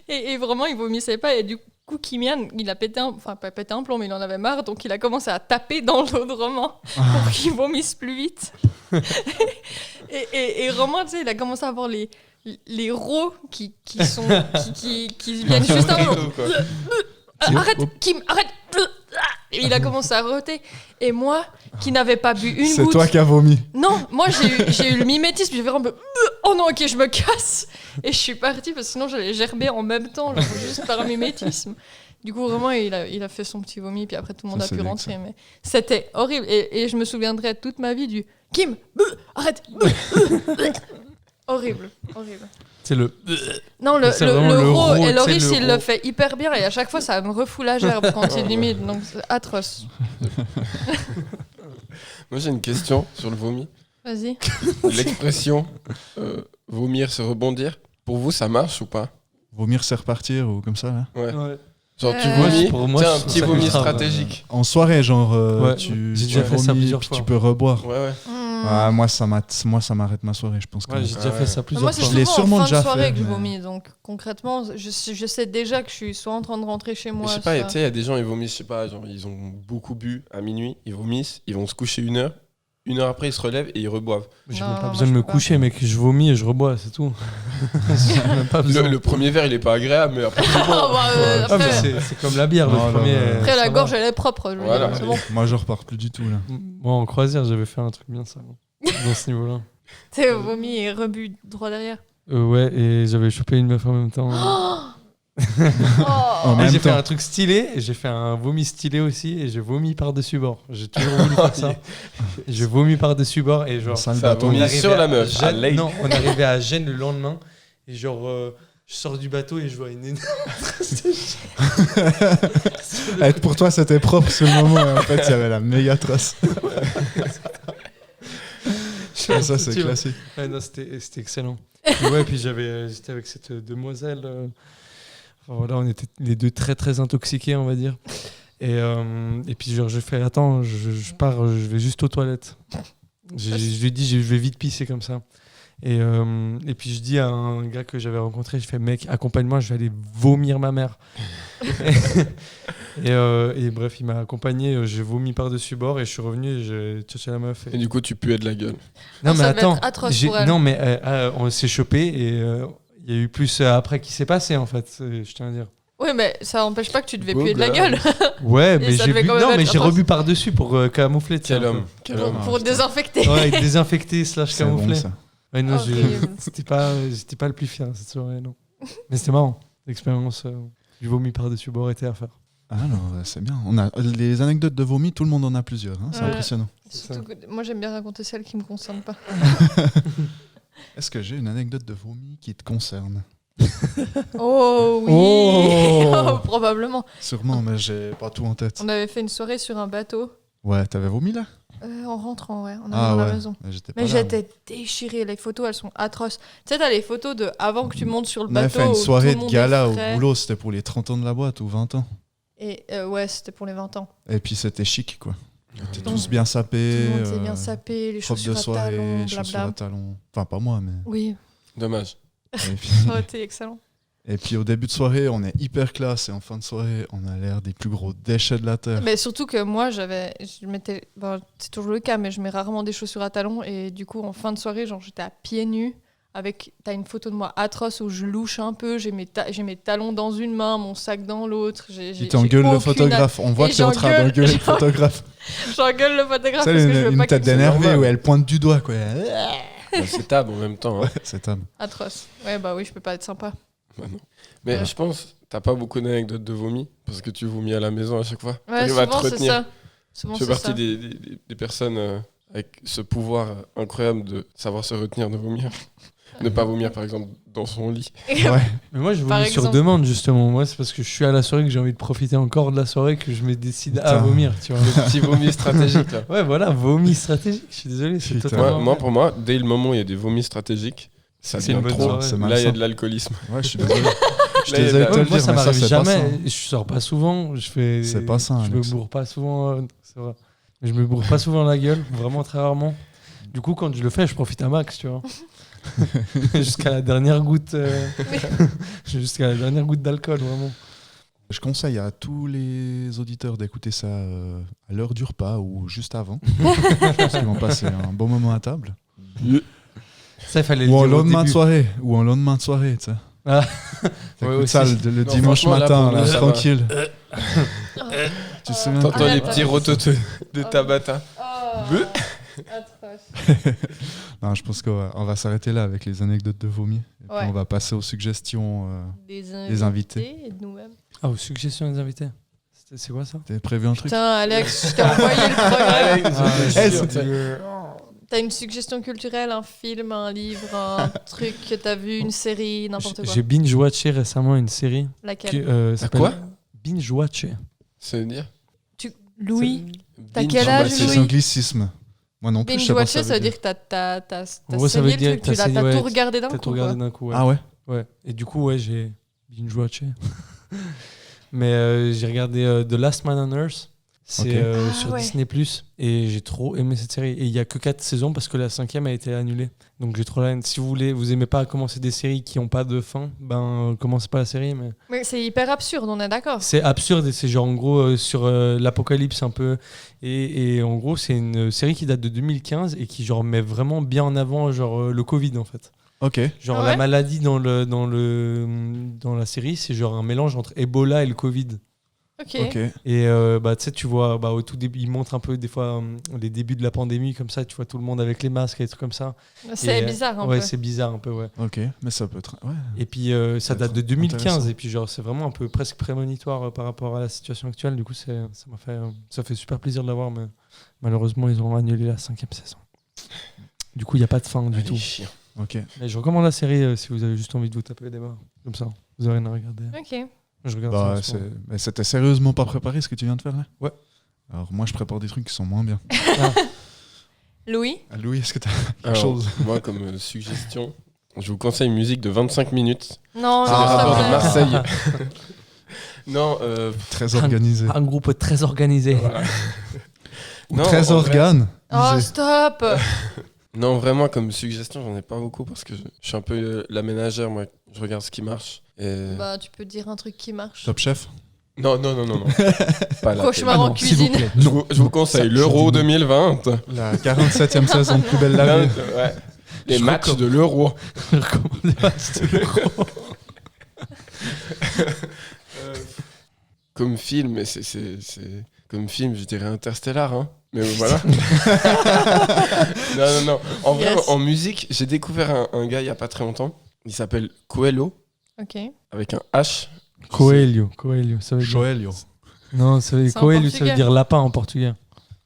et vraiment, il vomissait pas. Et du coup, Kimian, il a pas pété un plomb, mais il en avait marre, donc il a commencé à taper dans l'eau de Romain pour qu'il vomisse plus vite. et Romain, tu sais, il a commencé à avoir les rots qui viennent juste avant. Arrête, Kim, arrête. Et il a commencé à roter. Et moi, qui n'avais pas bu une C'est goutte... toi qui as vomi. Non, moi j'ai eu le mimétisme. J'ai fait un peu... Oh non, ok, je me casse. Et je suis partie parce que sinon j'allais gerber en même temps, genre, juste par mimétisme. Du coup, vraiment, il a fait son petit vomi. Puis après, tout le monde Ça, a pu c'est rentrer. Mais c'était horrible. Et je me souviendrai toute ma vie du... Kim, arrête. Horrible. C'est le. Non, le C'est vraiment le ro ro, et tu sais, Loris, le il ro. le fait hyper bien et à chaque fois, ça me refoule la gerbe quand il limite, donc c'est atroce. Moi, j'ai une question sur le vomi. Vas-y. L'expression vomir, se rebondir, pour vous, ça marche ou pas? Vomir, c'est repartir ou comme ça, là. Ouais. Ouais. Genre, tu Ouais, vomis, pour moi, tu sais, je un trouve petit ça vomi ultra, stratégique. En soirée, genre, Ouais, tu j'ai déjà fait ça vomis, plusieurs puis fois. tu peux reboire. Ouais. Ah, moi, ça m'arrête ma soirée, je pense. Ouais, j'ai déjà Ah fait ouais. ça plusieurs Moi, c'est fois. Je l'ai souvent en sûrement fin déjà de soirée fait, que je mais- vomis, donc concrètement, je sais déjà que je suis soit en train de rentrer chez moi. Je sais pas, soit- tu sais, il y a des gens, ils vomissent, je sais pas, genre, ils ont beaucoup bu à minuit, ils vomissent, ils vont se coucher 1 heure. 1 heure après, ils se relèvent et ils reboivent. J'ai Non, même non, pas moi, besoin je de me peux pas. coucher, mec. Je vomis et je rebois, c'est tout. J'ai même pas besoin. Le premier verre, il est pas agréable, mais après, c'est bon. Ah, bah, Ouais. Ah, mais après, c'est comme la bière, Non, le non, premier. non. après, ça la va. gorge, elle est propre. Je veux Voilà. dire, c'est bon. Moi, je repars plus du tout, là. Moi, en croisière, j'avais fait un truc bien ça, dans ce niveau-là. T'es vomi et rebu droit derrière. Ouais, et j'avais chopé une meuf en même temps. En Oh. même Et j'ai fait temps. un truc stylé, et j'ai fait un vomi stylé aussi, et j'ai vomi par-dessus bord. J'ai toujours voulu faire ça. J'ai vomi par-dessus bord, et genre. Sale Ça a bâton. vomi on arrivait sur la à meuf, à Gênes- Lake. Non, on arrivait à Gênes le lendemain, et genre, je sors du bateau et je vois une énorme trace de Eh, pour toi, c'était propre sur le moment, et en fait, il y avait la méga trace. chien. Ça, c'est Tu vois. classique. Ouais, non, c'était excellent. Et ouais, puis j'étais avec cette demoiselle. Enfin, voilà, on était les deux très très intoxiqués, on va dire. Et puis genre, je fais, attends, je pars, je vais juste aux toilettes. Je lui dis, je vais vite pisser comme ça. Et puis je dis à un gars que j'avais rencontré, je fais, mec, accompagne-moi, je vais aller vomir ma mère. et bref, il m'a accompagné, j'ai vomi par-dessus bord et je suis revenu et j'ai cherché la meuf. Et du coup, tu puais de la gueule. Non, mais Ça devait attends, être atroce pour elle. non, mais on s'est chopé et il y a eu plus après qui s'est passé en fait, je tiens à dire. Oui, mais ça n'empêche pas que tu devais Beau puer de la gosse. gueule. Ouais, mais ça j'ai devait bu, quand même non, mais être j'ai atroce. rebu par-dessus pour camoufler. tu sais, Quel un peu. homme. Quel pour homme. pour désinfecter. Ouais, désinfecté slash C'est bon, camouflé. ça. Ouais, non, Horrible. j'étais pas le plus fier cette soirée, non. Mais c'était marrant, l'expérience du vomi par-dessus bord était à faire. Ah non, c'est bien. On a les anecdotes de vomi, tout le monde en a plusieurs. Hein, c'est Ouais. impressionnant. Surtout que moi, j'aime bien raconter celles qui me concernent pas. Est-ce que j'ai une anecdote de vomi qui te concerne? Oh oui. Oh. Probablement. Sûrement, mais j'ai pas tout en tête. On avait fait une soirée sur un bateau Ouais, t'avais vomi là? en rentrant, ouais. On Ah arrive à ouais. la maison. Mais j'étais pas Mais là. j'étais déchirée. Les photos, elles sont atroces. Tu sais, t'as les photos de avant que tu montes sur le On avait bateau. fait une où soirée tout le de monde gala est au frais. boulot, c'était pour les 30 ans de la boîte ou 20 ans. Et ouais, c'était pour les 20 ans. Et puis c'était chic quoi. On était Donc, tous bien Tout sapés. le monde s'est bien sapé, les robe chaussures de à soirée, talons, chaussures à blabla. talons. Enfin, pas moi, mais. Oui, Dommage. Et puis, ça aurait été excellent. Et puis au début de soirée, on est hyper classe et en fin de soirée, on a l'air des plus gros déchets de la Terre. Mais surtout que moi, c'est toujours le cas, mais je mets rarement des chaussures à talons. Et du coup, en fin de soirée, genre, j'étais à pieds nus. T'as une photo de moi atroce où je louche un peu. J'ai mes talons dans une main, mon sac dans l'autre. Tu t'engueules le photographe. On voit que t'es en train d'engueuler le photographe. J'engueule le photographe Ça, parce que je veux une pas tête qu'il se d'énervé normal. où elle pointe du doigt, quoi. C'est Tab en même temps. Hein. C'est Tab. atroce. Ouais, bah oui, je peux pas être sympa. Bah non. Mais Ouais. je pense, t'as pas beaucoup d'anecdotes de vomi parce que tu vomis à la maison à chaque fois. Ouais, T'arrives à te souvent, c'est retenir. ça. Souvent, Tu fais c'est partie ça. des personnes avec ce pouvoir incroyable de savoir se retenir de vomir. Ne pas vomir, par exemple, dans son lit. Ouais. Mais moi, je Par vomis sur exemple. demande, justement. Moi, c'est parce que je suis à la soirée que j'ai envie de profiter encore de la soirée que je me décide à Putain. vomir, tu vois. Le petit vomi stratégique, là. Ouais, voilà, vomi stratégique. Je suis désolé, c'est Putain. totalement... Pour moi, dès le moment où il y a des vomis stratégiques, ça C'est une devient bonne trop. soirée. C'est Là, il y a malsain. de l'alcoolisme. Ouais, je suis désolé. Je suis Là, il y a désolé de de te la- le moi, dire, ça mais ça, m'arrive c'est pas jamais. sain. Je sors pas souvent. C'est pas sain, Je me Alex. bourre pas souvent. C'est vrai. Mais je me bourre pas souvent la gueule, vraiment très rarement. Du coup, quand je le fais, je profite à max, tu vois. Jusqu'à la dernière goutte. Jusqu'à la dernière goutte d'alcool, vraiment. Je conseille à tous les auditeurs d'écouter ça à l'heure du repas ou juste avant. Parce qu'ils vont passer un bon moment à table. Ça, il fallait Ou en le dire au lendemain de début. soirée. Ou en lendemain de soirée, tu sais. Ah. T'écoutes Ouais, ça aussi. le Non, dimanche franchement, là, matin, pour là, nous, ça va. tranquille. Tu te souviens T'entends les Ah, petits rototeux de Tabata. Oh, atroce. Non, je pense qu'on va s'arrêter là avec les anecdotes de vomi. Et puis Ouais. on va passer aux suggestions. Des invités. et de nous-mêmes. Ah, aux suggestions des invités. C'est quoi ça? T'avais prévu un truc? Putain, Alex, je t'ai envoyé le programme. Ah, Eh, sûr. c'était- T'as une suggestion culturelle, un film, un livre, un truc que t'as vu, une série, n'importe quoi. J'ai binge-watché récemment une série qui Laquelle s'appelle quoi Binge-watché. Ça veut dire Louis, T'as Binge quel âge, watching. C'est Louis un anglicisme. Moi non plus, je sais pas ce binge-watcher, ça veut dire que t'as En gros, ça veut saigné dire le truc, que t'as t'as saigné, tout ouais, regardé d'un T'as coup. tout regardé quoi. d'un coup, ouais. Ah ouais? Ouais. Et du coup, ouais, j'ai binge-watché. Mais j'ai regardé The Last Man on Earth. C'est Ok. Ah, sur ouais. Disney+. Et j'ai trop aimé cette série. Et il y a que 4 saisons parce que la 5e a été annulée. Donc j'ai trop la haine. Si vous aimez pas commencer des séries qui ont pas de fin, ben commencez pas la série. Mais Mais c'est hyper absurde, on est d'accord. c'est absurde et c'est genre en gros sur l'apocalypse un peu. Et en gros, c'est une série qui date de 2015 et qui genre met vraiment bien en avant genre le Covid en fait. Ok. Genre Ah ouais la maladie dans la série, c'est genre un mélange entre Ebola et le Covid. Ok. Ok. Et bah, tu sais, tu vois, bah, au tout début, ils montrent un peu des fois les débuts de la pandémie, comme ça, tu vois tout le monde avec les masques et des trucs comme ça. C'est Et, bizarre un ouais, peu. c'est bizarre un peu, ouais. Ok. Mais ça peut être. Ouais. Et puis ça date de 2015, et puis genre, c'est vraiment un peu presque prémonitoire par rapport à la situation actuelle. Du coup, ça fait super plaisir de l'avoir, mais malheureusement, ils ont annulé la 5e saison. Du coup, il n'y a pas de fin du Allez, tout. chiant. Ok. Mais je recommande la série si vous avez juste envie de vous taper des barres. Comme ça, vous avez rien à regarder. Ok. Je regarde Bah, ça. en ce moment. mais c'était sérieusement pas préparé ce que tu viens de faire là? Ouais. Alors moi, je prépare des trucs qui sont moins bien. Louis Ah, Louis, est-ce que t'as quelque Alors, chose? moi, comme suggestion, je vous conseille une musique de 25 minutes. Non, C'est non, les ça rapports de va. Marseille. Non, Très organisé. Un groupe très organisé. Ou non, très en vrai- organe. Oh, disait. stop. Non, vraiment, comme suggestion, j'en ai pas beaucoup parce que je suis un peu la ménagère, moi. Je regarde ce qui marche. Et... Bah, tu peux dire un truc qui marche. Top Chef. Non. Pas la Cauchemar télé. en non, s'il vous cuisine. plaît. Je vous conseille l'Euro 2020. La 47e saison de Plus belle la vie. Ouais. Les Je matchs recommande. de l'Euro. Je recommande les matchs de l'Euro. Comme film, mais c'est comme film, je dirais Interstellar, hein. Mais voilà. Non. En vrai, Yes. en musique, j'ai découvert un gars il y a pas très longtemps. Il s'appelle Coelho, Ok. avec un H. Coelho, ça veut dire. Joël, yo. Non, ça veut dire C'est en Coelho, ça veut portugais. dire lapin en portugais.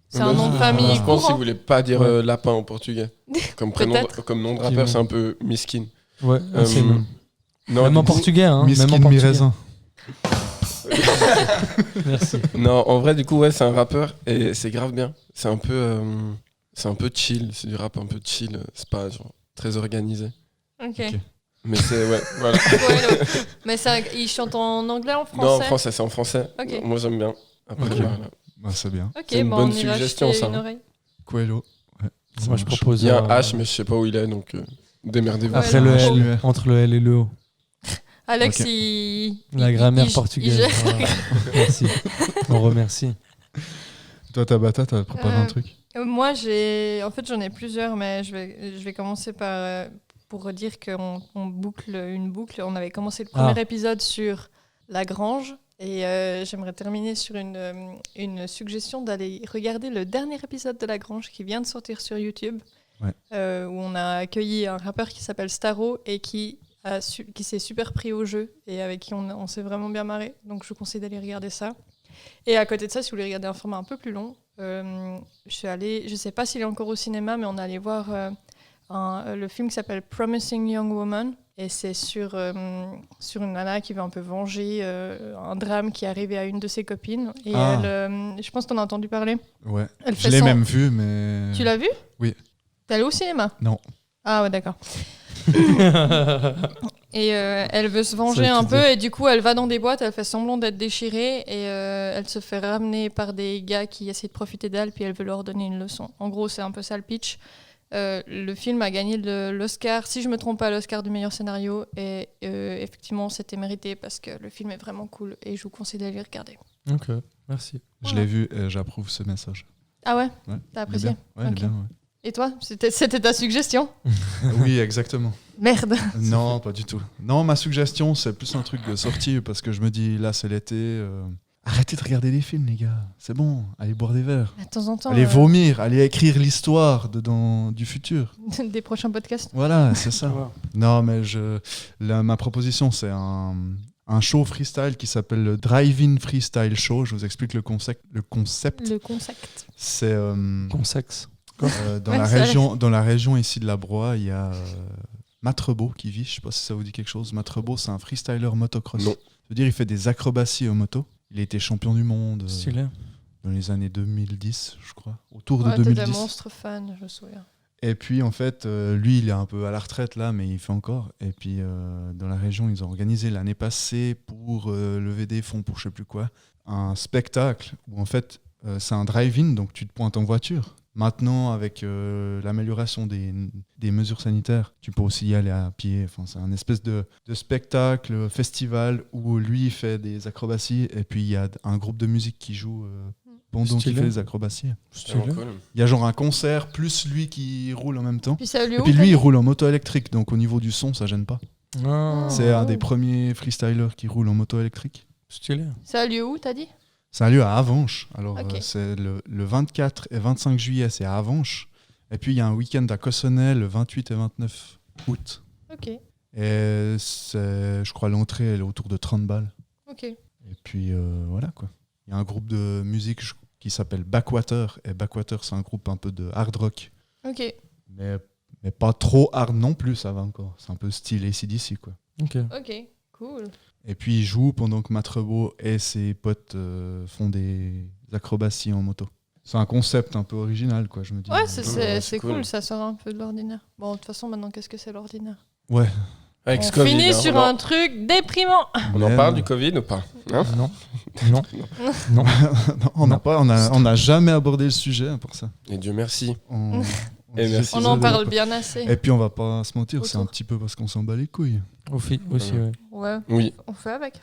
C'est un nom de famille Je pense qu'il courant. voulait pas dire Ouais. lapin en portugais. Comme Peut-être. comme nom de rappeur, c'est un peu miskin. Ouais, c'est même. Non, Même en du coup- portugais, hein. Même en Miskin portugais. mi-raisin. Merci. Non, en vrai, du coup, ouais, c'est un rappeur et c'est grave bien. C'est un peu chill. C'est du rap un peu chill. C'est pas genre très organisé. Ok. Ok. Mais c'est ouais, voilà. Coelho. Mais il chante en anglais, en français Non, en français, c'est en français. Ok. Moi, j'aime bien. Après, Ok. voilà. Bah, c'est bien. Ok, C'est une bon, bonne on ira suggestion, jeter ça, une hein. oreille. Coelho. Ouais. Ça Moi, je marche. propose. Il y a un H, mais je sais pas où il est, donc démerdez-vous. Après Ouais, le non. L, entre le L et le O. Alex, Ok. La grammaire il portugaise. gère- Voilà. Merci. On remercie. Toi, Tabata, t'as préparé un truc? Moi, en fait, j'en ai plusieurs, mais je vais commencer par pour dire qu'on boucle une boucle. On avait commencé le premier épisode sur La Grange et j'aimerais terminer sur une suggestion d'aller regarder le dernier épisode de La Grange qui vient de sortir sur YouTube, Ouais. où on a accueilli un rappeur qui s'appelle Starro et qui s'est super pris au jeu et avec qui on s'est vraiment bien marré. Donc, je vous conseille d'aller regarder ça. Et à côté de ça, si vous voulez regarder un format un peu plus long, je suis allée, je sais pas s'il est encore au cinéma, mais on est allé voir le film qui s'appelle Promising Young Woman. Et c'est sur une nana qui veut un peu venger un drame qui est arrivé à une de ses copines. Et elle, je pense que t'en as entendu parler. Ouais. Elle Je fait l'ai son- même vu, mais. Tu l'as vu? Oui. T'es allé au cinéma? Non. Ah ouais, d'accord. Et elle veut se venger Ça, un tu peu dis. et du coup elle va dans des boîtes, elle fait semblant d'être déchirée et elle se fait ramener par des gars qui essaient de profiter d'elle puis elle veut leur donner une leçon. En gros c'est un peu ça le pitch. Le film a gagné l'Oscar, si je me trompe pas, l'Oscar du meilleur scénario et effectivement c'était mérité parce que le film est vraiment cool et je vous conseille d'aller le regarder. Ok, merci. Je l'ai vu et j'approuve ce message. Ah ouais? Ouais. T'as Il est apprécié? bien. Ouais, il est Ok. bien, ouais. Et toi? C'était ta suggestion? Oui, exactement. Merde. Non, pas du tout. Non, ma suggestion, c'est plus un truc de sortie parce que je me dis, là, c'est l'été. Arrêtez de regarder des films, les gars. C'est bon. Allez boire des verres. De temps en temps, Allez vomir. Allez écrire l'histoire du futur. des prochains podcasts. Voilà, c'est ça. va. Non, mais ma proposition, c'est un show freestyle qui s'appelle le Drive-In Freestyle Show. Je vous explique le concept. Le concept. C'est Consexe. dans, Ouais, la c'est dans la région ici de la Broye, il y a Matrebo qui vit. Je sais pas si ça vous dit quelque chose. Matrebo, c'est un freestyler motocross. Non. Ça veut dire il fait des acrobaties aux motos. Il a été champion du monde Stylé. dans les années 2010, je crois. Autour Ouais, de t'es 2010. des monstres fans, je me souviens. Et puis en fait, lui, il est un peu à la retraite là, mais il fait encore. Et puis dans la région, ils ont organisé l'année passée pour lever des fonds pour je sais plus quoi, un spectacle où en fait c'est un drive-in, donc tu te pointes en voiture. Maintenant, avec l'amélioration des mesures sanitaires, tu peux aussi y aller à pied. Enfin, c'est un espèce de spectacle, festival où lui il fait des acrobaties et puis il y a un groupe de musique qui joue pendant qu'il Stylé. fait les acrobaties. Stylé. Vraiment cool. Il y a genre un concert plus lui qui roule en même temps. Puis ça a lieu Et où, puis t'as lui, dit? il roule en moto électrique, donc au niveau du son, ça gêne pas. Ah, C'est un des premiers freestylers qui roule en moto électrique. stylé. Ça a lieu où, t'as dit? Ça a lieu à Avenches. Alors, Ok. c'est le 24 et 25 juillet, c'est à Avenches. Et puis, il y a un week-end à Cossonay le 28 et 29 août. Ok, Et je crois l'entrée, elle est autour de 30 balles. ok. Et puis, voilà quoi. Il y a un groupe de musique qui s'appelle Backwater. Et Backwater, c'est un groupe un peu de hard rock. Ok, Mais pas trop hard non plus, ça va encore. C'est un peu style AC/DC quoi. Ok. ok, cool. Et puis il joue pendant que Matrebo et ses potes font des acrobaties en moto. C'est un concept un peu original, quoi, je me dis. Ouais, c'est c'est cool. cool. Ça sort un peu de l'ordinaire. Bon, de toute façon, maintenant, qu'est-ce que c'est l'ordinaire? Ouais. Avec On ce Covid, finit hein, sur on en- un truc déprimant. On en Mais parle non. du Covid ou pas? Hein Non. Non. Non. Non, on n'a jamais abordé le sujet hein, pour ça. Et Dieu merci. On, Et merci. On en parle bien assez. Et puis on va pas se mentir, c'est un Autour. petit peu parce qu'on s'en bat les couilles. Aussi, ouais. Ouais, Oui. on fait avec.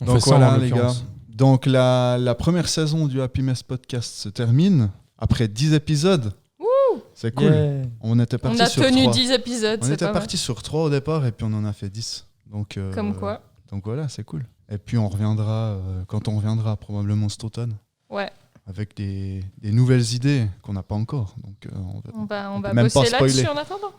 On Donc fait ça, voilà en les gars. l'occurrence. Donc la première saison du Happy Mess Podcast se termine après 10 épisodes. C'est cool. Yeah. On était On parti a sur tenu 3. 10 épisodes, On c'est était pas mal. parti sur 3 au départ et puis on en a fait 10. Donc, Comme quoi. Donc voilà, c'est cool. Et puis on reviendra, quand on reviendra probablement cet automne, Ouais, avec des nouvelles idées qu'on n'a pas encore. Donc, on va même pas bosser là-dessus spoiler. en attendant.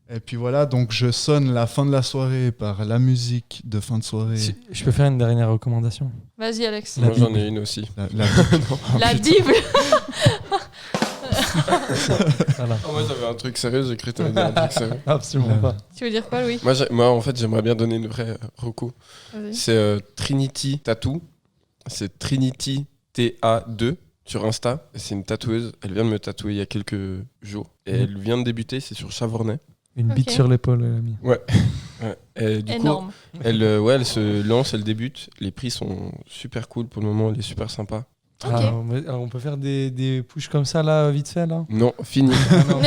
Et puis voilà, donc je sonne la fin de la soirée par la musique de fin de soirée. Si- Je peux faire une dernière recommandation. Vas-y, Alex. La Moi j'en Bible. ai une aussi. La Bible. Voilà. Moi j'avais un truc sérieux, j'ai cru que t'allais dire un truc sérieux. Absolument pas. Tu veux dire quoi, Louis? Moi en fait j'aimerais bien donner une vraie reco. Vas-y. C'est Trinity Tattoo. C'est Trinity TA2 sur Insta. Et c'est une tatoueuse. Elle vient de me tatouer il y a quelques jours. Et elle vient de débuter, c'est sur Chavornay. Une bite Ok. sur l'épaule, l'ami. Ouais. Et du Énorme. coup, elle se lance, elle débute. Les prix sont super cool pour le moment, elle est super sympa. Ok. Alors, on peut faire des pushs comme ça, là, vite fait, là. Non, fini. Ah non.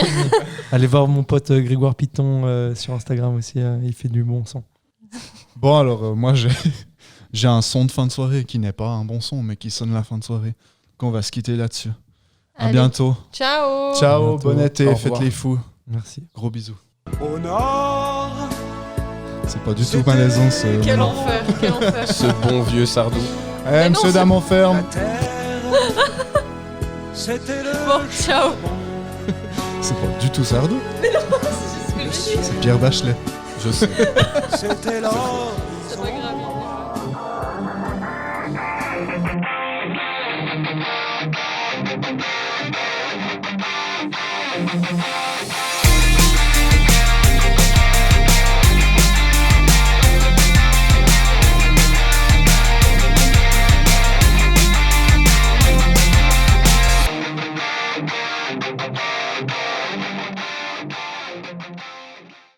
Allez voir mon pote Grégoire Piton sur Instagram aussi, il fait du bon son. Bon, alors, moi, j'ai un son de fin de soirée qui n'est pas un bon son, mais qui sonne la fin de soirée. Qu'on va se quitter là-dessus. À Allez. bientôt. Ciao. Ciao, bientôt. bon été, Au faites revoir. les fous. Merci. Gros bisous. Au nord, C'est pas du tout malaisant, ce... Quel enfer, quel enfer. Ce bon vieux Sardou. Eh, non, monsieur, c'est- dame, on la ferme. terre, c'était le Bon, ciao. C'est pas du tout Sardou. C'est ce que je dis. C'est Pierre Bachelet. Je sais. c'était l'or. C'est pas grave. Thank you.